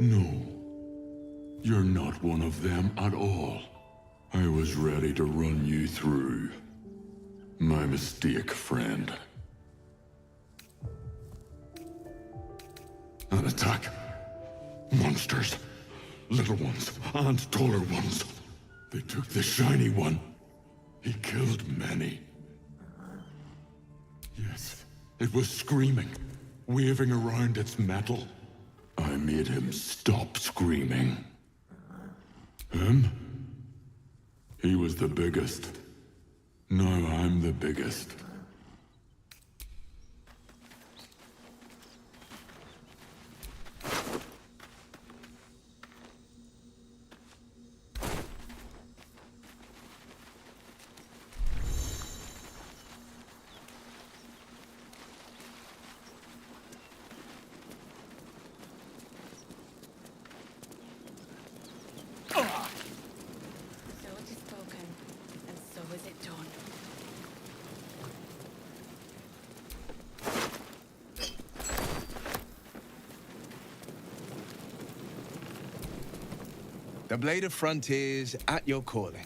No. You're not one of them at all. I was ready to run you through. My mistake, friend. An attack. Monsters. Little ones and taller ones. They took the shiny one. He killed many. Yes, it was screaming, waving around its metal. I made him stop screaming. Him? He was the biggest. Now I'm the biggest. The Blade of Frontiers at your calling.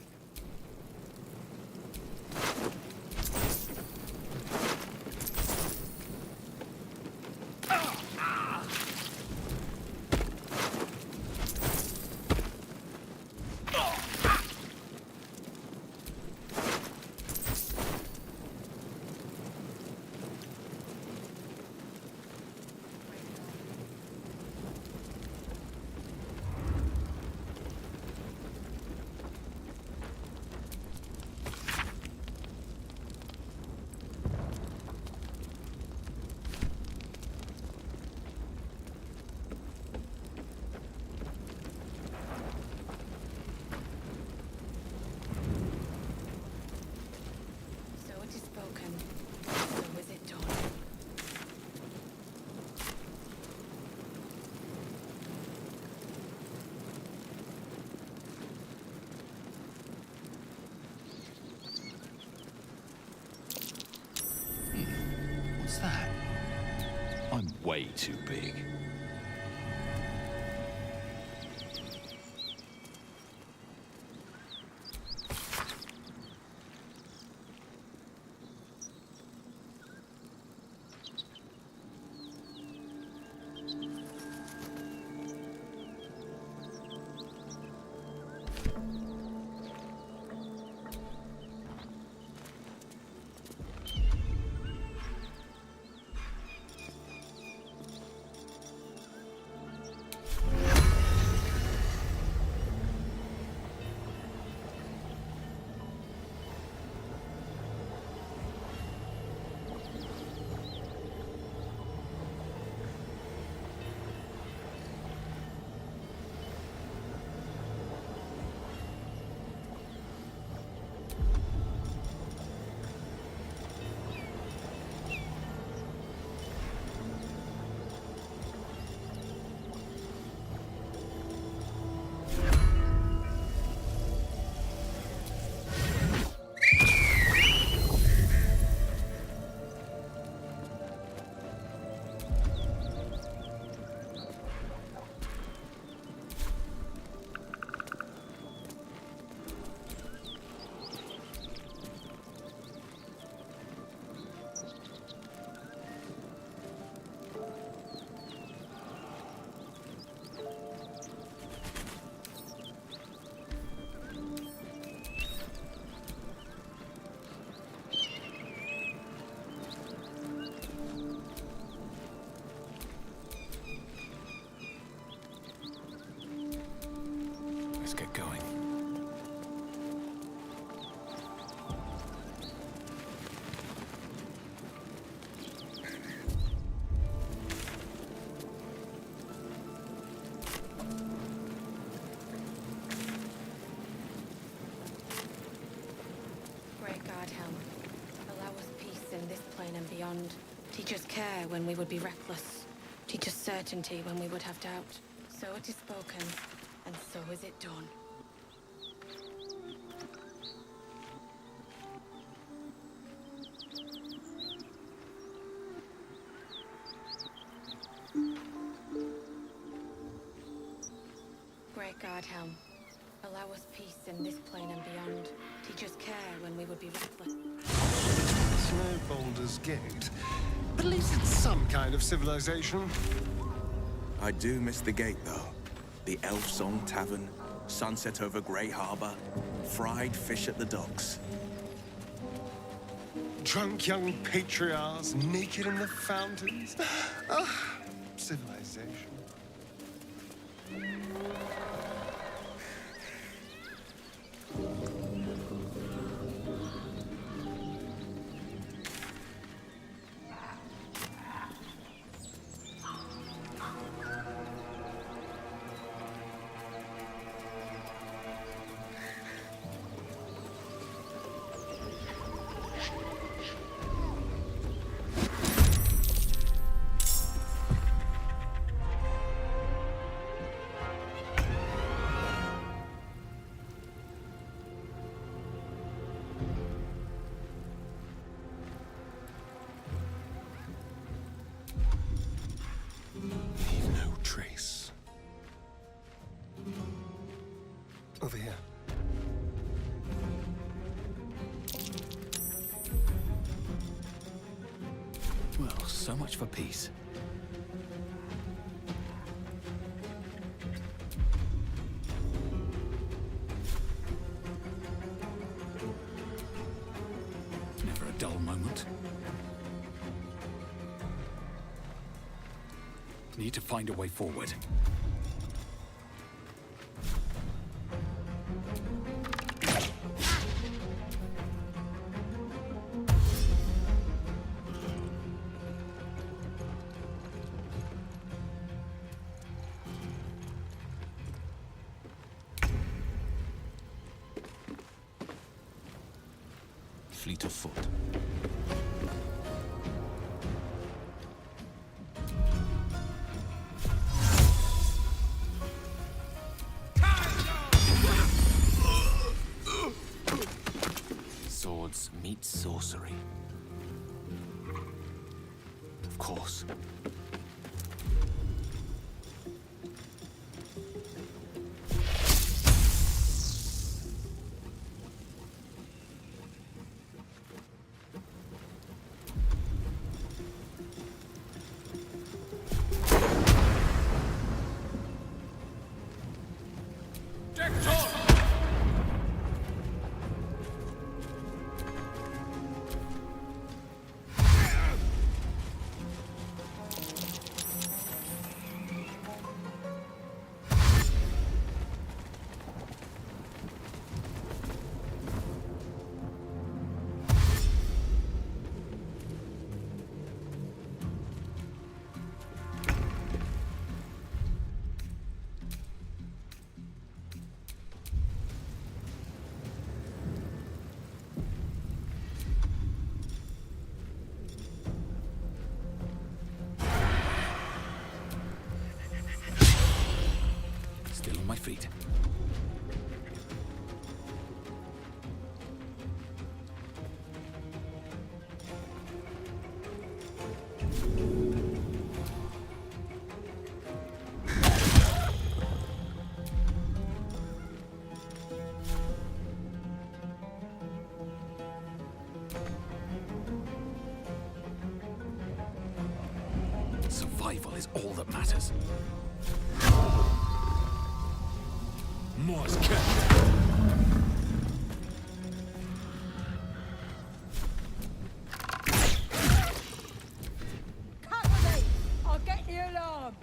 What's that? I'm way too big. Let's get going. Great God, Helm. Allow us peace in this plane and beyond. Teach us care when we would be reckless. Teach us certainty when we would have doubt. So it is spoken, and so is it done. Guardhelm. Allow us peace in this plane and beyond. Teach us care when we would be reckless. It's no Baldur's Gate, but at least it's some kind of civilization. I do miss the gate, though. The Elf Song Tavern, sunset over Grey Harbor, fried fish at the docks. Drunk young patriarchs naked in the fountains. Ah, civilization. Over here. Well, so much for peace. Never a dull moment. Need to find a way forward. Fleet of foot. Swords meet sorcery. Of course. Still on my feet. Survival is all that matters. Morse Cover me! I'll get the alarm!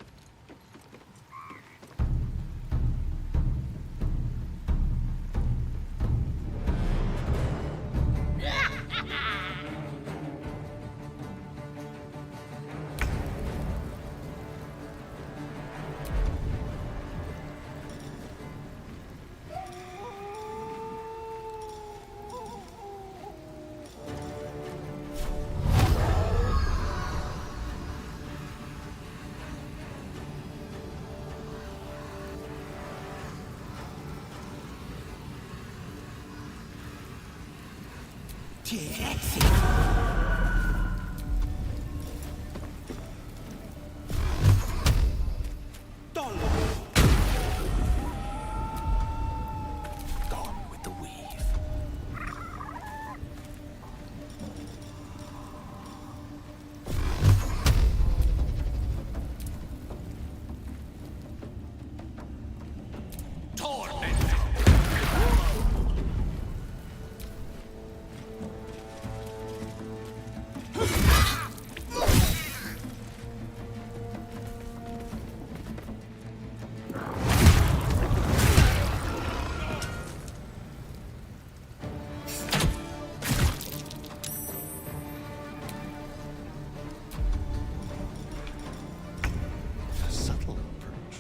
Subtle approach.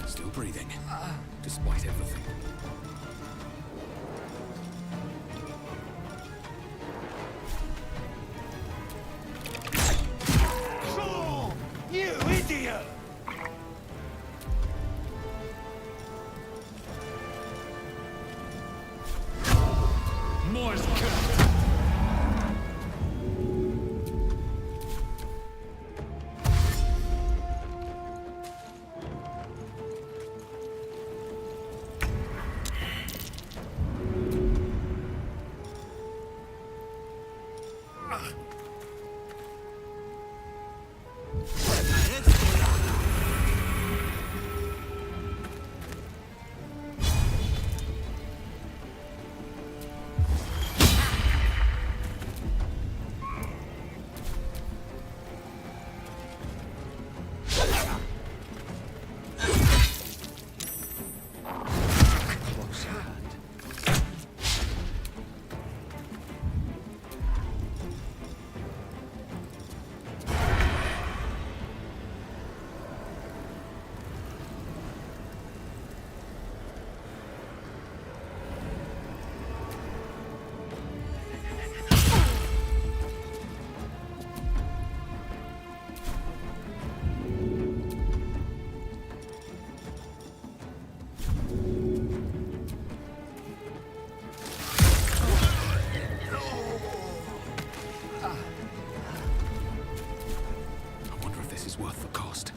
Still breathing, despite everything. You idiot! Morse code. I wonder if this is worth the cost.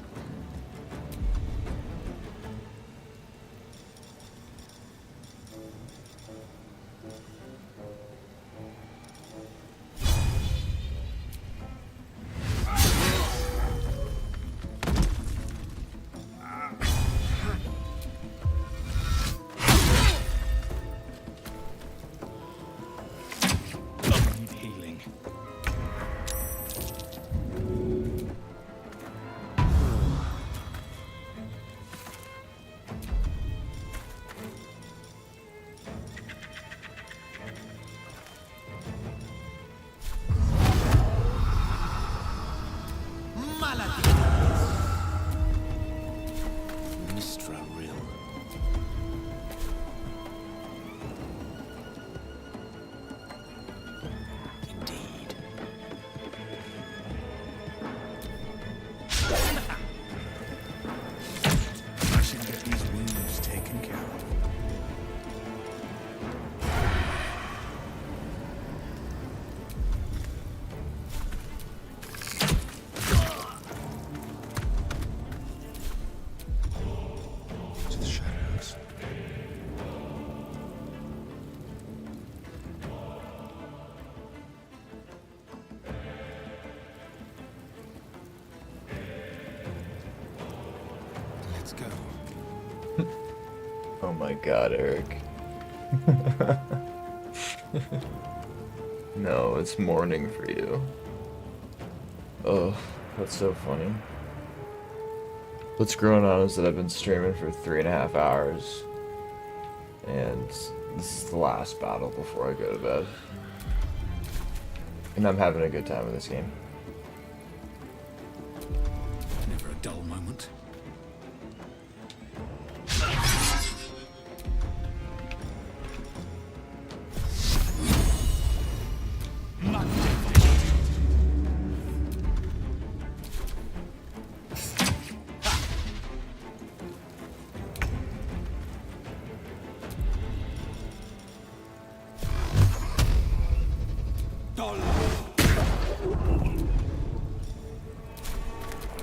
Need healing. Mistra Rill. Indeed. I should get these wounds taken care of. To the shadows. Let's go. Oh my god, Eric. No, it's morning for you. Oh, that's so funny. What's going on is that I've been streaming for 3.5 hours. And this is the last battle before I go to bed. And I'm having a good time with this game. Never a dull moment.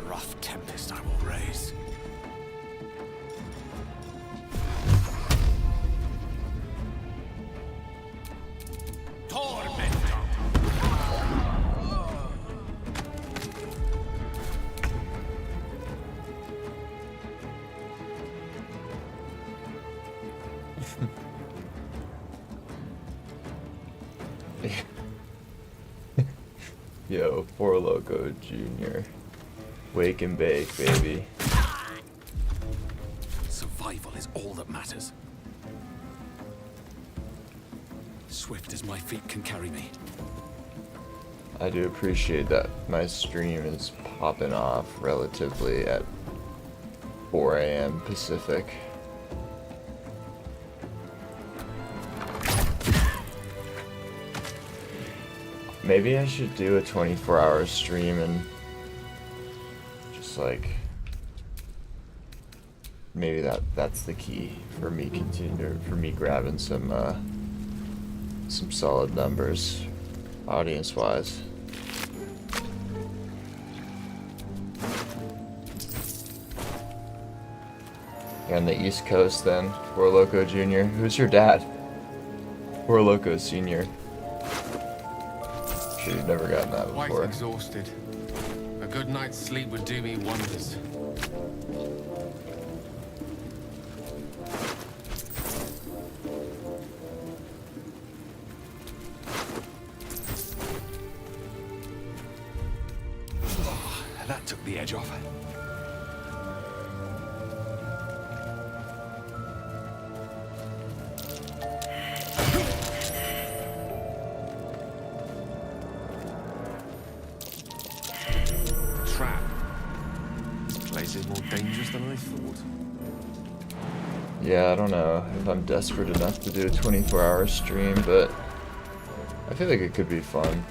Rough tempest I will raise. Tormentor! Yo, Four Loko Jr. Wake and bake, baby. Survival is all that matters. Swift as my feet can carry me. I do appreciate that my stream is popping off relatively at 4 a.m. Pacific. Maybe I should do a 24-hour stream and just like maybe that's the key for me grabbing some solid numbers audience-wise. You're on the East Coast then, Four Loko Jr. Who's your dad? Four Loko Senior. Sure you've never gotten that Quite before. exhausted. A good night's sleep would do me wonders. That took the edge off. Trap. This place is more dangerous than I thought. Yeah, I don't know if I'm desperate enough to do a 24-hour stream, but I feel like it could be fun.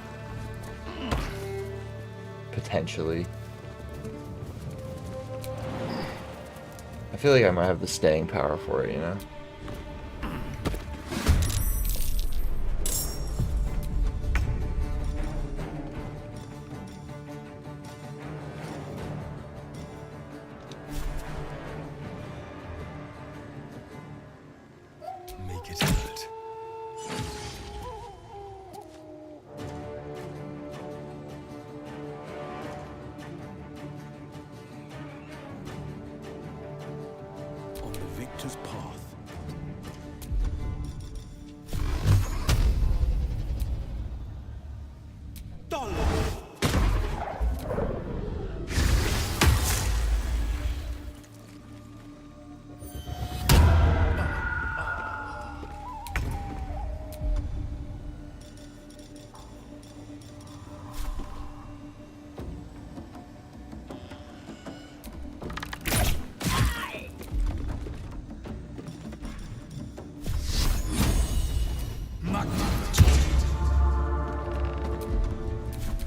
Potentially. I feel like I might have the staying power for it, you know? Make it hurt. On the victor's path.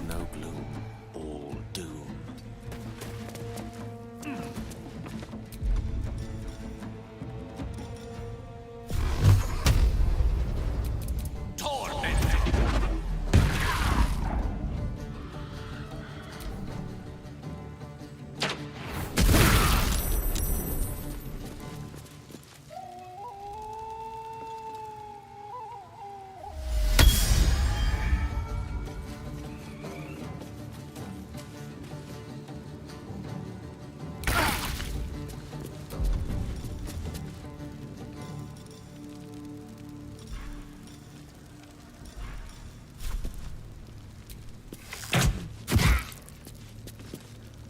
No gloom, all doom.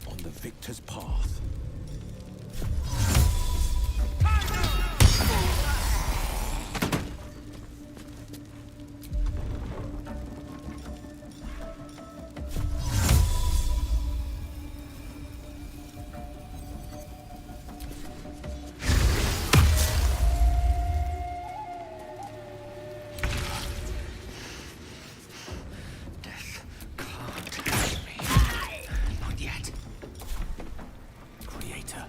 On the victor's path. Death can't hurt me. Not yet. Creator.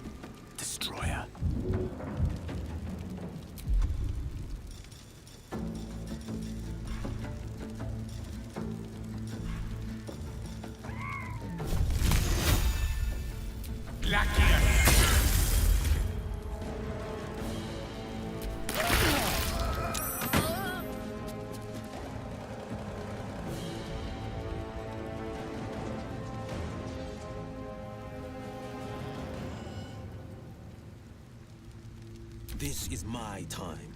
Destroyer. This is my time.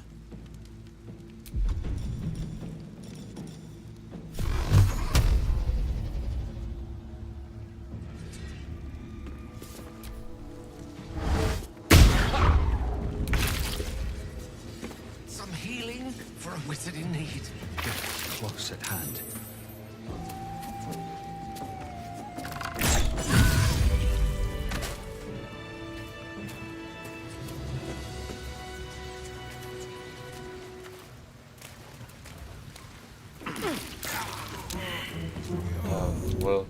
wizard in need. Close at hand. Well,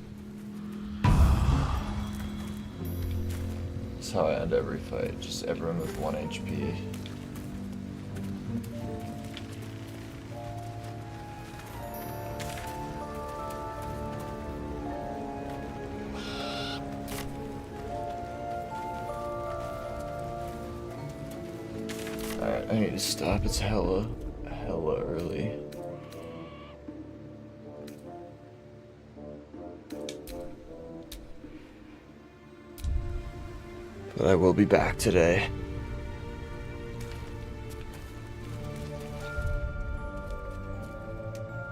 that's how I end every fight. Just everyone with 1 HP. Alright, I need to stop. It's hella early. But I will be back today.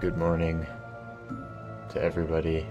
Good morning to everybody.